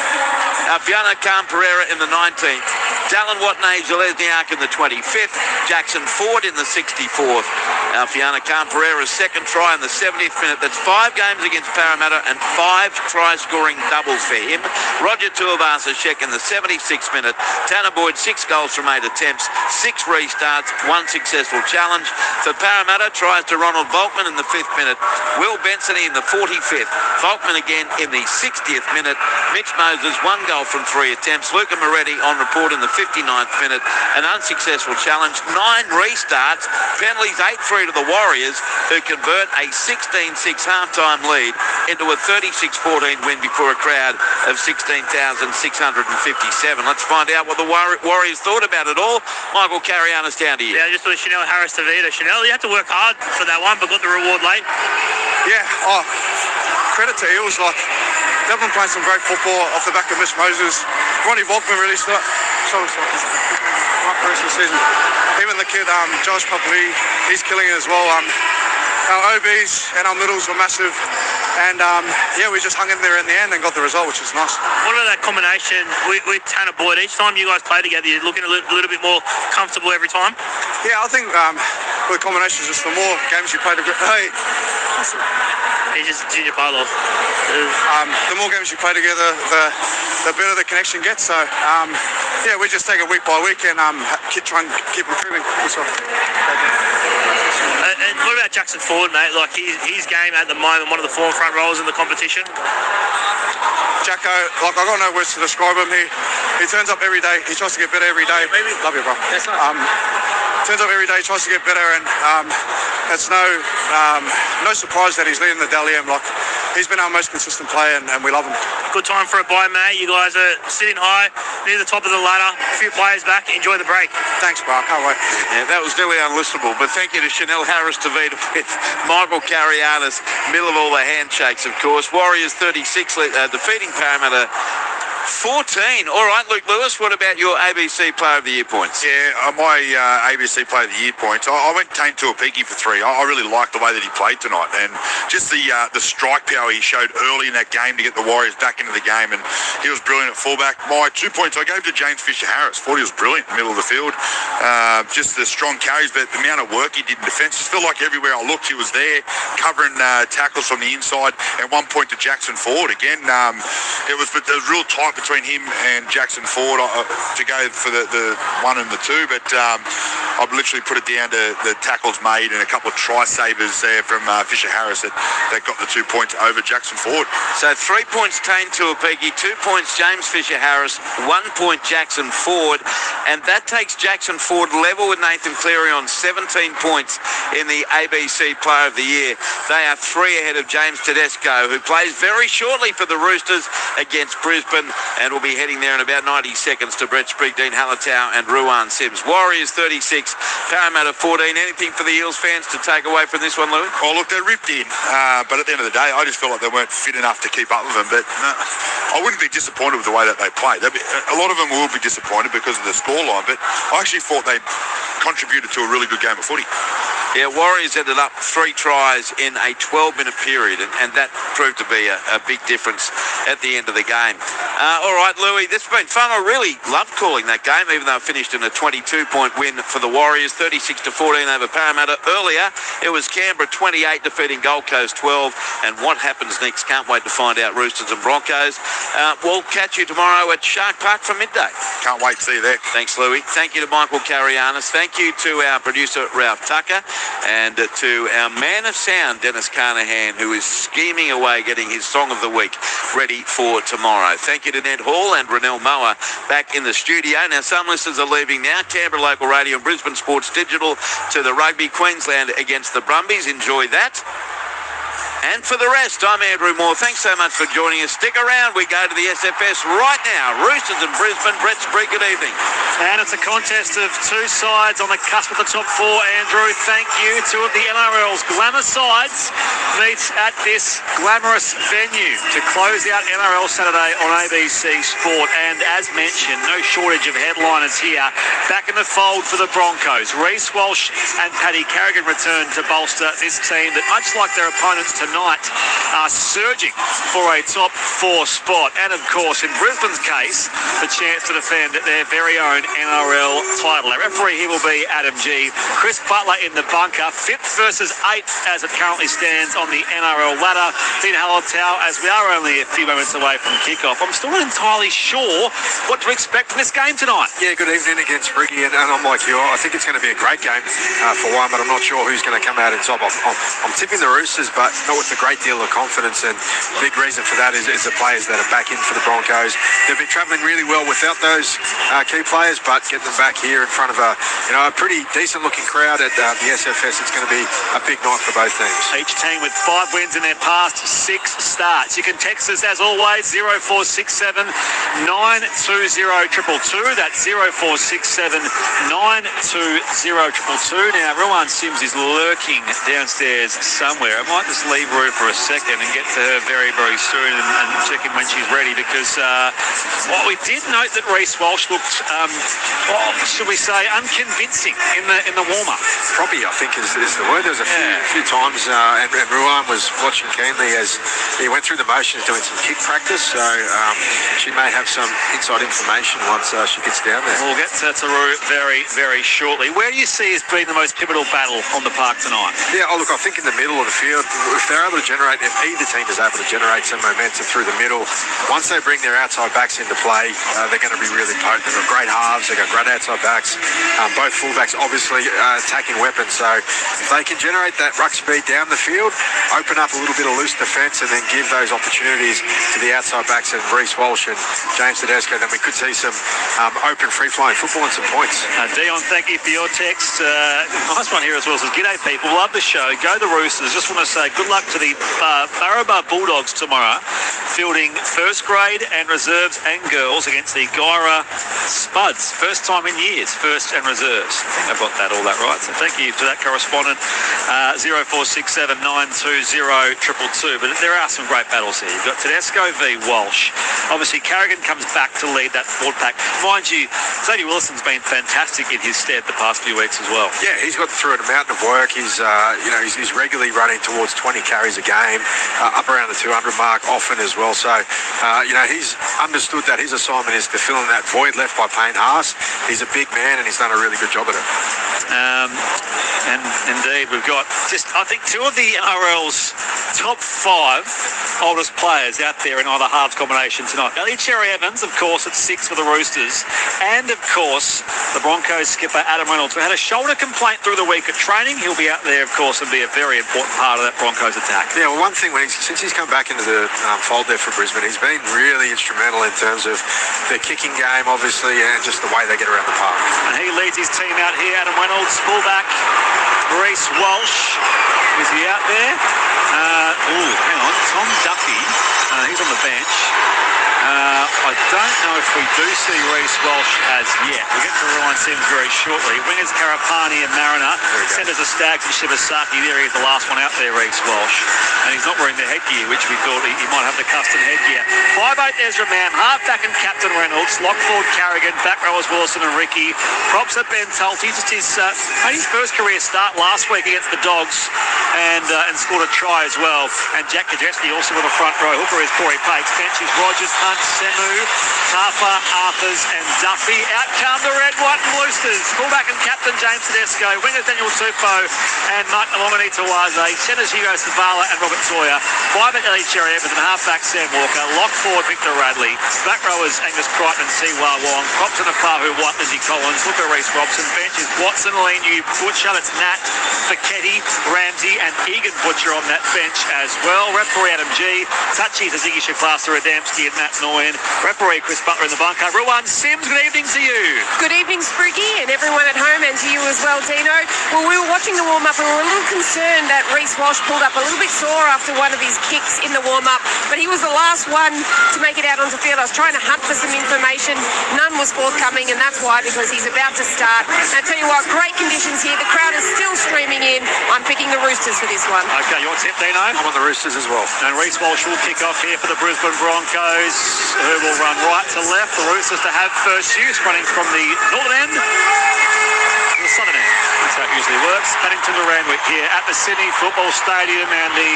Alfiana Khan-Pereira in the 19th, Dallin Watney-Zelezniak in the 25th, Jackson Ford in the 64th. Alfiana Khan-Pereira's second try in the 70th minute. That's 5 games against Parramatta and 5 try-scoring doubles for him. Roger Tuivasa-Sheck in the 76th minute. Tanner Boyd, 6 goals from 8 attempts, 6 restarts, 1 successful challenge. For Parramatta, tries to Ronald Volkman in the 5th minute. Will Benson in the 45th. Volkman again in the 60th minute. Mitch Moses, 1 goal from 3 attempts. Luca Moretti on report in the 59th minute. An unsuccessful challenge. 9 restarts. Penalties 8-3 to the Warriors, who convert a 16-6 halftime lead into a 36-14 win before a crowd of 16,657. Let's find out what the Warriors thought about it all. Michael Carianis, down to you. Yeah, just with Chanel Harris-Tavita. Chanel, you had to work hard for that one, but got the reward late. Yeah, credit to Eels. They've been playing some great football off the back of Mitch Moses. Ronnie Volkman really started. Rest of the season. Even the kid, Josh Papali, he's killing it as well. Our OBs and our middles were massive. And, we just hung in there in the end and got the result, which is nice. What about that combination with Tanner Boyd? Each time you guys play together, you're looking a little bit more comfortable every time? Yeah, I think with the combination, just the more games you play together... Hey. He's just Junior Palo. The more games you play together, the better the connection gets. So, we just take it week by week and try and keep improving. And what about Jackson Ford, mate? Like his game at the moment, one of the 4 front rows in the competition. Jacko, I got no words to describe him. He turns up every day. He tries to get better every day. Love you, bro. Turns up every day, tries to get better, and it's no surprise that he's leading the Dally M. He's been our most consistent player, and we love him. Good time for a bye, mate. You guys are sitting high, near the top of the ladder. A few players back. Enjoy the break. Thanks, bro. Can't wait. Yeah, that was nearly unlistenable, but thank you to Chanel Harris-Tavita with Michael Carianis, middle of all the handshakes, of course. Warriors 36, defeating Parramatta 14. All right, Luke Lewis, what about your ABC Player of the Year points? Yeah, my ABC Player of the Year points, I went Tane Tuapiki for 3. I really liked the way that he played tonight, and just the strike power he showed early in that game to get the Warriors back into the game, and he was brilliant at fullback. My 2 points I gave to James Fisher-Harris. Thought he was brilliant in the middle of the field. Just the strong carries, but the amount of work he did in defence. Just felt like everywhere I looked, he was there, covering tackles from the inside. And 1 point to Jackson Ford. Again, it was real tight between him and Jackson Ford to go for the 1 and the 2, but I've literally put it down to the tackles made and a couple of try savers there from Fisher-Harris that got the 2 points over Jackson Ford. So 3 points Tane Tuapiki, 2 points James Fisher-Harris, 1 point Jackson Ford, and that takes Jackson Ford level with Nathan Cleary on 17 points in the ABC Player of the Year. They are 3 ahead of James Tedesco, who plays very shortly for the Roosters against Brisbane, and will be heading there in about 90 seconds to Brett Sprigg, Dean Halatau and Ruan Sims. Warriors 36, Parramatta 14. Anything for the Eels fans to take away from this one, Louis? Oh, look, they're ripped in, but at the end of the day, I just felt like they weren't fit enough to keep up with them. But I wouldn't be disappointed with the way that they played. A lot of them will be disappointed because of the scoreline, but I actually thought they contributed to a really good game of footy. Yeah, Warriors ended up 3 tries in a 12-minute period, and that proved to be a big difference at the end of the game. All right, Louis, this has been fun. I really loved calling that game, even though it finished in a 22-point win for the Warriors, 36-14 over Parramatta. Earlier, it was Canberra 28 defeating Gold Coast 12, and what happens next? Can't wait to find out. Roosters and Broncos. We'll catch you tomorrow at Shark Park for midday. Can't wait to see you there. Thanks, Louis. Thank you to Michael Carianis. Thank you to our producer, Ralph Tucker, and to our man of sound, Dennis Carnahan, who is scheming away getting his Song of the Week ready for tomorrow. Thank you to Ned Hall and Renelle Moa back in the studio. Now, some listeners are leaving now. Canberra Local Radio and Brisbane Sports Digital to the rugby. Queensland against the Brumbies. Enjoy that. And for the rest, I'm Andrew Moore. Thanks so much for joining us. Stick around. We go to the SFS right now. Roosters in Brisbane. Brett Spree, good evening. And it's a contest of two sides on the cusp of the top four, Andrew. Thank you. Two of the NRL's glamour sides meet at this glamorous venue to close out NRL Saturday on ABC Sport. And as mentioned, no shortage of headliners here. Back in the fold for the Broncos. Reece Walsh and Paddy Carrigan return to bolster this team that, much like their opponents tonight, are surging for a top four spot. And of course, in Brisbane's case, the chance to defend their very own NRL title. Our referee here will be Adam G. Chris Butler in the bunker, 5th versus 8th as it currently stands on the NRL ladder. Dean Hallertau, as we are only a few moments away from kickoff. I'm still not entirely sure what to expect from this game tonight. Yeah, good evening against Briggy, and I'm like you. I think it's going to be a great game for one, but I'm not sure who's going to come out in top. I'm tipping the Roosters, but not with a great deal of confidence, and the big reason for that is the players that are back in for the Broncos. They've been travelling really well without those key players, but getting them back here in front of a pretty decent looking crowd at the SFS, it's going to be a big night for both teams. Each team with 5 wins in their past 6 starts. You can text us as always, 0467 920 222. That's 0467 920 222. Now, Rowan Sims is lurking downstairs somewhere. I might just leave her for a second and get to her very, very soon and check in when she's ready, because we did note that Reece Walsh looked, should we say, unconvincing in the warm-up. Probably, I think, is the word. There was a few times, and Ruan was watching keenly as he went through the motions doing some kick practice, so she may have some inside information once she gets down there. We'll get to Ru very, very shortly. Where do you see as being the most pivotal battle on the park tonight? Yeah, look, I think in the middle of the field, if they're able to generate, if either team is able to generate some momentum through the middle, once they bring their outside backs into play, they're going to be really potent. They've got great halves, they've got great outside backs, both fullbacks obviously attacking weapons, so if they can generate that ruck speed down the field, open up a little bit of loose defence, and then give those opportunities to the outside backs and Reece Walsh and James Tedesco, then we could see some open free-flowing football and some points. Dion, thank you for your text. Nice one here as well. Says, g'day people, love the show. Go the Roosters. Just want to say good luck to the Parramatta Bulldogs tomorrow, fielding first grade and reserves and girls against the Gyra Spuds. First time in years, first and reserves. I think I've got all that right. So thank you to that correspondent. 0467 920 222. But there are some great battles here. You've got Tedesco v Walsh. Obviously, Carrigan comes back to lead that forward pack. Mind you, Zadie Wilson's been fantastic in his stead the past few weeks as well. Yeah, he's got through a mountain of work. He's regularly running towards 20 carries a game, up around the 200 mark often as well. So, he's understood that his assignment is to fill in that void left by Payne Haas. He's a big man and he's done a really good job at it. And indeed, we've got I think 2 of the NRL's top 5 oldest players out there in either halves combination tonight. Elliot Cherry-Evans, of course, at 6 for the Roosters. And, of course, the Broncos skipper Adam Reynolds, who had a shoulder complaint through the week at training. He'll be out there, of course, and be a very important part of that Broncos attack. Yeah, well, one thing, since he's come back into the fold there for Brisbane, he's been really instrumental in terms of the kicking game, obviously, and just the way they get around the park. And he leads his team out here. Adam Reynolds, fullback. Reece Walsh. Is he out there? Hang on. Tom Duffy. He's on the bench. I don't know if we do see Reece Walsh as yet. We'll get to Ryan Sims very shortly. Wingers Karapani and Mariner. Centres are Staggs and Shibasaki. There he is, the last one out there, Reece Walsh. And he's not wearing the headgear, which we thought he might have the custom headgear. 5'8" Ezra Mann, half-back and captain Reynolds. Lock forward Carrigan, back rowers Wilson and Ricky. Props at Ben Tulty. Just his first career start last week against the Dogs and scored a try as well. And Jack Kajeski also with a front row. Hooker is Corey Pates. Benches Rogers, Hunt, Semu, Tafa, Arthurs and Duffy. Out come the red, white and Roosters. Fullback and captain James Tedesco. Wingers Daniel Tupou and Mark Alomini Tawaze. Centres Hugo Savala and Robert Sawyer. 5'8" Ellie Cherry-Evans and half-back Sam Walker. Lock forward Victor Radley. Back rowers Angus Crichton and Siwa Wong. Props and Afahu White, Lizzie Collins. Hooker Reece Robson. Benches Watson, Lenu, Butcher. That's Nat, Fiketti, Ramsey and Egan Butcher on that bench as well. Referee Adam G. Touchy Ziggy Shaklasa, Adamski and Matt Noyen. Referee Chris Butler in the bunker. Ruan Sims, good evening to you. Good evening, Spriggy, and everyone at home, and to you as well, Dino. Well, we were watching the warm-up and we were a little concerned that Reece Walsh pulled up a little bit sore after one of his kicks in the warm-up, but he was the last one to make it out onto the field. I was trying to hunt for some information. None was forthcoming, and that's why, because he's about to start. And I tell you what, great conditions here. The crowd is still streaming in. I'm picking the Roosters for this one. Okay, your tip, Dino? I'm on the Roosters as well. And Reece Walsh will kick off here for the Brisbane Broncos, who will run right to left. The Roosters to have first use, running from the northern end to the southern end. That's how it usually works. Paddington to Randwick here at the Sydney Football Stadium, and the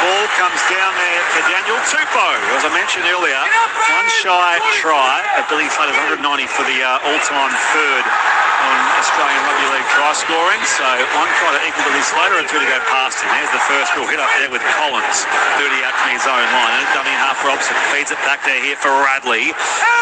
ball comes down there for Daniel Tupou. As I mentioned earlier, one shy try at Billy Slater's 190 for the all-time third on Australian Rugby League try scoring. So one try to equal Billy Slater and two to go past him. There's the first real hit up there with Collins, 30 out from his own line. And dummy half Robson feeds it back there here for Radley.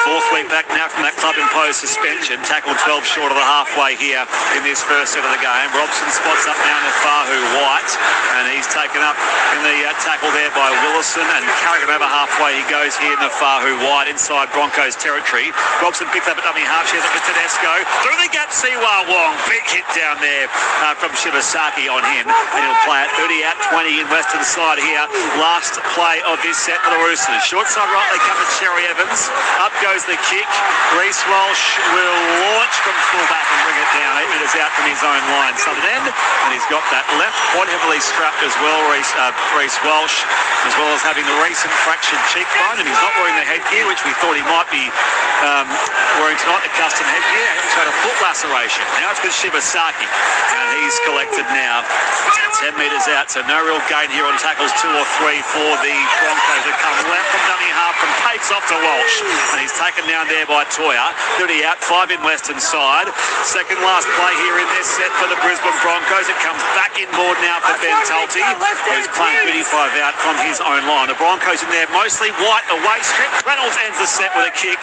Fourth week back now from that club-imposed suspension. Tackled 12 short of the halfway here in this first set of the game. Robson spots up now to Fahu White, and he's taken up in the tackle there by Willison and carried him over halfway. He goes here to Fahu White inside Broncos territory. Robson picks up a dummy half. Shares up to Tedesco. Through the gap, Siwa Wong. Big hit down there from Shibasaki on him. And he'll play it 30 out, 20 in western side here. Last play of this set for the Roosters. Short side right, they come to Cherry Evans. Up goes the kick. Reece Walsh will launch from fullback and bring it down 8 metres out from his own line, southern end. And he's got that left quite heavily strapped as well, Reece Walsh, as well as having the recent fractured cheekbone. And he's not wearing the headgear, which we thought he might be wearing tonight, the custom headgear. He's had a foot laceration. Now it's with Shibasaki, and he's collected now 10 metres out. So no real gain here on tackles 2 or 3 for the Broncos that come left from dummy half from Pates off to Walsh. And he's taken down there by Toya. 30 out, 5 in western side. Second last play here in this set for the Brisbane Broncos. It comes back inboard now for Ben Tulty, who's playing 35 out from his own line. The Broncos in there mostly white away strip. Reynolds ends the set with a kick,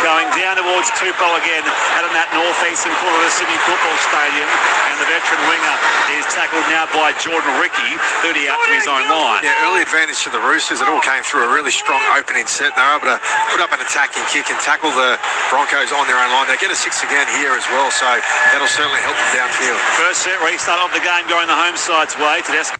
going down towards Tupou again out in that northeastern corner of the Sydney Football Stadium. And the veteran winger is tackled now by Jordan Ricky, 30 out from his own line. Yeah, early advantage to the Roosters. It all came through a really strong opening set. They were able to put up an attacking kick and tackle the Broncos on their own line. They get a 6 again here as well, so that'll certainly help them downfield. First set restart of the game going the home side's way. Tedesco